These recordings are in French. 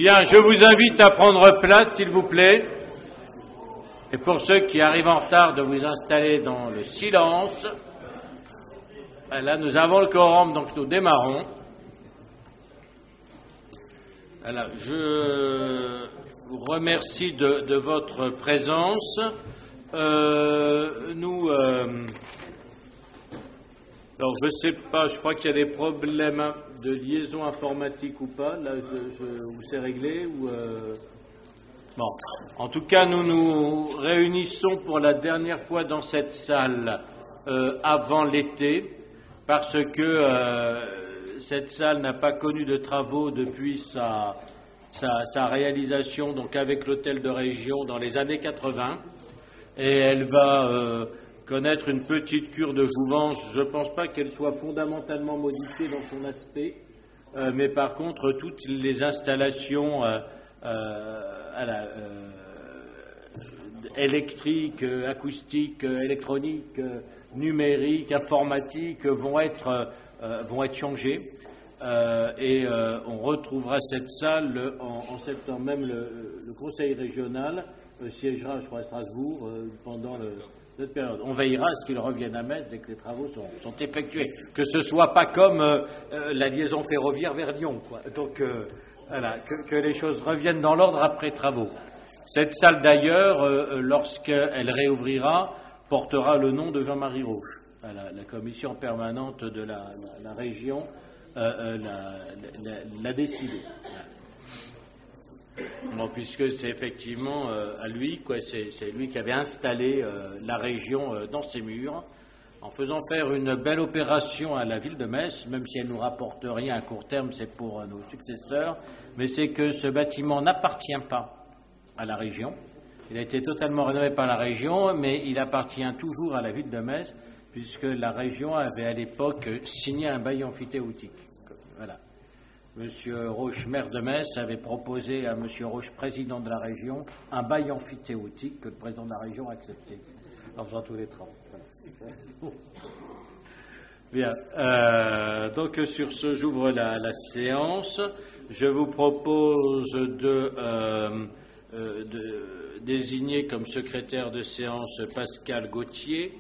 Bien, je vous invite à prendre place, s'il vous plaît. Et pour ceux qui arrivent en retard, de vous installer dans le silence. Là, nous avons le quorum, donc nous démarrons. Alors, je vous remercie de votre présence. Alors, je ne sais pas, je crois qu'il y a des problèmes de liaison informatique ou pas. Là, où c'est réglé ou Bon, en tout cas, nous nous réunissons pour la dernière fois dans cette salle avant l'été, parce que cette salle n'a pas connu de travaux depuis sa réalisation, donc avec l'hôtel de région dans les années 80, et elle va connaître une petite cure de jouvence. Je ne pense pas qu'elle soit fondamentalement modifiée dans son aspect, mais par contre, toutes les installations électriques, acoustiques, électroniques, numériques, informatiques vont être changées. Et on retrouvera cette salle en septembre. Même le conseil régional siégera, je crois, à Strasbourg pendant cette période. On veillera à ce qu'il revienne à Metz dès que les travaux sont effectués. Que ce ne soit pas comme la liaison ferroviaire vers Lyon, quoi. Donc, voilà, que les choses reviennent dans l'ordre après travaux. Cette salle, d'ailleurs, lorsqu'elle réouvrira, portera le nom de Jean-Marie Roche. La commission permanente de la région l'a décidé. Bon, puisque c'est effectivement à lui, quoi, c'est lui qui avait installé la région dans ses murs, en faisant faire une belle opération à la ville de Metz, même si elle ne nous rapporte rien à court terme, c'est pour nos successeurs, mais c'est que ce bâtiment n'appartient pas à la région. Il a été totalement rénové par la région, mais il appartient toujours à la ville de Metz, puisque la région avait à l'époque signé un bail amphithéotique. Voilà. Monsieur Roche, maire de Metz, avait proposé à Monsieur Roche, président de la région, un bail amphithéotique que le président de la région a accepté, en faisant tous les travaux. Voilà. Bien. Donc sur ce, j'ouvre la séance. Je vous propose de désigner comme secrétaire de séance Pascal Gauthier.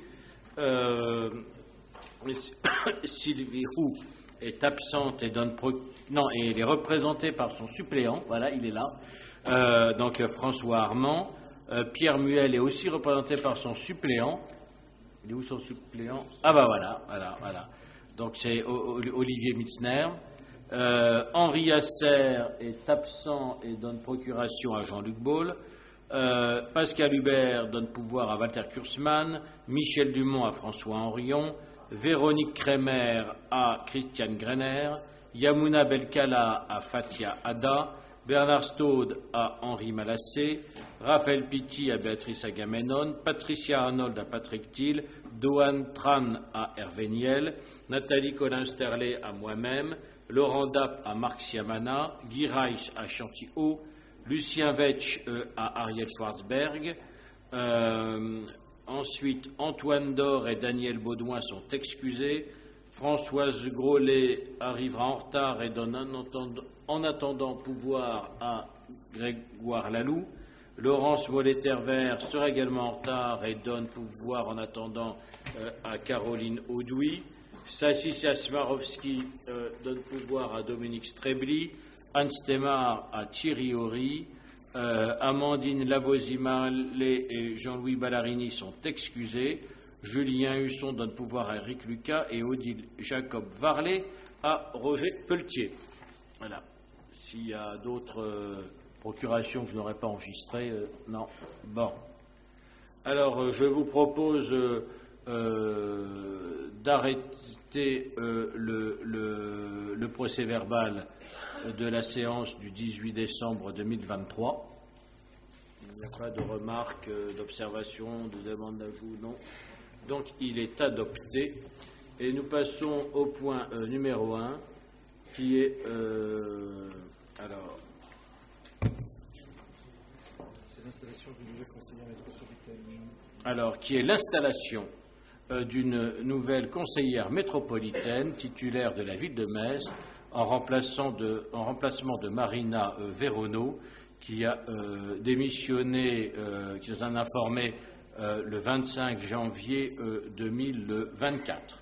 Sylvie Roux est absente et elle est représentée par son suppléant. Voilà, il est là. Donc François Armand. Pierre Muel est aussi représenté par son suppléant. Il est où son suppléant? Ah ben voilà. Donc c'est Olivier Mitzner. Henri Asser est absent et donne procuration à Jean-Luc Baul. Pascal Hubert donne pouvoir à Walter Kurzmann. Michel Dumont à François Henrion. Véronique Kremer à Christiane Greiner. Yamuna Belkala à Fatia Ada. Bernard Staude à Henri Malassé. Raphaël Pitti à Béatrice Agamemnon. Patricia Arnold à Patrick Thiel. Dohan Tran à Hervé Niel. Nathalie Colin-Sterlet à moi-même. Laurent Dapp à Marc Siamana. Guy Reich à Chantilly-Haut. Lucien Vetch à Ariel Schwarzberg. Ensuite, Antoine Dor et Daniel Baudouin sont excusés. Françoise Grolet arrivera en retard et donne en attendant pouvoir à Grégoire Laloux. Laurence Mollet-Tervert sera également en retard et donne pouvoir en attendant à Caroline Audouy. Sassia Smarovski donne pouvoir à Dominique Strebli. Anne Stemar à Thierry Horry. Amandine Lavoisimalet et Jean-Louis Ballarini sont excusés. Julien Husson donne pouvoir à Eric Lucas et Odile Jacob Varlet à Roger Pelletier. Voilà. S'il y a d'autres procurations que je n'aurais pas enregistrées, non. Bon. Alors, je vous propose d'arrêter le procès-verbal de la séance du 18 décembre 2023. Il n'y a pas de remarques, d'observations, de demandes d'ajout, non. Donc, il est adopté. Et nous passons au point numéro 1, qui est... C'est l'installation d'une nouvelle conseillère métropolitaine. Alors, qui est l'installation d'une nouvelle conseillère métropolitaine titulaire de la ville de Metz en remplacement de Marina Véronneau, qui a démissionné, qui nous en a informé le 25 janvier 2024.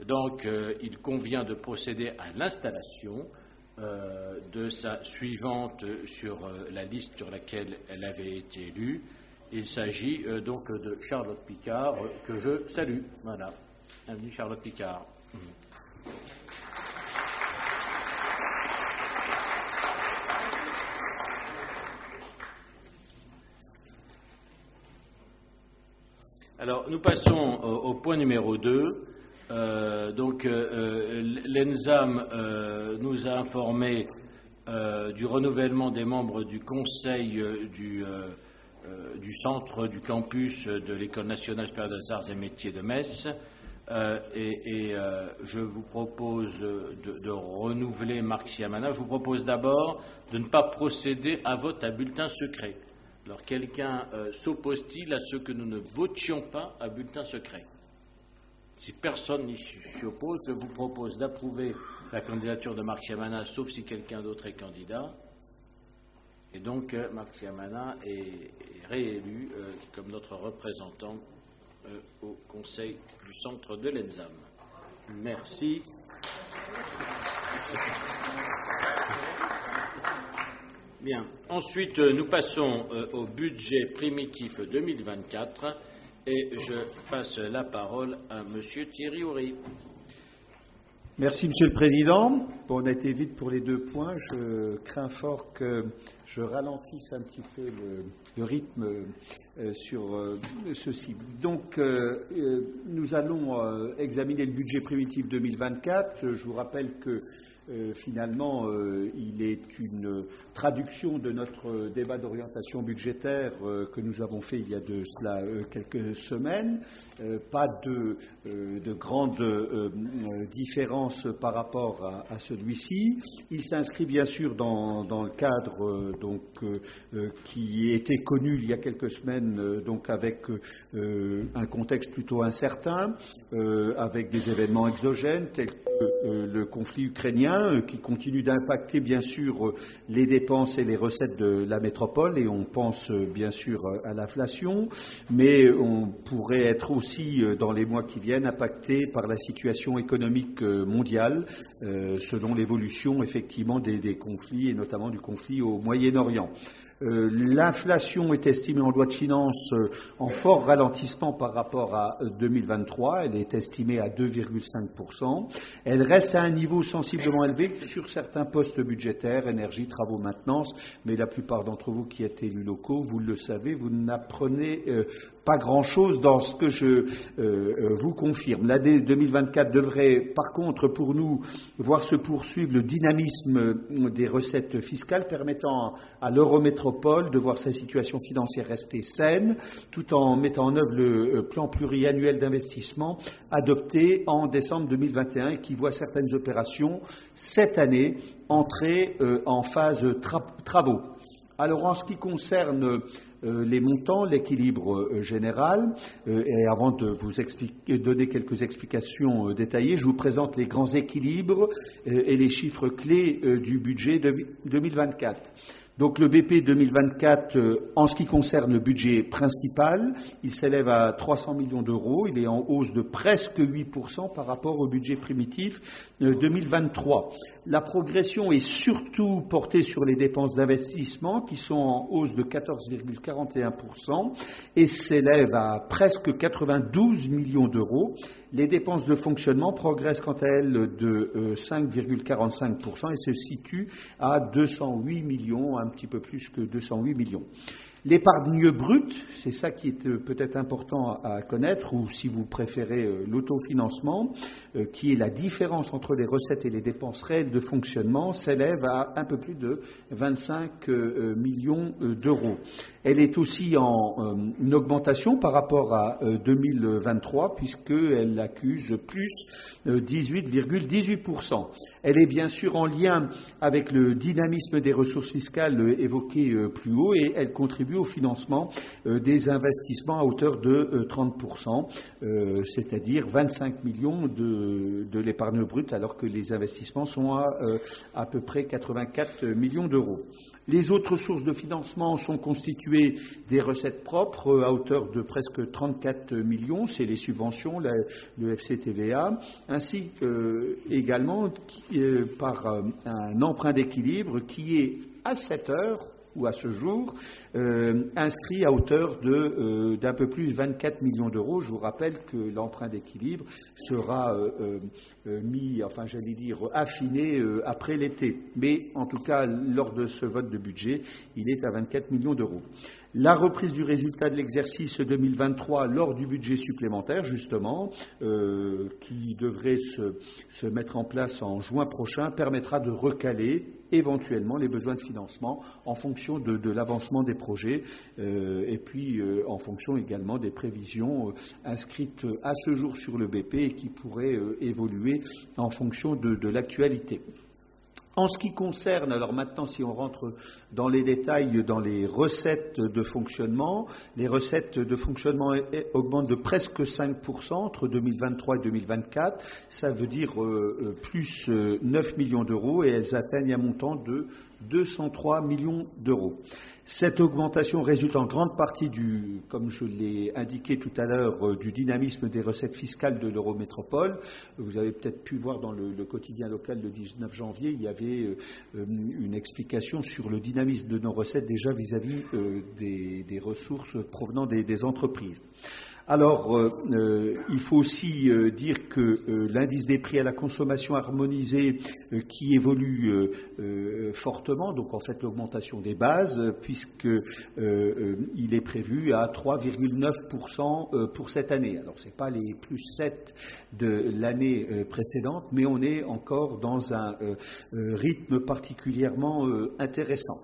Donc, il convient de procéder à l'installation de sa suivante sur la liste sur laquelle elle avait été élue. Il s'agit donc de Charlotte Picard, que je salue. Voilà. Bienvenue Charlotte Picard. Alors, nous passons au point numéro 2. L'ENSAM nous a informé du renouvellement des membres du conseil du centre du campus de l'École nationale supérieure des arts et métiers de Metz. Je vous propose de renouveler Marc Siamana. Je vous propose d'abord de ne pas procéder à vote à bulletin secret. Alors, quelqu'un s'oppose-t-il à ce que nous ne votions pas à bulletin secret? Si personne n'y s'y oppose, je vous propose d'approuver la candidature de Marc Siamana, sauf si quelqu'un d'autre est candidat. Et donc, Marc Siamana est réélu comme notre représentant au conseil du centre de l'ENSAM. Merci. Bien. Ensuite, nous passons au budget primitif 2024 et je passe la parole à Monsieur Thierry Houry. Merci, Monsieur le Président. Bon, on a été vite pour les 2 points. Je crains fort que je ralentisse un petit peu le rythme sur ceci. Donc, nous allons examiner le budget primitif 2024. Je vous rappelle que finalement, il est une traduction de notre débat d'orientation budgétaire que nous avons fait il y a de cela quelques semaines. Pas de grandes différences par rapport à celui-ci. Il s'inscrit bien sûr dans le cadre qui était connu il y a quelques semaines, donc avec un contexte plutôt incertain, avec des événements exogènes tels que le conflit ukrainien qui continue d'impacter bien sûr les dépenses et les recettes de la métropole, et on pense bien sûr à l'inflation, mais on pourrait être aussi dans les mois qui viennent impacté par la situation économique mondiale selon l'évolution effectivement des conflits et notamment du conflit au Moyen-Orient. L'inflation est estimée en loi de finances en fort ralentissement par rapport à 2023. Elle est estimée à 2,5%. Elle reste à un niveau sensiblement élevé sur certains postes budgétaires, énergie, travaux, maintenance. Mais la plupart d'entre vous qui êtes élus locaux, vous le savez, vous n'apprenez pas grand-chose dans ce que je vous confirme. L'année 2024 devrait, par contre, pour nous, voir se poursuivre le dynamisme des recettes fiscales permettant à l'Eurométropole de voir sa situation financière rester saine, tout en mettant en œuvre le plan pluriannuel d'investissement adopté en décembre 2021 et qui voit certaines opérations cette année entrer en phase travaux. Alors, en ce qui concerne les montants, l'équilibre général, et avant de vous donner quelques explications détaillées, je vous présente les grands équilibres et les chiffres clés du budget 2024. Donc le BP 2024, en ce qui concerne le budget principal, il s'élève à 300 millions d'euros. Il est en hausse de presque 8% par rapport au budget primitif 2023. La progression est surtout portée sur les dépenses d'investissement qui sont en hausse de 14,41% et s'élèvent à presque 92 millions d'euros. Les dépenses de fonctionnement progressent quant à elles de 5,45% et se situent à 208 millions, un petit peu plus que 208 millions. L'épargne brute, c'est ça qui est peut-être important à connaître, ou si vous préférez l'autofinancement, qui est la différence entre les recettes et les dépenses réelles de fonctionnement, s'élève à un peu plus de 25 millions d'euros. Elle est aussi en une augmentation par rapport à 2023, puisqu'elle accuse plus 18,18%. Elle est bien sûr en lien avec le dynamisme des ressources fiscales évoqué plus haut et elle contribue au financement des investissements à hauteur de 30%, c'est-à-dire 25 millions de l'épargne brute, alors que les investissements sont à peu près 84 millions d'euros. Les autres sources de financement sont constituées des recettes propres à hauteur de presque 34 millions, c'est les subventions, le FCTVA, ainsi également par un emprunt d'équilibre qui est à cette heure ou à ce jour, inscrit à hauteur d'un peu plus de 24 millions d'euros. Je vous rappelle que l'emprunt d'équilibre sera affiné après l'été. Mais en tout cas, lors de ce vote de budget, il est à 24 millions d'euros. La reprise du résultat de l'exercice 2023 lors du budget supplémentaire, justement, qui devrait se mettre en place en juin prochain, permettra de recaler éventuellement les besoins de financement en fonction de l'avancement des projets et puis en fonction également des prévisions inscrites à ce jour sur le BP et qui pourraient évoluer en fonction de l'actualité. En ce qui concerne, alors maintenant si on rentre dans les détails, dans les recettes de fonctionnement, les recettes de fonctionnement augmentent de presque 5% entre 2023 et 2024, ça veut dire plus 9 millions d'euros et elles atteignent un montant de 203 millions d'euros. Cette augmentation résulte en grande partie comme je l'ai indiqué tout à l'heure, du dynamisme des recettes fiscales de l'Eurométropole. Vous avez peut-être pu voir dans le quotidien local le 19 janvier, il y avait une explication sur le dynamisme de nos recettes déjà vis-à-vis des ressources provenant des entreprises. Alors, il faut aussi dire que l'indice des prix à la consommation harmonisé qui évolue fortement, donc en fait l'augmentation des bases, puisque il est prévu à 3,9% pour cette année. Alors, ce n'est pas les plus 7 de l'année précédente, mais on est encore dans un rythme particulièrement intéressant.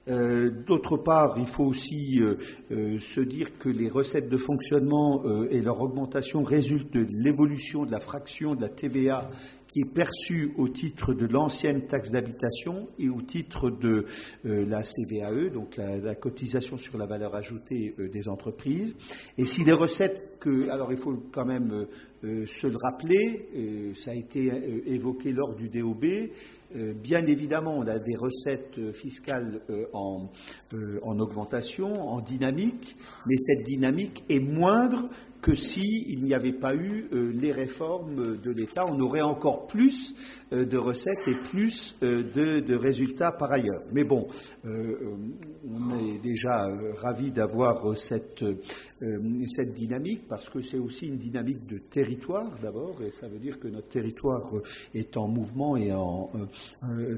D'autre part, il faut aussi se dire que les recettes de fonctionnement et leur augmentation résultent de l'évolution de la fraction de la TVA qui est perçue au titre de l'ancienne taxe d'habitation et au titre de la CVAE, donc la cotisation sur la valeur ajoutée des entreprises. Et si les recettes, alors il faut quand même se le rappeler, ça a été évoqué lors du DOB, bien évidemment, on a des recettes fiscales en augmentation, en dynamique, mais cette dynamique est moindre que s'il n'y avait pas eu les réformes de l'État. On aurait encore plus de recettes et plus de résultats par ailleurs. Mais bon, on est déjà ravis d'avoir cette dynamique parce que c'est aussi une dynamique de territoire d'abord, et ça veut dire que notre territoire est en mouvement et va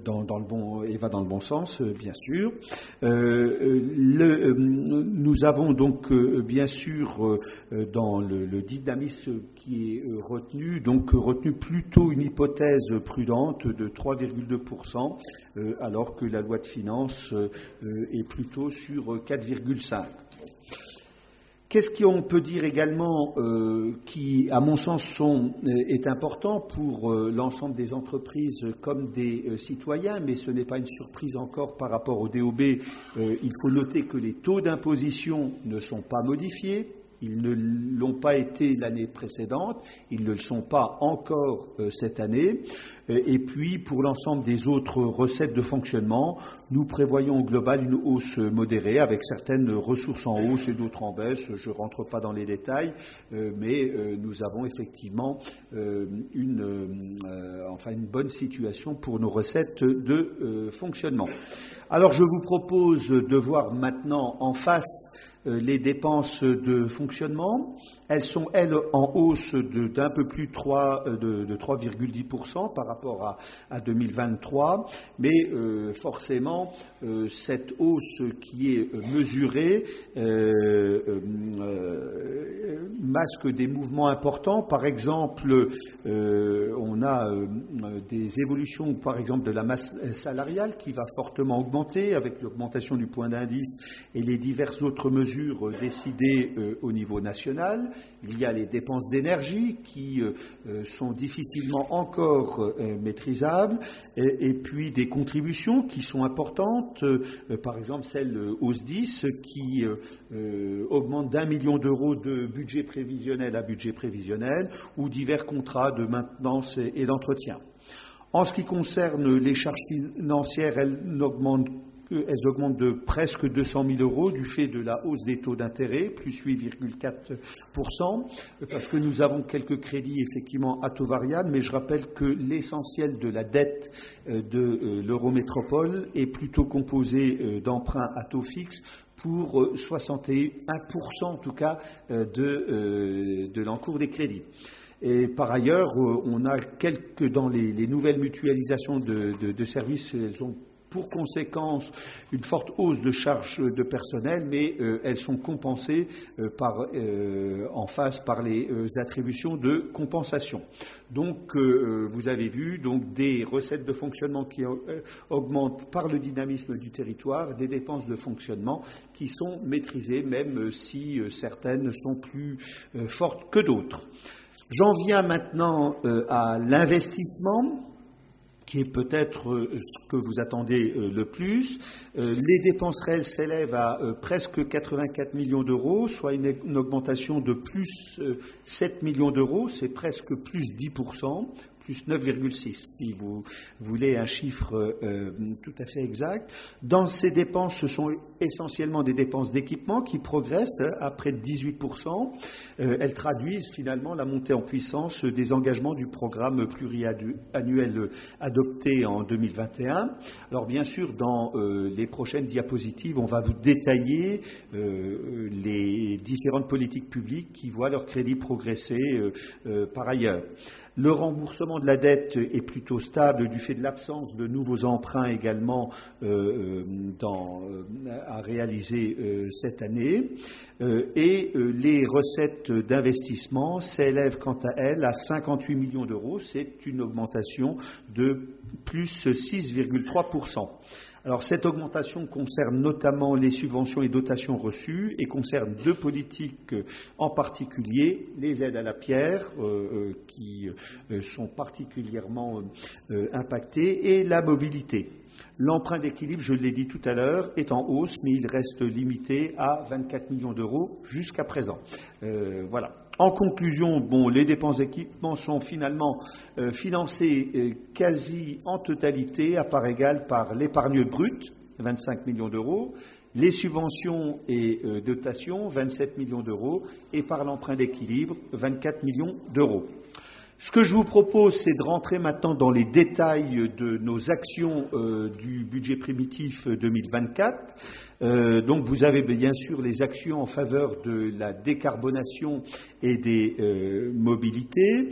dans le bon sens, bien sûr. Nous avons donc bien sûr dans le dynamisme qui est retenu, donc retenu plutôt une hypothèse prudente de 3,2%, alors que la loi de finances est plutôt sur 4,5%. Qu'est-ce qu'on peut dire également qui, à mon sens, est important pour l'ensemble des entreprises comme des citoyens, mais ce n'est pas une surprise encore par rapport au DOB. Il faut noter que les taux d'imposition ne sont pas modifiés. Ils ne l'ont pas été l'année précédente, ils ne le sont pas encore cette année. Et puis, pour l'ensemble des autres recettes de fonctionnement, nous prévoyons au global une hausse modérée avec certaines ressources en hausse et d'autres en baisse. Je ne rentre pas dans les détails, mais nous avons effectivement une bonne situation pour nos recettes de fonctionnement. Alors, je vous propose de voir maintenant en face les dépenses de fonctionnement. Elles sont, en hausse d'un peu plus de 3,10% par rapport à 2023, mais forcément, maintenant, cette hausse qui est mesurée masque des mouvements importants. Par exemple, on a des évolutions, par exemple, de la masse salariale qui va fortement augmenter avec l'augmentation du point d'indice et les diverses autres mesures décidées au niveau national. Il y a les dépenses d'énergie qui sont difficilement encore maîtrisables et puis des contributions qui sont importantes, par exemple celle au SDIS qui augmente d'1 million d'euros de budget prévisionnel à budget prévisionnel ou divers contrats de maintenance et d'entretien. En ce qui concerne les charges financières, elles augmentent de presque 200 000 euros du fait de la hausse des taux d'intérêt, plus 8,4%, parce que nous avons quelques crédits effectivement à taux variable, mais je rappelle que l'essentiel de la dette de l'Eurométropole est plutôt composé d'emprunts à taux fixe pour 61% en tout cas de l'encours des crédits. Et par ailleurs, on a dans les nouvelles mutualisations de services, elles ont pour conséquence une forte hausse de charges de personnel, mais elles sont compensées en face par les attributions de compensation. Donc, vous avez vu des recettes de fonctionnement qui augmentent par le dynamisme du territoire, des dépenses de fonctionnement qui sont maîtrisées, même si certaines sont plus fortes que d'autres. J'en viens maintenant à l'investissement, qui est peut-être ce que vous attendez le plus. Les dépenses réelles s'élèvent à presque 84 millions d'euros, soit une augmentation de plus 7 millions d'euros, c'est presque plus 10%. Plus 9,6 si vous voulez un chiffre tout à fait exact. Dans ces dépenses, ce sont essentiellement des dépenses d'équipement qui progressent à près de 18%. Elles traduisent finalement la montée en puissance des engagements du programme pluriannuel adopté en 2021. Alors bien sûr, dans les prochaines diapositives, on va vous détailler les différentes politiques publiques qui voient leur crédit progresser par ailleurs. Le remboursement de la dette est plutôt stable du fait de l'absence de nouveaux emprunts également à réaliser cette année. Et les recettes d'investissement s'élèvent quant à elles à 58 millions d'euros. C'est une augmentation de plus 6,3%. Alors cette augmentation concerne notamment les subventions et dotations reçues et concerne deux politiques en particulier, les aides à la pierre qui sont particulièrement impactées et la mobilité. L'emprunt d'équilibre, je l'ai dit tout à l'heure, est en hausse, mais il reste limité à 24 millions d'euros jusqu'à présent. Voilà. En conclusion, les dépenses d'équipement sont finalement financées quasi en totalité, à part égale, par l'épargne brute, 25 millions d'euros, les subventions et dotations, 27 millions d'euros, et par l'emprunt d'équilibre, 24 millions d'euros. Ce que je vous propose, c'est de rentrer maintenant dans les détails de nos actions du budget primitif 2024. Donc vous avez bien sûr les actions en faveur de la décarbonation et des mobilités.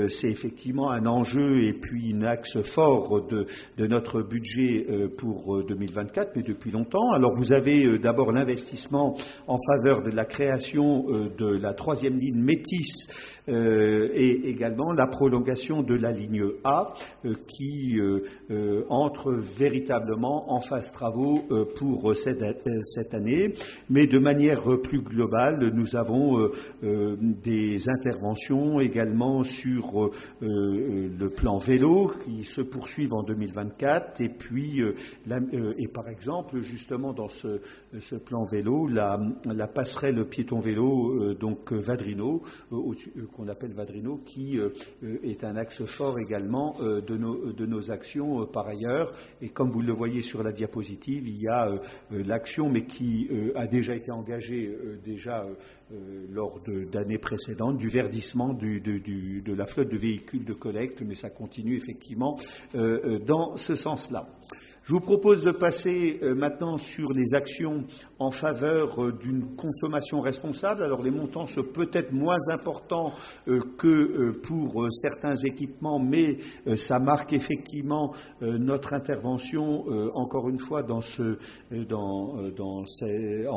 C'est effectivement un enjeu et puis un axe fort de notre budget pour 2024, mais depuis longtemps. Alors vous avez d'abord l'investissement en faveur de la création de la troisième ligne Métis et également la prolongation de la ligne A qui entre véritablement en phase travaux pour cette année. Mais de manière plus globale, nous avons des interventions également sur le plan vélo qui se poursuivent en 2024 et puis et par exemple justement dans ce plan vélo la passerelle piéton vélo donc Vadrino qu'on appelle Vadrino qui est un axe fort également de nos actions par ailleurs et comme vous le voyez sur la diapositive il y a l'action mais qui a déjà été engagée lors d'années précédentes, du verdissement de la flotte de véhicules de collecte, mais ça continue effectivement dans ce sens-là. Je vous propose de passer maintenant sur les actions en faveur d'une consommation responsable. Alors les montants sont peut-être moins importants que pour certains équipements, mais ça marque effectivement notre intervention, encore une fois, en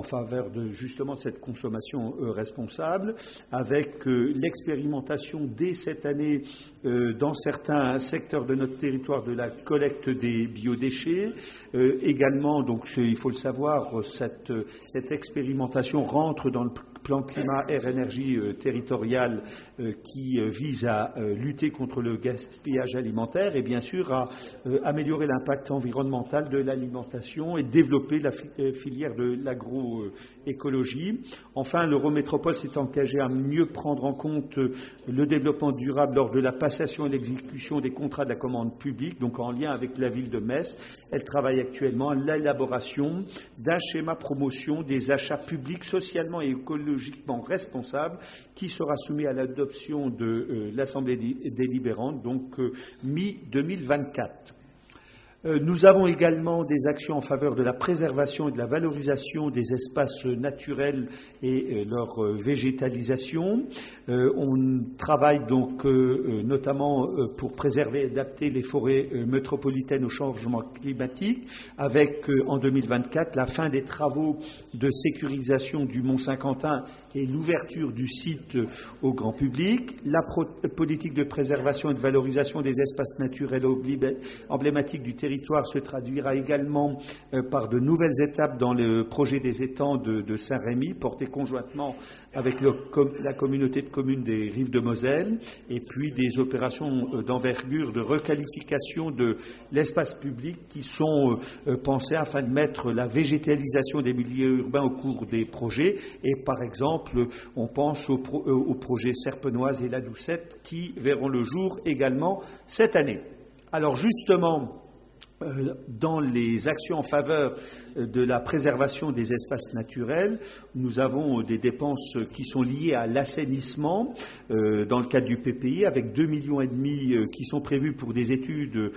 faveur justement de cette consommation responsable, avec l'expérimentation dès cette année dans certains secteurs de notre territoire de la collecte des biodéchets. Également, donc il faut le savoir, cette expérimentation rentre dans le plan climat air énergie territorial qui vise à lutter contre le gaspillage alimentaire et bien sûr à améliorer l'impact environnemental de l'alimentation et développer la filière de l'agroécologie. Enfin, l'Eurométropole s'est engagé à mieux prendre en compte le développement durable lors de la passation et l'exécution des contrats de la commande publique, donc en lien avec la ville de Metz. Elle travaille actuellement à l'élaboration d'un schéma promotion des achats publics socialement et écologiquement responsables qui sera soumis à l'adoption de l'Assemblée délibérante, donc mi-2024. Nous avons également des actions en faveur de la préservation et de la valorisation des espaces naturels et leur végétalisation. On travaille donc notamment pour préserver et adapter les forêts métropolitaines au changement climatique, avec en 2024 la fin des travaux de sécurisation du Mont-Saint-Quentin et l'ouverture du site au grand public. La politique de préservation et de valorisation des espaces naturels emblématiques du territoire se traduira également par de nouvelles étapes dans le projet des étangs de Saint-Rémy, porté conjointement avec la communauté de communes des Rives de Moselle, et puis des opérations d'envergure de requalification de l'espace public qui sont pensées afin de mettre la végétalisation des milieux urbains au cours des projets. Et par exemple, on pense au projet Serpenoise et La Doucette qui verront le jour également cette année. Alors justement, dans les actions en faveur de la préservation des espaces naturels, nous avons des dépenses qui sont liées à l'assainissement dans le cadre du PPI, avec 2,5 millions qui sont prévus pour des études,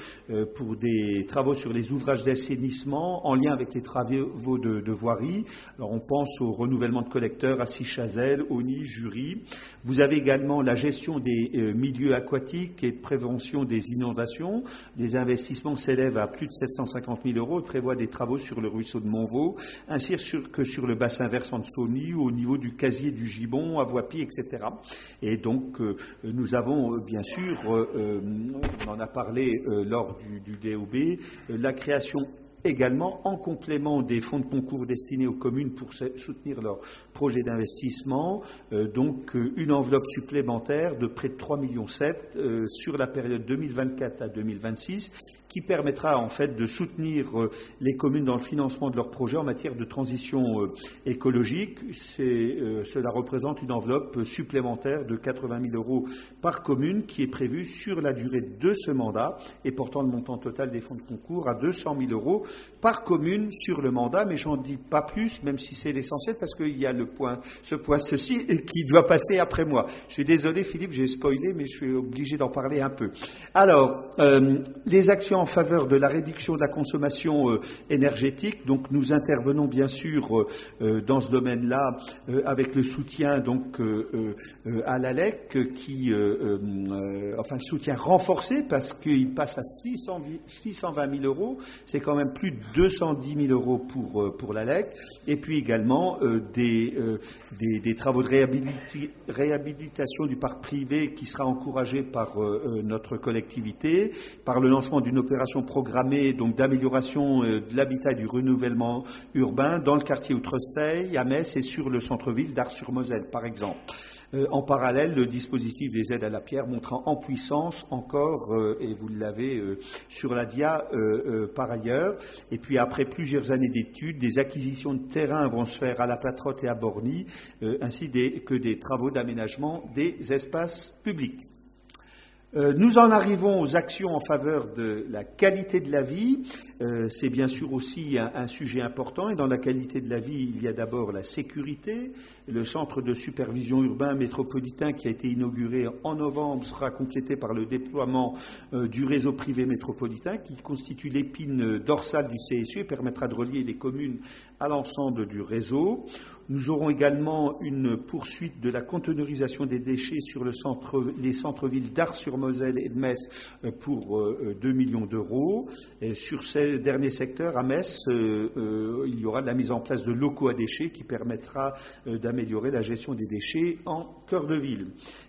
pour des travaux sur les ouvrages d'assainissement en lien avec les travaux de voirie. Alors on pense au renouvellement de collecteurs à Sichazel, Ony, Jury. Vous avez également la gestion des milieux aquatiques et de prévention des inondations. Les investissements s'élèvent à plus de 750 000 € et prévoit des travaux sur le ruisseau de Montvaux, ainsi que sur le bassin versant de Saulny, au niveau du casier du Gibon, à Voipy, etc. Et donc, nous avons, bien sûr, on en a parlé lors du DOB, la création également, en complément des fonds de concours destinés aux communes pour soutenir leurs projets d'investissement, donc une enveloppe supplémentaire de près de 3,7 millions sur la période 2024 à 2026, qui permettra en fait de soutenir les communes dans le financement de leurs projets en matière de transition écologique. Cela représente une enveloppe supplémentaire de 80 000 € par commune qui est prévue sur la durée de ce mandat et portant le montant total des fonds de concours à 200 000 € par commune sur le mandat. Mais j'en dis pas plus, même si c'est l'essentiel, parce qu'il y a ce point ceci qui doit passer après moi. Je suis désolé Philippe, j'ai spoilé, mais je suis obligé d'en parler un peu. Alors, les actions en faveur de la réduction de la consommation énergétique. Donc nous intervenons bien sûr dans ce domaine-là avec le soutien donc à l'ALEC soutien renforcé parce qu'il passe à 620 000 €. C'est quand même plus de 210 000 € pour l'ALEC. Et puis également des travaux de réhabilitation du parc privé qui sera encouragé par notre collectivité, par le lancement d'une opération programmée donc d'amélioration de l'habitat et du renouvellement urbain dans le quartier Outreseille, à Metz et sur le centre-ville d'Ars-sur-Moselle, par exemple. En parallèle, le dispositif des aides à la pierre montera en puissance encore, et vous l'avez sur la dia par ailleurs. Et puis après plusieurs années d'études, des acquisitions de terrains vont se faire à La Platrotte et à Borny, ainsi que des travaux d'aménagement des espaces publics. Nous en arrivons aux actions en faveur de la qualité de la vie. C'est bien sûr aussi un sujet important. Et dans la qualité de la vie, il y a d'abord la sécurité. Le centre de supervision urbain métropolitain qui a été inauguré en novembre sera complété par le déploiement du réseau privé métropolitain qui constitue l'épine dorsale du CSU et permettra de relier les communes à l'ensemble du réseau. Nous aurons également une poursuite de la conteneurisation des déchets sur les centres-villes d'Ars-sur-Moselle et de Metz pour 2 millions d'euros. Et sur ces derniers secteurs, à Metz, il y aura de la mise en place de locaux à déchets qui permettra d'améliorer la gestion des déchets en cœur de ville.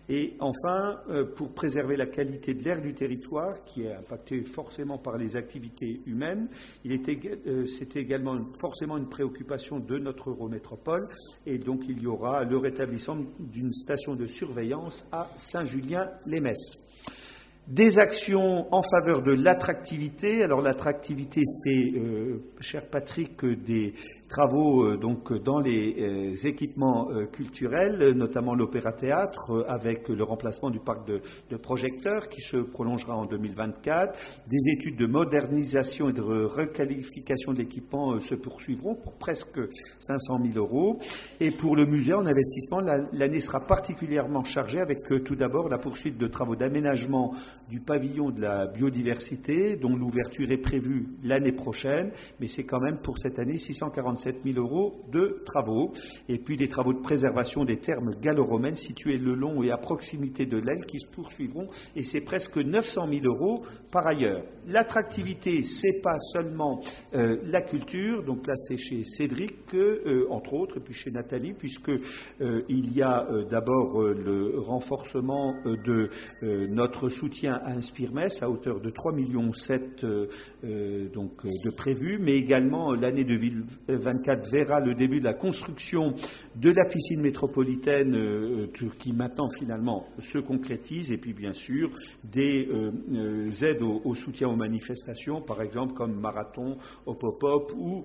Et enfin, pour préserver la qualité de l'air du territoire, qui est impacté forcément par les activités humaines, c'était également forcément une préoccupation de notre Eurométropole, et donc il y aura le rétablissement d'une station de surveillance à Saint-Julien-les-Metz. Des actions en faveur de l'attractivité. Alors l'attractivité, c'est, cher Patrick, des travaux donc dans les équipements culturels, notamment l'opéra-théâtre, avec le remplacement du parc de projecteurs qui se prolongera en 2024. Des études de modernisation et de requalification de l'équipement se poursuivront pour presque 500 000 euros. Et pour le musée en investissement, l'année sera particulièrement chargée avec tout d'abord la poursuite de travaux d'aménagement du pavillon de la biodiversité, dont l'ouverture est prévue l'année prochaine, mais c'est quand même pour cette année 647 000 euros de travaux. Et puis des travaux de préservation des thermes gallo-romaines situés le long et à proximité de l'Aisne qui se poursuivront, et c'est presque 900 000 euros par ailleurs. L'attractivité, c'est pas seulement la culture, donc là c'est chez Cédric, entre autres, et puis chez Nathalie, puisque il y a d'abord le renforcement de notre soutien à Inspire-Metz à hauteur de 3,7 millions de prévus, mais également l'année 2024 verra le début de la construction de la piscine métropolitaine qui maintenant finalement se concrétise, et puis bien sûr des aides au soutien aux manifestations, par exemple comme Marathon, Hop ou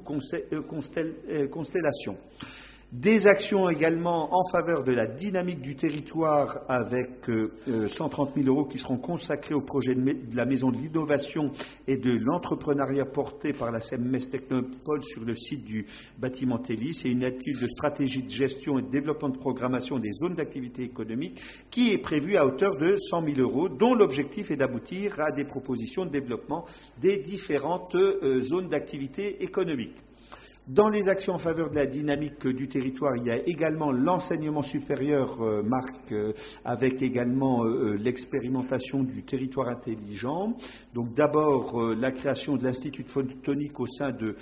Constellation. Des actions également en faveur de la dynamique du territoire avec 130 000 euros qui seront consacrés au projet de la Maison de l'Innovation et de l'Entrepreneuriat porté par la CEMMES Technopole sur le site du bâtiment Télis, et une étude de stratégie de gestion et de développement de programmation des zones d'activité économique qui est prévue à hauteur de 100 000 euros, dont l'objectif est d'aboutir à des propositions de développement des différentes zones d'activité économique. Dans les actions en faveur de la dynamique du territoire, il y a également l'enseignement supérieur, Marc, avec également l'expérimentation du territoire intelligent. Donc d'abord la création de l'Institut de photonique au sein de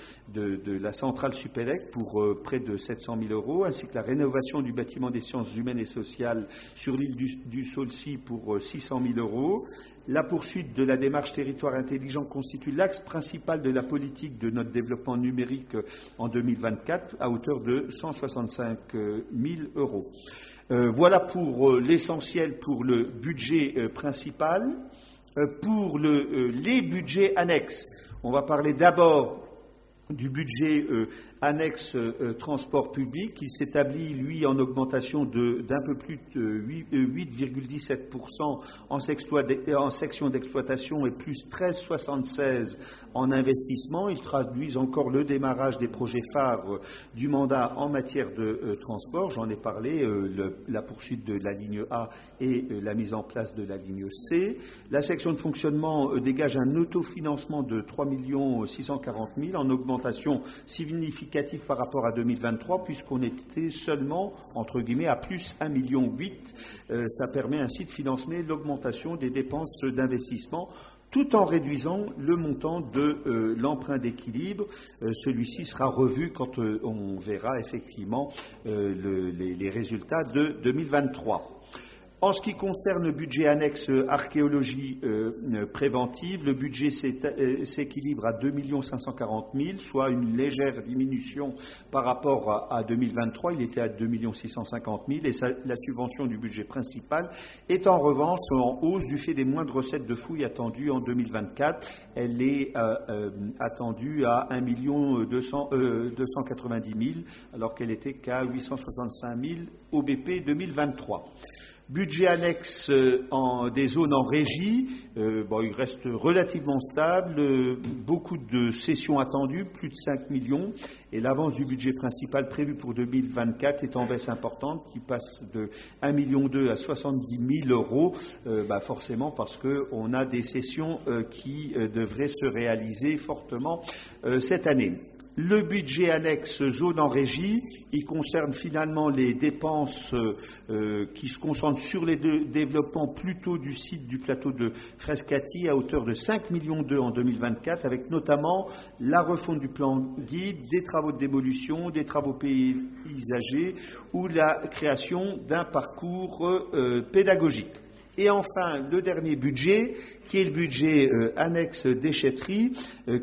la centrale Supélec pour près de 700 000 euros, ainsi que la rénovation du bâtiment des sciences humaines et sociales sur l'île du Saulcy pour 600 000 euros. La poursuite de la démarche territoire intelligent constitue l'axe principal de la politique de notre développement numérique en 2024 à hauteur de 165 000 euros. Voilà pour l'essentiel pour le budget principal. Pour les budgets annexes, on va parler d'abord du budget annexe transport public qui s'établit, lui, en augmentation d'un peu plus de 8,17% en section d'exploitation et plus 13,76% en investissement. Ils traduisent encore le démarrage des projets phares du mandat en matière de transport. J'en ai parlé, la poursuite de la ligne A et la mise en place de la ligne C. La section de fonctionnement dégage un autofinancement de 3 640 000 en augmentation significative par rapport à 2023, puisqu'on était seulement, entre guillemets, à plus 1,8 million. Ça permet ainsi de financer l'augmentation des dépenses d'investissement tout en réduisant le montant de l'emprunt d'équilibre. Celui-ci sera revu quand on verra effectivement les résultats de 2023. En ce qui concerne le budget annexe archéologie préventive, le budget s'équilibre à 2 540 000, soit une légère diminution par rapport à 2023. Il était à 2 650 000 et la subvention du budget principal est en revanche en hausse du fait des moindres recettes de fouilles attendues en 2024. Elle est attendue à 1 290 000 alors qu'elle était qu'à 865 000 au BP 2023. Budget annexe des zones en régie, il reste relativement stable, beaucoup de cessions attendues, plus de 5 millions, et l'avance du budget principal prévu pour 2024 est en baisse importante, qui passe de 1,2 million à 70 000 euros, forcément parce qu'on a des cessions qui devraient se réaliser fortement cette année. Le budget annexe zone en régie, il concerne finalement les dépenses qui se concentrent sur les développements plutôt du site du plateau de Frascati à hauteur de 5,2 millions en 2024, avec notamment la refonte du plan guide, des travaux de démolition, des travaux paysagers ou la création d'un parcours pédagogique. Et enfin, le dernier budget, qui est le budget annexe déchetterie,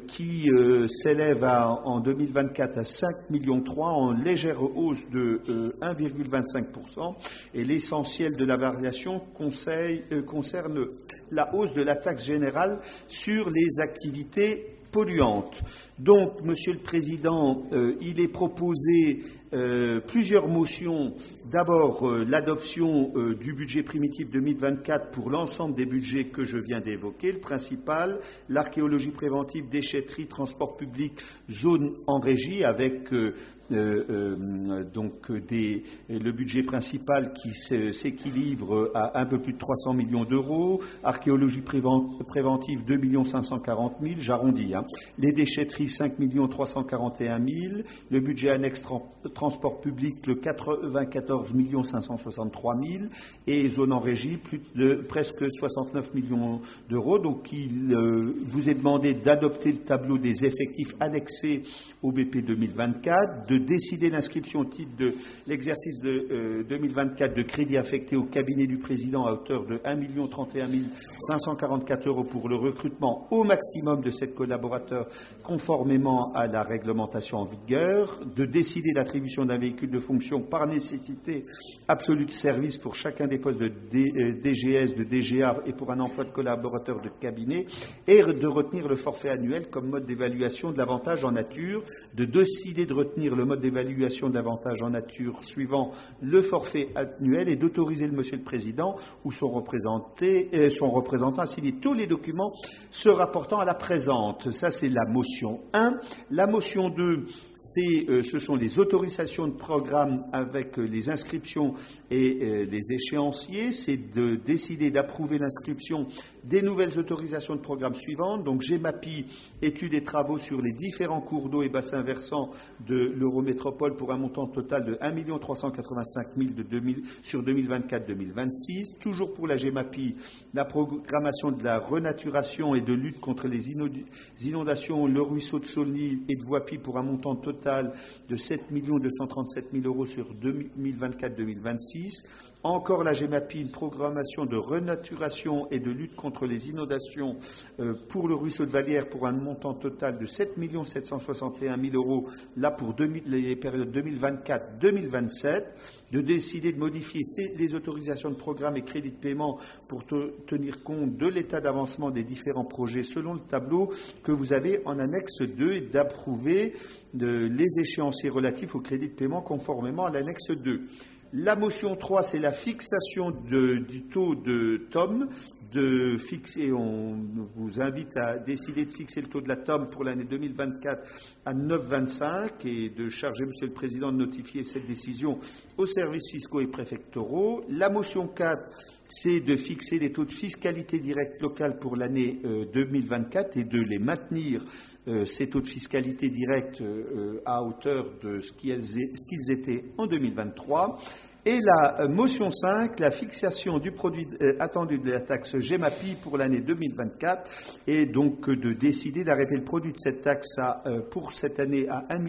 qui s'élève en 2024 à 5,3 millions, en légère hausse de 1,25%. Et l'essentiel de la variation concerne la hausse de la taxe générale sur les activités polluantes. Donc, Monsieur le Président, il est proposé plusieurs motions. D'abord, l'adoption du budget primitif 2024 pour l'ensemble des budgets que je viens d'évoquer. Le principal, l'archéologie préventive, déchetterie, transport public, zone en régie, avec le budget principal qui s'équilibre à un peu plus de 300 millions d'euros, archéologie préventive 2 540 000, j'arrondis, les déchetteries 5 341 000, le budget annexe transport public le 94 563 000 et zone en régie plus de presque 69 millions d'euros. Donc il vous est demandé d'adopter le tableau des effectifs annexés au BP 2024, de décider l'inscription au titre de l'exercice de 2024 de crédits affectés au cabinet du président à hauteur de 1 031 544 euros pour le recrutement au maximum de 7 collaborateurs conformément à la réglementation en vigueur, de décider l'attribution d'un véhicule de fonction par nécessité absolue de service pour chacun des postes de DGS, de DGA et pour un emploi de collaborateur de cabinet, et de retenir le forfait annuel comme mode d'évaluation de l'avantage en nature, de décider de retenir le mode d'évaluation de l'avantage en nature suivant le forfait annuel et d'autoriser le Monsieur le Président ou son représentant à signer tous les documents se rapportant à la présente. Ça, c'est la motion 1. La motion 2, ce sont les autorisations de programme avec les inscriptions et les échéanciers. C'est de décider d'approuver l'inscription des nouvelles autorisations de programme suivantes. Donc GEMAPI, études et travaux sur les différents cours d'eau et bassins versants de l'Eurométropole pour un montant total de 1 385 000 sur 2024-2026. Toujours pour la GEMAPI, la programmation de la renaturation et de lutte contre les inondations, le ruisseau de Saulny et de Voipy pour un montant total de 7 237 000 euros sur 2024-2026. Encore la GEMAPI, une programmation de renaturation et de lutte contre les inondations pour le ruisseau de Vallière pour un montant total de 7 761 000 euros, là pour les périodes 2024-2027. De décider de modifier les autorisations de programme et crédits de paiement pour tenir compte de l'état d'avancement des différents projets selon le tableau que vous avez en annexe 2 et d'approuver les échéanciers relatifs aux crédits de paiement conformément à l'annexe 2. La motion 3, c'est la fixation du taux de TOM. On vous invite à décider de fixer le taux de la TOM pour l'année 2024 à 9,25 et de charger Monsieur le Président de notifier cette décision aux services fiscaux et préfectoraux. La motion 4, c'est de fixer les taux de fiscalité directe locale pour l'année 2024 et de les maintenir, ces taux de fiscalité directe, à hauteur de ce qu'ils étaient en 2023. Et la motion 5, la fixation du produit attendu de la taxe GEMAPI pour l'année 2024, et donc de décider d'arrêter le produit de cette taxe pour cette année à 1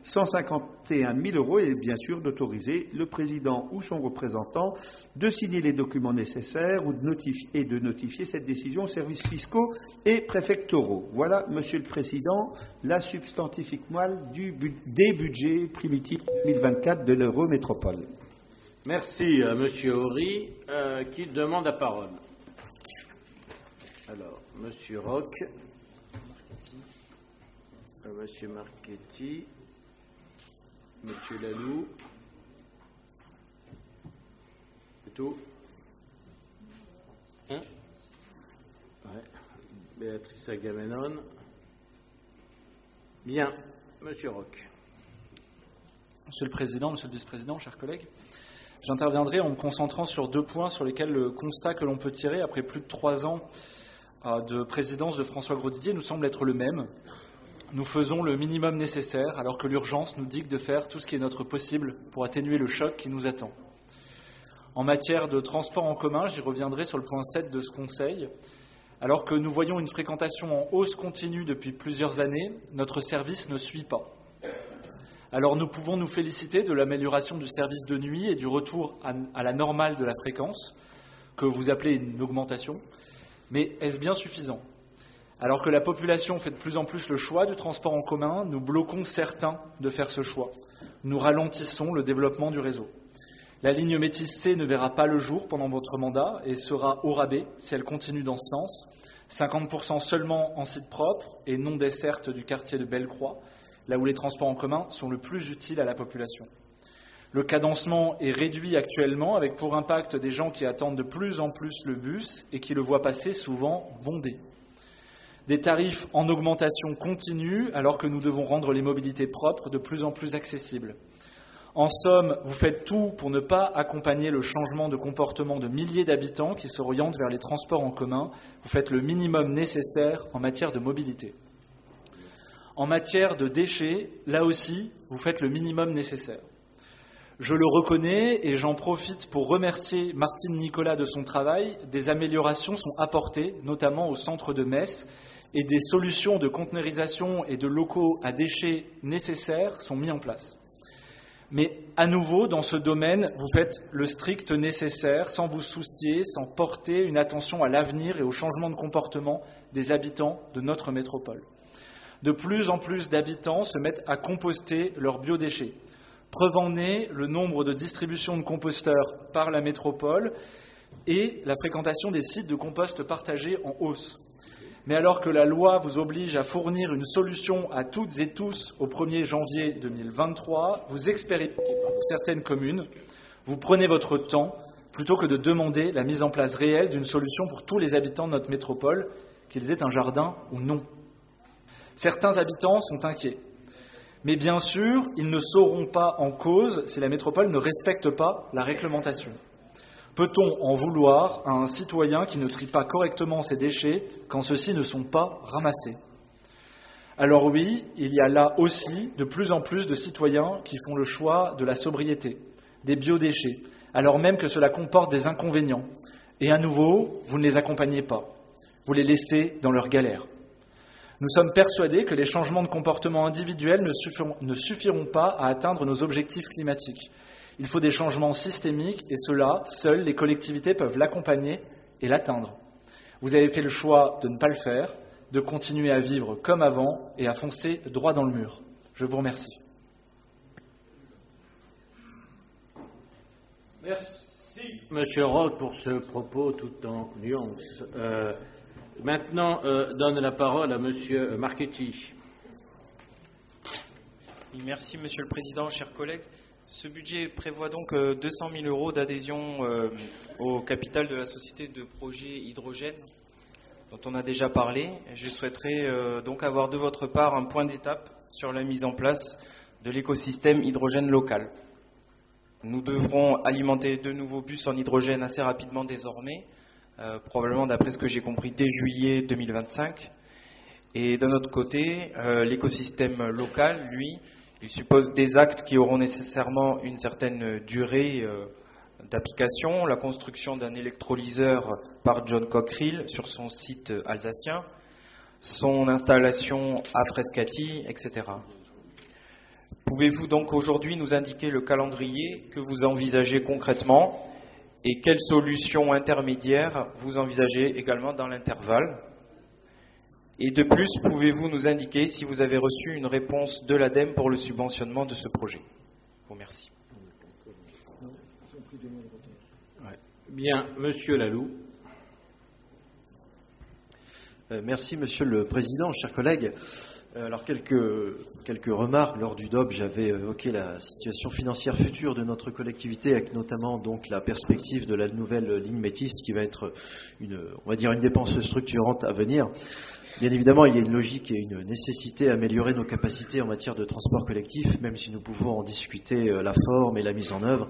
151 000 euros et bien sûr d'autoriser le président ou son représentant de signer les documents nécessaires ou de notifier cette décision aux services fiscaux et préfectoraux. Voilà, Monsieur le Président, la substantifique moelle des budgets primitifs 2024 de l'Eurométropole. Merci, Monsieur Horry. Qui demande la parole? Alors, Monsieur Roch, Monsieur Marchetti, Monsieur Lalou. C'est tout? Béatrice Agamemnon. Bien. Monsieur Roch. Monsieur le Président, Monsieur le Vice-président, chers collègues, j'interviendrai en me concentrant sur 2 points sur lesquels le constat que l'on peut tirer après plus de 3 ans de présidence de François Grosdidier nous semble être le même. Nous faisons le minimum nécessaire alors que l'urgence nous dicte de faire tout ce qui est notre possible pour atténuer le choc qui nous attend. En matière de transport en commun, j'y reviendrai sur le point 7 de ce Conseil. Alors que nous voyons une fréquentation en hausse continue depuis plusieurs années, notre service ne suit pas. Alors nous pouvons nous féliciter de l'amélioration du service de nuit et du retour à la normale de la fréquence, que vous appelez une augmentation, mais est-ce bien suffisant ? Alors que la population fait de plus en plus le choix du transport en commun, nous bloquons certains de faire ce choix. Nous ralentissons le développement du réseau. La ligne Métis C ne verra pas le jour pendant votre mandat et sera au rabais si elle continue dans ce sens. 50% seulement en site propre et non desserte du quartier de Bellecroix, là où les transports en commun sont le plus utiles à la population. Le cadencement est réduit actuellement avec pour impact des gens qui attendent de plus en plus le bus et qui le voient passer souvent bondé. Des tarifs en augmentation continue alors que nous devons rendre les mobilités propres de plus en plus accessibles. En somme, vous faites tout pour ne pas accompagner le changement de comportement de milliers d'habitants qui s'orientent vers les transports en commun. Vous faites le minimum nécessaire en matière de mobilité. En matière de déchets, là aussi, vous faites le minimum nécessaire. Je le reconnais et j'en profite pour remercier Martine Nicolas de son travail. Des améliorations sont apportées, notamment au centre de Metz, et des solutions de conteneurisation et de locaux à déchets nécessaires sont mis en place. Mais à nouveau, dans ce domaine, vous faites le strict nécessaire sans vous soucier, sans porter une attention à l'avenir et au changement de comportement des habitants de notre métropole. De plus en plus d'habitants se mettent à composter leurs biodéchets. Preuve en est le nombre de distributions de composteurs par la métropole et la fréquentation des sites de compost partagés en hausse. Mais alors que la loi vous oblige à fournir une solution à toutes et tous au 1er janvier 2023, vous expérimentez pour certaines communes, vous prenez votre temps plutôt que de demander la mise en place réelle d'une solution pour tous les habitants de notre métropole, qu'ils aient un jardin ou non. Certains habitants sont inquiets. Mais bien sûr, ils ne sauront pas en cause si la métropole ne respecte pas la réglementation. Peut-on en vouloir à un citoyen qui ne trie pas correctement ses déchets quand ceux-ci ne sont pas ramassés ? Alors oui, il y a là aussi de plus en plus de citoyens qui font le choix de la sobriété, des biodéchets, alors même que cela comporte des inconvénients. Et à nouveau, vous ne les accompagnez pas, vous les laissez dans leur galère. Nous sommes persuadés que les changements de comportement individuels ne suffiront pas à atteindre nos objectifs climatiques. Il faut des changements systémiques et cela, seules les collectivités peuvent l'accompagner et l'atteindre. Vous avez fait le choix de ne pas le faire, de continuer à vivre comme avant et à foncer droit dans le mur. Je vous remercie. Merci, Monsieur Roth, pour ce propos tout en nuance. Maintenant, donne la parole à Monsieur Marchetti. Merci, Monsieur le Président, chers collègues. Ce budget prévoit donc 200 000 euros d'adhésion au capital de la société de projet hydrogène dont on a déjà parlé. Je souhaiterais donc avoir de votre part un point d'étape sur la mise en place de l'écosystème hydrogène local. Nous devrons alimenter de nouveaux bus en hydrogène assez rapidement désormais, probablement d'après ce que j'ai compris dès juillet 2025. Et d'un autre côté, l'écosystème local, lui, il suppose des actes qui auront nécessairement une certaine durée d'application, la construction d'un électrolyseur par John Cockerill sur son site alsacien, son installation à Frascati, etc. Pouvez-vous donc aujourd'hui nous indiquer le calendrier que vous envisagez concrètement et quelles solutions intermédiaires vous envisagez également dans l'intervalle ? Et de plus, pouvez-vous nous indiquer si vous avez reçu une réponse de l'ADEME pour le subventionnement de ce projet ? Je vous remercie. Bien, Monsieur Lalou. Merci, Monsieur le Président, chers collègues. Alors quelques remarques. Lors du DOB, j'avais évoqué la situation financière future de notre collectivité, avec notamment donc la perspective de la nouvelle ligne Métis, qui va être on va dire une dépense structurante à venir. Bien évidemment, il y a une logique et une nécessité à améliorer nos capacités en matière de transport collectif, même si nous pouvons en discuter la forme et la mise en œuvre.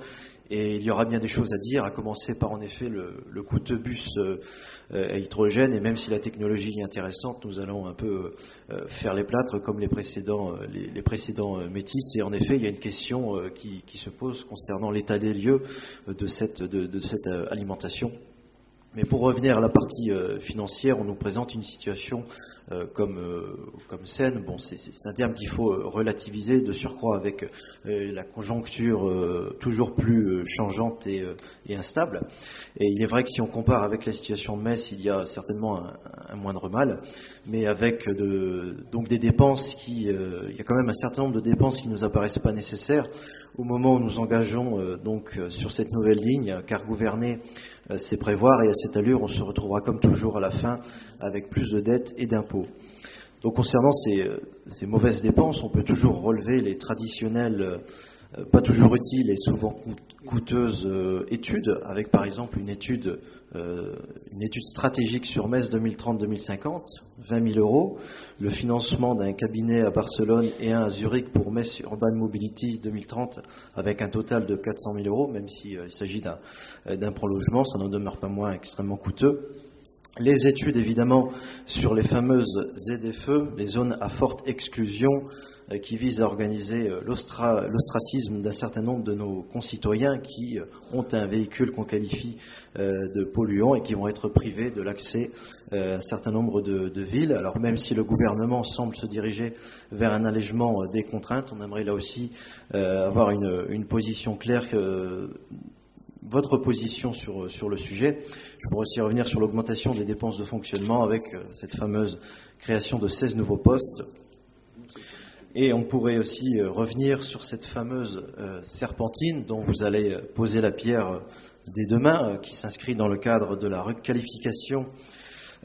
Et il y aura bien des choses à dire, à commencer par en effet le coûteux bus à hydrogène. Et même si la technologie est intéressante, nous allons un peu faire les plâtres comme les précédents Métis. Et en effet, il y a une question qui se pose concernant l'état des lieux de cette alimentation. Mais pour revenir à la partie financière, on nous présente une situation comme saine. Bon, c'est un terme qu'il faut relativiser, de surcroît avec la conjoncture toujours plus changeante et instable. Et il est vrai que si on compare avec la situation de Metz, il y a certainement un moindre mal, mais avec donc des dépenses il y a quand même un certain nombre de dépenses qui nous apparaissent pas nécessaires au moment où nous engageons donc sur cette nouvelle ligne, car gouverner, c'est prévoir, et à cette allure, on se retrouvera comme toujours à la fin avec plus de dettes et d'impôts. Donc concernant ces mauvaises dépenses, on peut toujours relever les traditionnelles, pas toujours utiles et souvent coûteuses études, avec par exemple une étude stratégique sur Metz 2030-2050, 20 000 euros, le financement d'un cabinet à Barcelone et un à Zurich pour Metz Urban Mobility 2030 avec un total de 400 000 euros, même s'il s'agit d'un prolongement, ça n'en demeure pas moins extrêmement coûteux. Les études évidemment sur les fameuses ZFE, les zones à forte exclusion, qui visent à organiser l'ostracisme d'un certain nombre de nos concitoyens qui ont un véhicule qu'on qualifie de polluant et qui vont être privés de l'accès à un certain nombre de villes. Alors même si le gouvernement semble se diriger vers un allègement des contraintes, on aimerait là aussi avoir une position claire, votre position sur le sujet. Je pourrais aussi revenir sur l'augmentation des dépenses de fonctionnement avec cette fameuse création de 16 nouveaux postes. Et on pourrait aussi revenir sur cette fameuse serpentine dont vous allez poser la pierre dès demain, qui s'inscrit dans le cadre de la requalification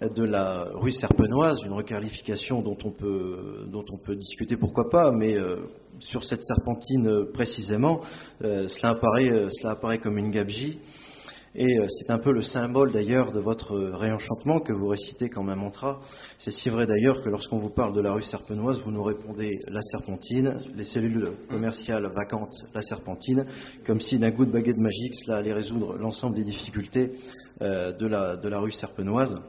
de la rue Serpenoise, une requalification dont on peut discuter pourquoi pas, mais sur cette serpentine précisément, cela apparaît comme une gabegie. Et c'est un peu le symbole d'ailleurs de votre réenchantement que vous récitez comme un mantra. C'est si vrai d'ailleurs que lorsqu'on vous parle de la rue Serpenoise, vous nous répondez la serpentine, les cellules commerciales vacantes, la serpentine, comme si d'un coup de baguette magique cela allait résoudre l'ensemble des difficultés de la rue Serpenoise.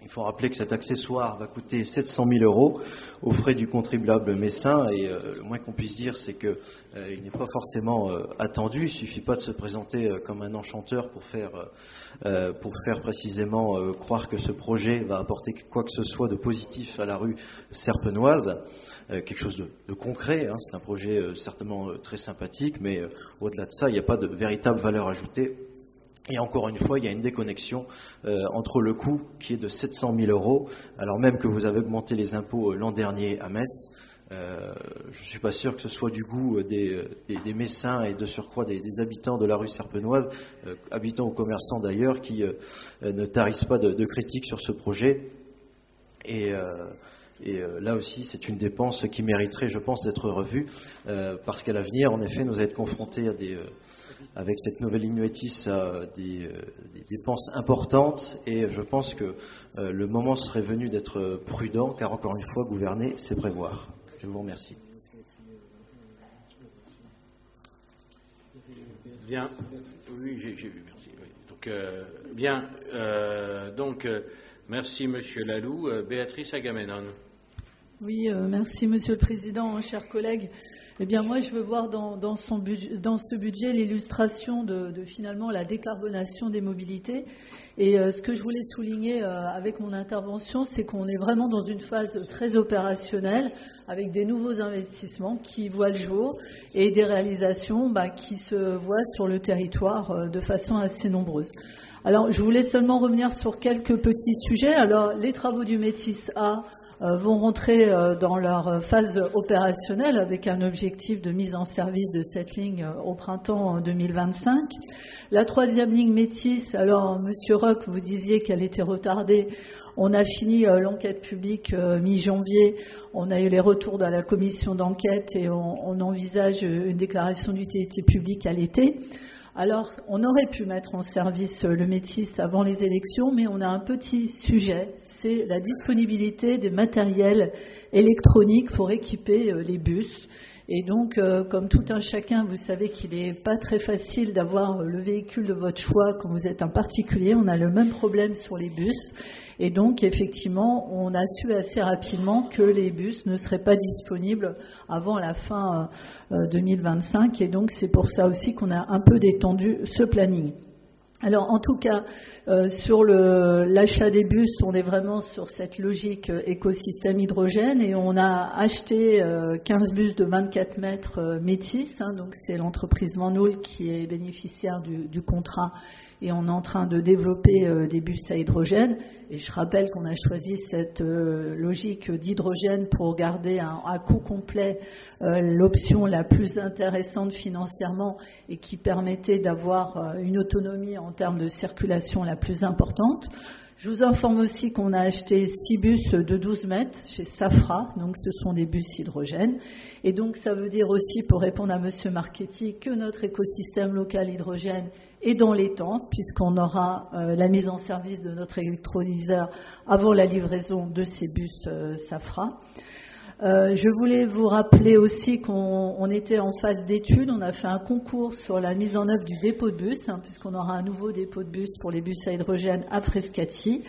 Il faut rappeler que cet accessoire va coûter 700 000 euros aux frais du contribuable messin, et le moins qu'on puisse dire, c'est que il n'est pas forcément attendu. Il suffit pas de se présenter comme un enchanteur pour faire précisément croire que ce projet va apporter quoi que ce soit de positif à la rue Serpenoise. Quelque chose de concret, hein. C'est un projet certainement très sympathique, mais au-delà de ça, il n'y a pas de véritable valeur ajoutée. Et encore une fois, il y a une déconnexion entre le coût qui est de 700 000 euros, alors même que vous avez augmenté les impôts l'an dernier à Metz. Je ne suis pas sûr que ce soit du goût des Messins et de surcroît des habitants de la rue Serpenoise, habitants ou commerçants d'ailleurs, qui ne tarissent pas de critiques sur ce projet. Et là aussi, c'est une dépense qui mériterait, je pense, d'être revue, parce qu'à l'avenir, en effet, nous allons être confrontés avec cette nouvelle ligne Métis à des dépenses importantes, et je pense que le moment serait venu d'être prudent, car encore une fois, gouverner, c'est prévoir. Je vous remercie. Bien, oui, j'ai vu, merci. Oui. Donc, merci Monsieur Lalou. Béatrice Agamemnon. Oui, merci Monsieur le Président, chers collègues. Eh bien, moi, je veux voir dans ce budget l'illustration de finalement la décarbonation des mobilités. Et ce que je voulais souligner avec mon intervention, c'est qu'on est vraiment dans une phase très opérationnelle, avec des nouveaux investissements qui voient le jour et des réalisations qui se voient sur le territoire de façon assez nombreuse. Alors, je voulais seulement revenir sur quelques petits sujets. Alors, les travaux du Métis A vont rentrer dans leur phase opérationnelle avec un objectif de mise en service de cette ligne au printemps 2025. La 3e ligne Métis, alors Monsieur Roch, vous disiez qu'elle était retardée. On a fini l'enquête publique mi-janvier. On a eu les retours de la commission d'enquête et on envisage une déclaration d'utilité publique à l'été. Alors, on aurait pu mettre en service le Métis avant les élections, mais on a un petit sujet, c'est la disponibilité des matériels électroniques pour équiper les bus. Et donc, comme tout un chacun, vous savez qu'il n'est pas très facile d'avoir le véhicule de votre choix quand vous êtes un particulier. On a le même problème sur les bus. Et donc, effectivement, on a su assez rapidement que les bus ne seraient pas disponibles avant la fin 2025. Et donc, c'est pour ça aussi qu'on a un peu détendu ce planning. Alors, en tout cas, sur l'achat des bus, on est vraiment sur cette logique écosystème hydrogène et on a acheté 15 bus de 24 mètres Métis. Donc, c'est l'entreprise Vanhoul qui est bénéficiaire du contrat et on est en train de développer des bus à hydrogène. Et je rappelle qu'on a choisi cette logique d'hydrogène pour garder à coût complet l'option la plus intéressante financièrement et qui permettait d'avoir une autonomie en termes de circulation la plus importante. Je vous informe aussi qu'on a acheté 6 bus de 12 mètres chez Safra, donc ce sont des bus hydrogène. Et donc ça veut dire aussi, pour répondre à M. Marchetti, que notre écosystème local hydrogène est dans les temps, puisqu'on aura la mise en service de notre électrolyseur avant la livraison de ces bus Safra. Je voulais vous rappeler aussi qu'on était en phase d'étude. On a fait un concours sur la mise en œuvre du dépôt de bus, puisqu'on aura un nouveau dépôt de bus pour les bus à hydrogène à Frascati.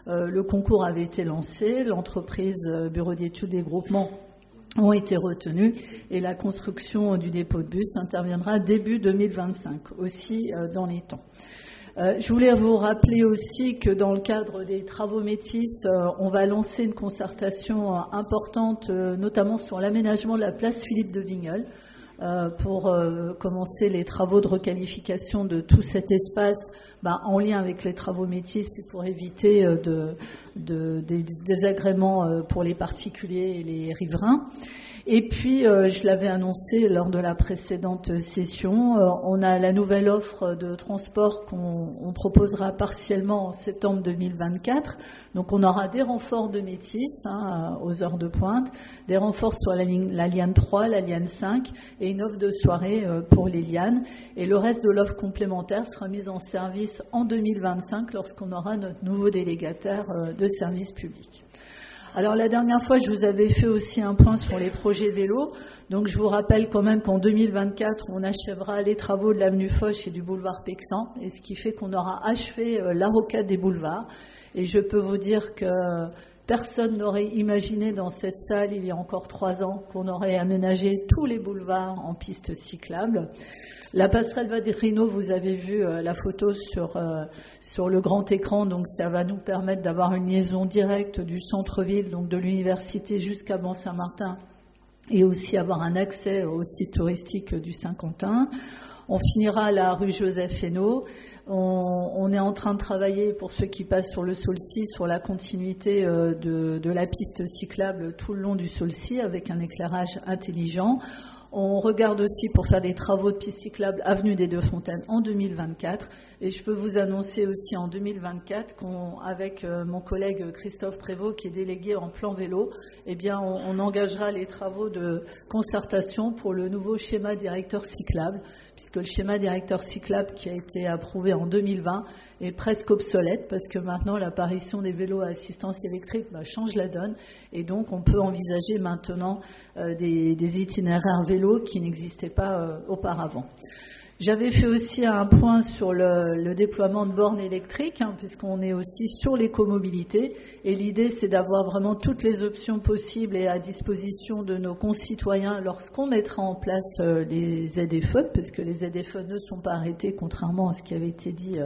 Le concours avait été lancé, l'entreprise Bureau d'études des groupements ont été retenus et la construction du dépôt de bus interviendra début 2025, aussi dans les temps. Je voulais vous rappeler aussi que dans le cadre des travaux Métis, on va lancer une concertation importante, notamment sur l'aménagement de la place Philippe de Vigneul, pour commencer les travaux de requalification de tout cet espace en lien avec les travaux Métis et pour éviter des désagréments pour les particuliers et les riverains. Et puis, je l'avais annoncé lors de la précédente session, on a la nouvelle offre de transport qu'on proposera partiellement en septembre 2024. Donc, on aura des renforts de Métis aux heures de pointe, des renforts sur la Liane 3, la Liane 5 et une offre de soirée pour les Lianes. Et le reste de l'offre complémentaire sera mise en service en 2025 lorsqu'on aura notre nouveau délégataire de service public. Alors la dernière fois, je vous avais fait aussi un point sur les projets vélos. Donc je vous rappelle quand même qu'en 2024, on achèvera les travaux de l'avenue Foch et du boulevard Pexan, et ce qui fait qu'on aura achevé la rocade des boulevards. Et je peux vous dire que personne n'aurait imaginé dans cette salle, il y a encore 3 ans, qu'on aurait aménagé tous les boulevards en pistes cyclables. La passerelle Vadrino, vous avez vu la photo sur le grand écran, donc ça va nous permettre d'avoir une liaison directe du centre-ville, donc de l'université jusqu'à Bon-Saint-Martin, et aussi avoir un accès au site touristique du Saint-Quentin. On finira la rue Joseph Hénault. On est en train de travailler, pour ceux qui passent sur le Saulcy, sur la continuité de la piste cyclable tout le long du Saulcy avec un éclairage intelligent. On regarde aussi pour faire des travaux de piste cyclable avenue des Deux Fontaines en 2024. Et je peux vous annoncer aussi en 2024 qu'avec mon collègue Christophe Prévost, qui est délégué en plan vélo, eh bien, on engagera les travaux de concertation pour le nouveau schéma directeur cyclable, puisque le schéma directeur cyclable qui a été approuvé en 2020 est presque obsolète, parce que maintenant l'apparition des vélos à assistance électrique change la donne, et donc on peut envisager maintenant des itinéraires vélos qui n'existaient pas auparavant. J'avais fait aussi un point sur le déploiement de bornes électriques, puisqu'on est aussi sur l'écomobilité. Et l'idée, c'est d'avoir vraiment toutes les options possibles et à disposition de nos concitoyens lorsqu'on mettra en place les ZFE, parce que les ZFE ne sont pas arrêtés, contrairement à ce qui avait été dit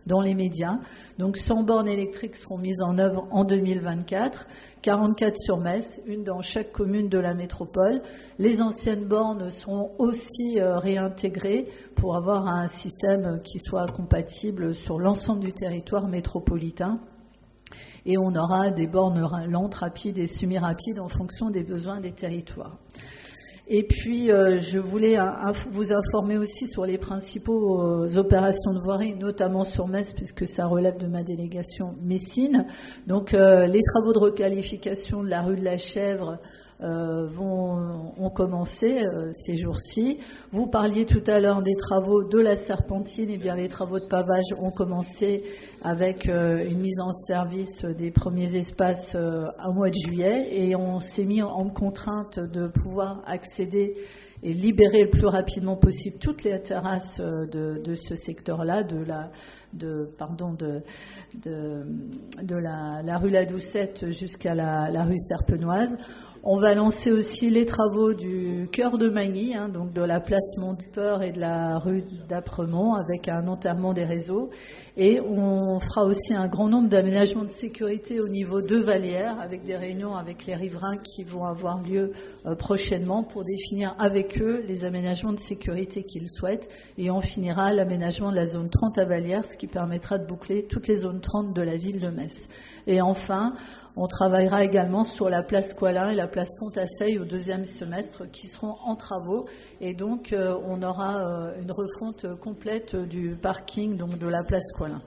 dans les médias. Donc 100 bornes électriques seront mises en œuvre en 2024. 44 sur Metz, une dans chaque commune de la métropole. Les anciennes bornes seront aussi réintégrées pour avoir un système qui soit compatible sur l'ensemble du territoire métropolitain. et on aura des bornes lentes, rapides et semi-rapides en fonction des besoins des territoires. Et puis, je voulais vous informer aussi sur les principaux opérations de voirie, notamment sur Metz, puisque ça relève de ma délégation Messine. Donc, les travaux de requalification de la rue de la Chèvre ont commencé ces jours-ci. Vous parliez tout à l'heure des travaux de la Serpentine. Eh bien, les travaux de pavage ont commencé avec une mise en service des premiers espaces au mois de juillet, et on s'est mis en contrainte de pouvoir accéder et libérer le plus rapidement possible toutes les terrasses de ce secteur-là, de la rue La Doucette jusqu'à la rue Serpenoise. On va lancer aussi les travaux du cœur de Magny, donc de la place Montpeur et de la rue d'Apremont, avec un enterrement des réseaux. Et on fera aussi un grand nombre d'aménagements de sécurité au niveau de Vallières, avec des réunions avec les riverains qui vont avoir lieu prochainement pour définir avec eux les aménagements de sécurité qu'ils souhaitent. Et on finira l'aménagement de la zone 30 à Vallières, ce qui permettra de boucler toutes les zones 30 de la ville de Metz. Et enfin, on travaillera également sur la place Coilin et la place Pont-à-Seille au deuxième semestre, qui seront en travaux. Et donc, on aura une refonte complète du parking, donc de la place Coilin.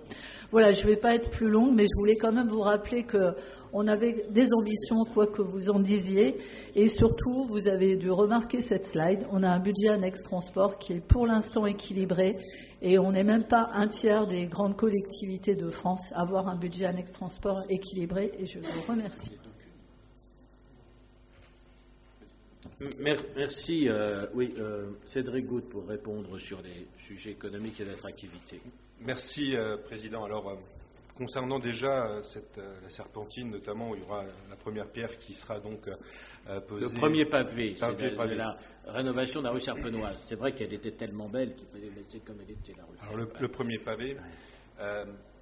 Voilà, je ne vais pas être plus longue, mais je voulais quand même vous rappeler qu'on avait des ambitions, quoi que vous en disiez. Et surtout, vous avez dû remarquer cette slide. On a un budget annexe transport qui est pour l'instant équilibré. Et on n'est même pas un tiers des grandes collectivités de France à avoir un budget annexe transport équilibré. Et je vous remercie. Merci. Cédric Goutte pour répondre sur les sujets économiques et d'attractivité. Merci, Président. Alors, concernant déjà la Serpentine, notamment, où il y aura la première pierre qui sera donc posée. Le premier pavé, c'est la rénovation de la rue Serpenoise. C'est vrai qu'elle était tellement belle qu'il fallait laisser comme elle était la rue Serpenoise. Alors, le premier pavé,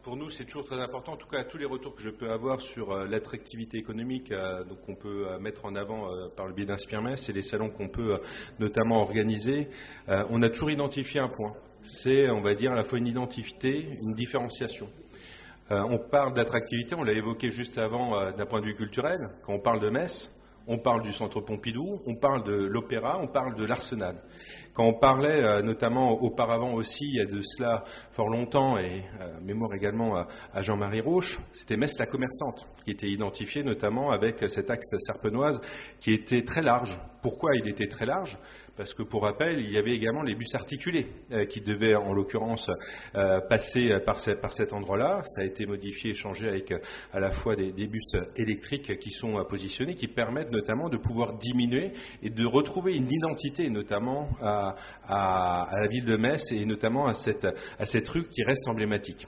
pour nous, c'est toujours très important. En tout cas, tous les retours que je peux avoir sur l'attractivité économique, donc on peut mettre en avant par le biais d'Inspire-Metz et les salons qu'on peut notamment organiser, on a toujours identifié un point. C'est, on va dire, à la fois une identité, une différenciation. On parle d'attractivité, on l'a évoqué juste avant d'un point de vue culturel. Quand on parle de Metz, on parle du Centre Pompidou, on parle de l'Opéra, on parle de l'Arsenal. Quand on parlait notamment auparavant aussi, il y a de cela fort longtemps, et mémoire également à Jean-Marie Roche, c'était Metz la commerçante, qui était identifiée notamment avec cet axe Serpenoise qui était très large. Pourquoi il était très large ? Parce que, pour rappel, il y avait également les bus articulés qui devaient, en l'occurrence, passer par cet endroit-là. Ça a été modifié, changé avec à la fois des bus électriques qui sont positionnés, qui permettent notamment de pouvoir diminuer et de retrouver une identité, notamment à la ville de Metz et notamment à cette rue qui reste emblématique.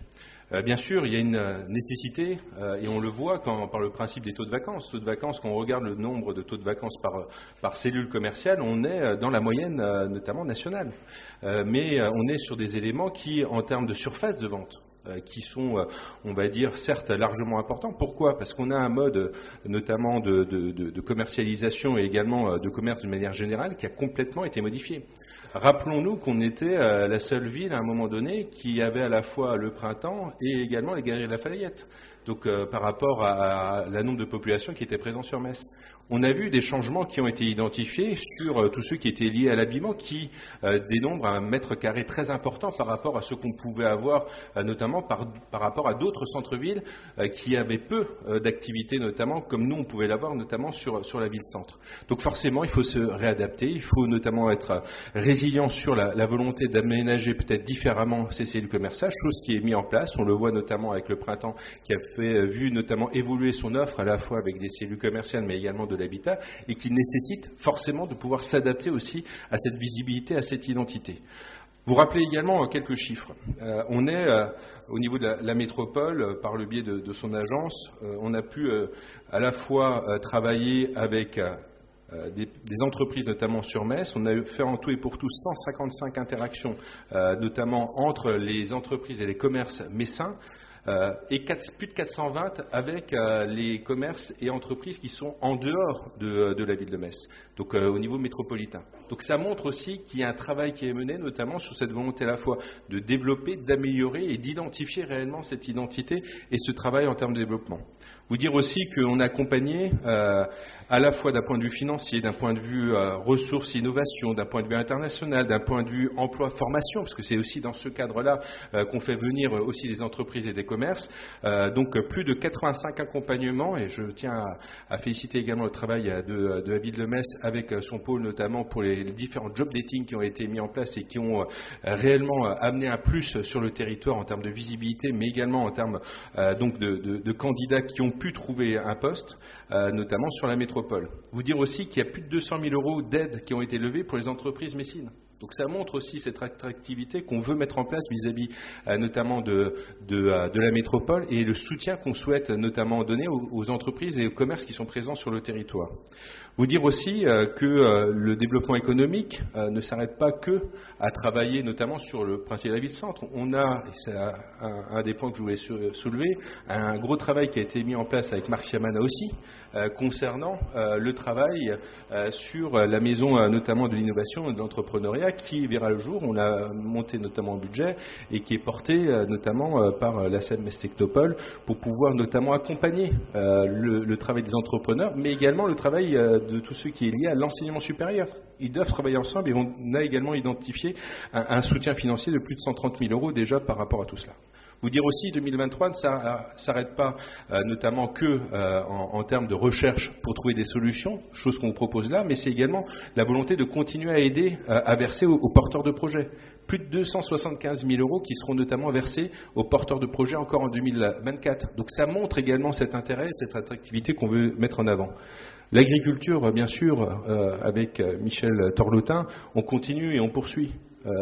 Bien sûr, il y a une nécessité, et on le voit par le principe des taux de vacances. Taux de vacances, quand on regarde le nombre de taux de vacances par cellule commerciale, on est dans la moyenne, notamment nationale. Mais on est sur des éléments qui, en termes de surface de vente, qui sont, on va dire, certes largement importants. Pourquoi ? Parce qu'on a un mode, notamment de commercialisation et également de commerce de manière générale, qui a complètement été modifié. Rappelons-nous qu'on était la seule ville à un moment donné qui avait à la fois le printemps et également les Galeries de la Fayette. Donc par rapport à la nombre de population qui était présent sur Metz. On a vu des changements qui ont été identifiés sur tous ceux qui étaient liés à l'habillement, qui dénombrent un mètre carré très important par rapport à ce qu'on pouvait avoir, notamment par rapport à d'autres centres-villes qui avaient peu d'activités, notamment comme nous on pouvait l'avoir, notamment sur la ville-centre. Donc forcément, il faut se réadapter, il faut notamment être résilient sur la volonté d'aménager peut-être différemment ces cellules commerciales, chose qui est mise en place. On le voit notamment avec le printemps qui a vu notamment évoluer son offre à la fois avec des cellules commerciales mais également de l'habitat, et qui nécessite forcément de pouvoir s'adapter aussi à cette visibilité, à cette identité. Vous rappelez également quelques chiffres. On est au niveau de la métropole, par le biais de son agence, on a pu à la fois travailler avec des entreprises, notamment sur Metz. On a fait en tout et pour tout 155 interactions, notamment entre les entreprises et les commerces messins, et plus de 420 avec les commerces et entreprises qui sont en dehors de la ville de Metz, donc au niveau métropolitain. Donc ça montre aussi qu'il y a un travail qui est mené, notamment sur cette volonté à la fois de développer, d'améliorer et d'identifier réellement cette identité et ce travail en termes de développement. Vous dire aussi qu'on a accompagné à la fois d'un point de vue financier, d'un point de vue ressources, innovation, d'un point de vue international, d'un point de vue emploi, formation, parce que c'est aussi dans ce cadre-là qu'on fait venir aussi des entreprises et des commerces. Donc plus de 85 accompagnements, et je tiens à féliciter également le travail de la ville de Metz avec son pôle notamment pour les différents job dating qui ont été mis en place et qui ont réellement amené un plus sur le territoire en termes de visibilité, mais également en termes donc de candidats qui ont pu trouver un poste, notamment sur la métropole. Vous dire aussi qu'il y a plus de 200 000 euros d'aides qui ont été levées pour les entreprises messines. Donc ça montre aussi cette attractivité qu'on veut mettre en place vis-à-vis notamment de la métropole et le soutien qu'on souhaite notamment donner aux entreprises et aux commerces qui sont présents sur le territoire. Vous dire aussi que le développement économique ne s'arrête pas que à travailler notamment sur le principe de la ville-centre. On a, et c'est un des points que je voulais soulever, un gros travail qui a été mis en place avec Marc Siamana aussi, concernant le travail sur la maison notamment de l'innovation et de l'entrepreneuriat qui verra le jour. On a monté notamment un budget et qui est porté notamment par la SEM Metz-Technopole pour pouvoir notamment accompagner le travail des entrepreneurs, mais également le travail de tout ce qui est lié à l'enseignement supérieur. Ils doivent travailler ensemble et on a également identifié un soutien financier de plus de 130 000 euros déjà par rapport à tout cela. Vous dire aussi, 2023 ne s'arrête pas notamment que en termes de recherche pour trouver des solutions, chose qu'on vous propose là, mais c'est également la volonté de continuer à aider à verser aux porteurs de projets. Plus de 275 000 euros qui seront notamment versés aux porteurs de projets encore en 2024. Donc ça montre également cet intérêt, cette attractivité qu'on veut mettre en avant. L'agriculture, bien sûr, avec Michel Torlotin, on continue et on poursuit.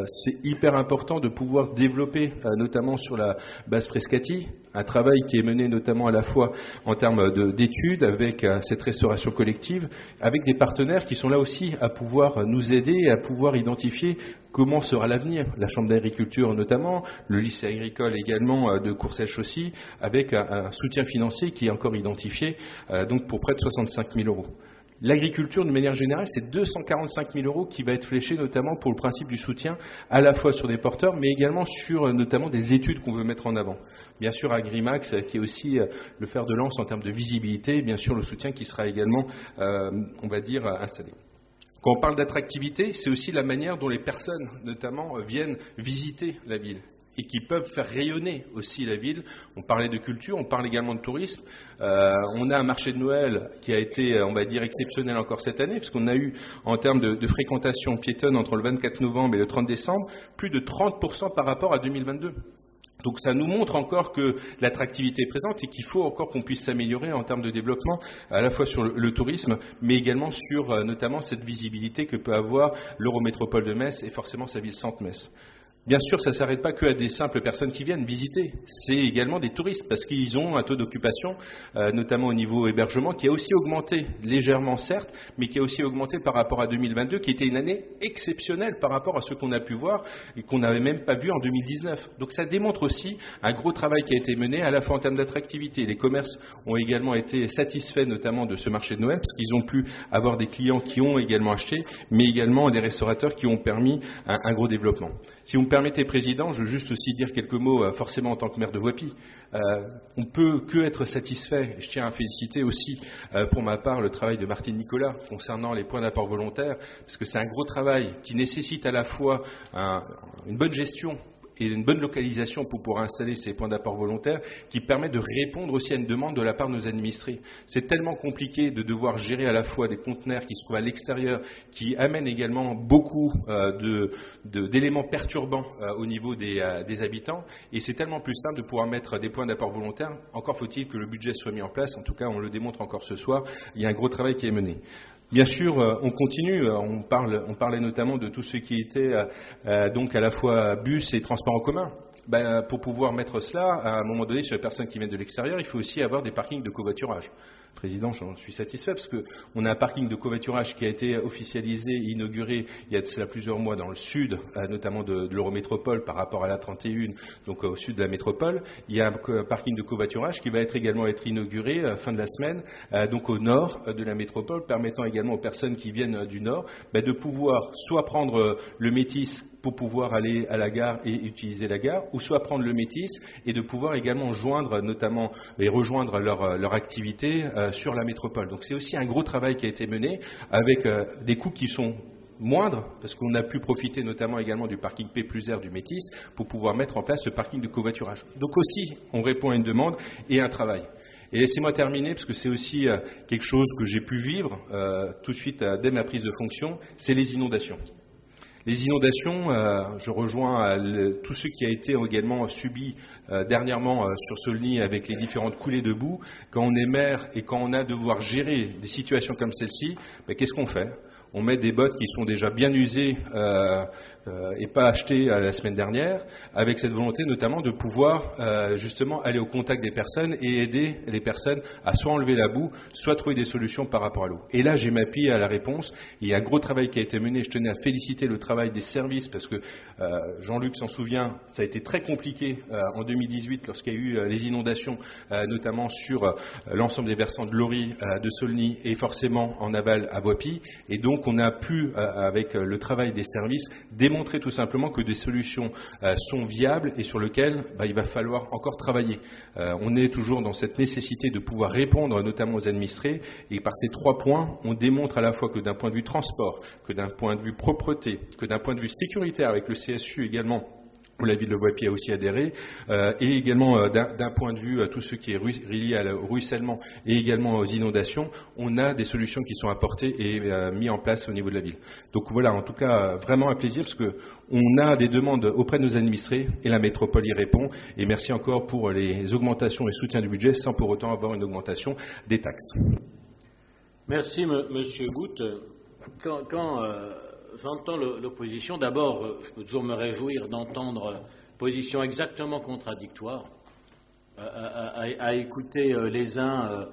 C'est hyper important de pouvoir développer, notamment sur la base Frescati, un travail qui est mené notamment à la fois en termes d'études, avec cette restauration collective, avec des partenaires qui sont là aussi à pouvoir nous aider, à pouvoir identifier comment sera l'avenir. La Chambre d'agriculture notamment, le lycée agricole également de Courcelles-Chaussy, avec un soutien financier qui est encore identifié, donc pour près de 65 000 euros. L'agriculture, de manière générale, c'est 245 000 euros qui va être fléché notamment pour le principe du soutien, à la fois sur des porteurs, mais également sur notamment des études qu'on veut mettre en avant. Bien sûr, Agrimax, qui est aussi le fer de lance en termes de visibilité, et bien sûr le soutien qui sera également, on va dire, installé. Quand on parle d'attractivité, c'est aussi la manière dont les personnes, notamment, viennent visiter la ville et qui peuvent faire rayonner aussi la ville. On parlait de culture, on parle également de tourisme. On a un marché de Noël qui a été, on va dire, exceptionnel encore cette année, puisqu'on a eu, en termes de fréquentation piétonne entre le 24 novembre et le 30 décembre, plus de 30% par rapport à 2022. Donc ça nous montre encore que l'attractivité est présente et qu'il faut encore qu'on puisse s'améliorer en termes de développement, à la fois sur le tourisme, mais également sur notamment cette visibilité que peut avoir l'Eurométropole de Metz et forcément sa ville-centre Metz. Bien sûr, ça ne s'arrête pas qu'à des simples personnes qui viennent visiter. C'est également des touristes parce qu'ils ont un taux d'occupation, notamment au niveau hébergement, qui a aussi augmenté légèrement, certes, mais qui a aussi augmenté par rapport à 2022, qui était une année exceptionnelle par rapport à ce qu'on a pu voir et qu'on n'avait même pas vu en 2019. Donc ça démontre aussi un gros travail qui a été mené, à la fois en termes d'attractivité. Les commerces ont également été satisfaits, notamment de ce marché de Noël, parce qu'ils ont pu avoir des clients qui ont également acheté, mais également des restaurateurs qui ont permis un gros développement. Si vous me permettez, Président, je veux juste aussi dire quelques mots, forcément en tant que maire de Voipy. On peut que être satisfait. Je tiens à féliciter aussi, pour ma part, le travail de Martine Nicolas concernant les points d'apport volontaires, parce que c'est un gros travail qui nécessite à la fois une bonne gestion et une bonne localisation pour pouvoir installer ces points d'apport volontaires qui permettent de répondre aussi à une demande de la part de nos administrés. C'est tellement compliqué de devoir gérer à la fois des conteneurs qui se trouvent à l'extérieur, qui amènent également beaucoup d'éléments perturbants au niveau des habitants, et c'est tellement plus simple de pouvoir mettre des points d'apport volontaires. Encore faut-il que le budget soit mis en place, en tout cas on le démontre encore ce soir, il y a un gros travail qui est mené. Bien sûr, on continue, on parlait notamment de tout ce qui était donc à la fois bus et transport en commun. Pour pouvoir mettre cela, à un moment donné, sur les personnes qui viennent de l'extérieur, il faut aussi avoir des parkings de covoiturage. Président, j'en suis satisfait parce qu'on a un parking de covoiturage qui a été officialisé et inauguré il y a de cela plusieurs mois dans le sud, notamment de l'Eurométropole par rapport à la 31, donc au sud de la métropole. Il y a un parking de covoiturage qui va également être inauguré fin de la semaine, donc au nord de la métropole, permettant également aux personnes qui viennent du nord de pouvoir soit prendre le Métis pour pouvoir aller à la gare et utiliser la gare, ou soit prendre le Métis et de pouvoir également joindre notamment et rejoindre leur activité sur la métropole. Donc c'est aussi un gros travail qui a été mené avec des coûts qui sont moindres, parce qu'on a pu profiter notamment également du parking P+R du Métis pour pouvoir mettre en place ce parking de covoiturage. Donc aussi, on répond à une demande et un travail. Et laissez-moi terminer, parce que c'est aussi quelque chose que j'ai pu vivre tout de suite dès ma prise de fonction, c'est les inondations. Les inondations, je rejoins tout ce qui a été également subi dernièrement sur Saulny avec les différentes coulées de boue. Quand on est maire et quand on a à devoir gérer des situations comme celle-ci, qu'est-ce qu'on fait ? On met des bottes qui sont déjà bien usées et pas achetées la semaine dernière, avec cette volonté notamment de pouvoir justement aller au contact des personnes et aider les personnes à soit enlever la boue, soit trouver des solutions par rapport à l'eau. Et là, j'ai m'appuyé à la réponse. Il y a un gros travail qui a été mené. Je tenais à féliciter le travail des services parce que Jean-Luc s'en souvient, ça a été très compliqué en 2018 lorsqu'il y a eu les inondations, notamment sur l'ensemble des versants de Lori, de Saulny et forcément en aval à Voipy. Et donc, on a pu, avec le travail des services, démontrer tout simplement que des solutions sont viables et sur lesquelles il va falloir encore travailler. On est toujours dans cette nécessité de pouvoir répondre notamment aux administrés et par ces 3 points, on démontre à la fois que d'un point de vue transport, que d'un point de vue propreté, que d'un point de vue sécuritaire avec le CSU également, où la ville de Voipy a aussi adhéré, et également d'un point de vue tout ce qui est lié au ruissellement et également aux inondations, on a des solutions qui sont apportées et mises en place au niveau de la ville. Donc voilà, en tout cas, vraiment un plaisir parce que on a des demandes auprès de nos administrés et la métropole y répond. Et merci encore pour les augmentations et soutiens du budget sans pour autant avoir une augmentation des taxes. Merci, Monsieur Goutte. Quand j'entends l'opposition, d'abord, je peux toujours me réjouir d'entendre positions exactement contradictoires. À écouter les uns,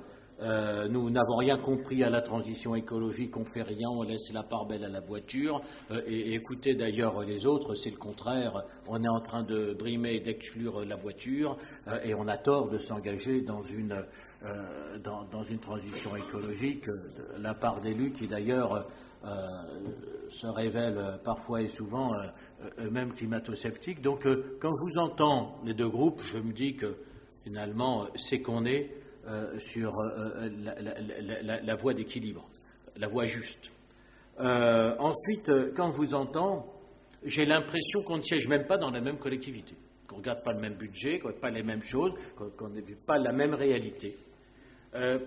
nous n'avons rien compris à la transition écologique, on fait rien, on laisse la part belle à la voiture. Et écouter d'ailleurs les autres, c'est le contraire. On est en train de brimer et d'exclure la voiture et on a tort de s'engager dans une transition écologique. La part d'élus qui d'ailleurs se révèlent parfois et souvent eux-mêmes climato-sceptiques. Donc quand je vous entends, les deux groupes, je me dis que finalement c'est qu'on est sur la voie d'équilibre, la voie juste. Ensuite, quand je vous entends, j'ai l'impression qu'on ne siège même pas dans la même collectivité, qu'on ne regarde pas le même budget, qu'on ne regarde pas les mêmes choses, qu'on ne vit pas la même réalité.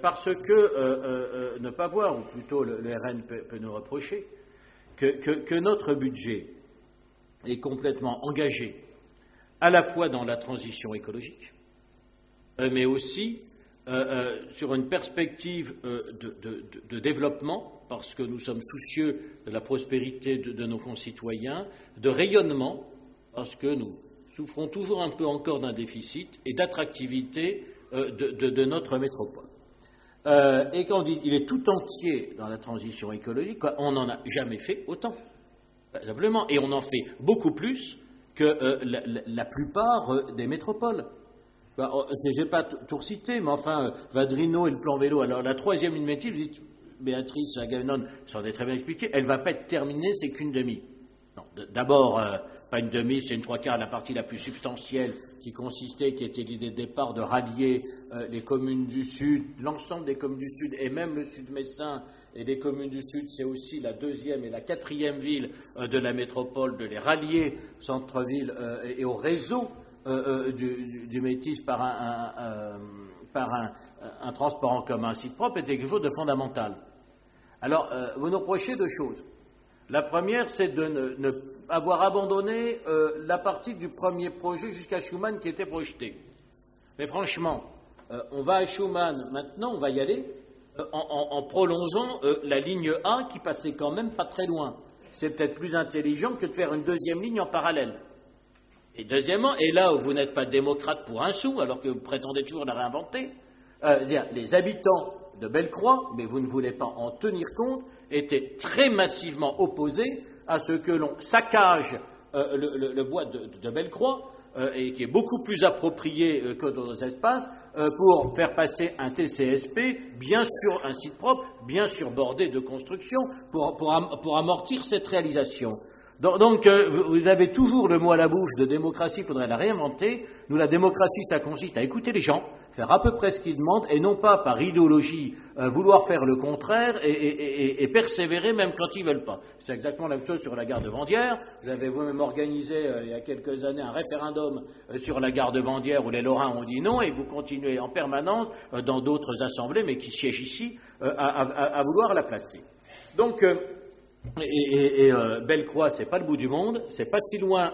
Parce que ne pas voir, ou plutôt le RN peut nous reprocher, que notre budget est complètement engagé à la fois dans la transition écologique, mais aussi sur une perspective de développement, parce que nous sommes soucieux de la prospérité de nos concitoyens, de rayonnement, parce que nous souffrons toujours un peu encore d'un déficit, et d'attractivité de notre métropole. Et quand on dit qu'il est tout entier dans la transition écologique, on n'en a jamais fait autant, simplement, et on en fait beaucoup plus que la plupart des métropoles. Je n'ai pas tout recité, mais enfin, Vadrino et le plan vélo. Alors, la troisième ligne métier, je dis, Béatrice Gagnon s'en est très bien expliqué, elle ne va pas être terminée, c'est qu'une demi. Non, d'abord, pas une demi, c'est une 3/4, la partie la plus substantielle qui était l'idée de départ de rallier les communes du Sud, l'ensemble des communes du Sud, et même le Sud-Messin et les communes du Sud, c'est aussi la 2e et la 4e ville de la métropole, de les rallier au centre-ville et au réseau du Métis par un transport en commun, un site propre, était quelque chose de fondamental. Alors, vous nous reprochez 2 choses. La première, c'est de avoir abandonné la partie du premier projet jusqu'à Schuman qui était projeté. Mais franchement, on va à Schuman maintenant, on va y aller en prolongeant la ligne A qui passait quand même pas très loin. C'est peut-être plus intelligent que de faire une 2e ligne en parallèle. Et deuxièmement, et là où vous n'êtes pas démocrate pour un sou, alors que vous prétendez toujours la réinventer, les habitants de Bellecroix, mais vous ne voulez pas en tenir compte, étaient très massivement opposés à ce que l'on saccage le bois de Bellecroix, et qui est beaucoup plus approprié que d'autres espaces, pour faire passer un TCSP, bien sûr un site propre, bien sûr bordé de construction, pour amortir cette réalisation. Donc, vous avez toujours le mot à la bouche de démocratie, il faudrait la réinventer. Nous, la démocratie, ça consiste à écouter les gens, faire à peu près ce qu'ils demandent, et non pas par idéologie vouloir faire le contraire et persévérer même quand ils ne veulent pas. C'est exactement la même chose sur la gare de Vandières. Vous avez vous-même organisé il y a quelques années un référendum sur la gare de Vandières où les Lorrains ont dit non, et vous continuez en permanence dans d'autres assemblées, mais qui siègent ici, à vouloir la placer. Donc, Bellecroix, c'est pas le bout du monde, c'est pas si loin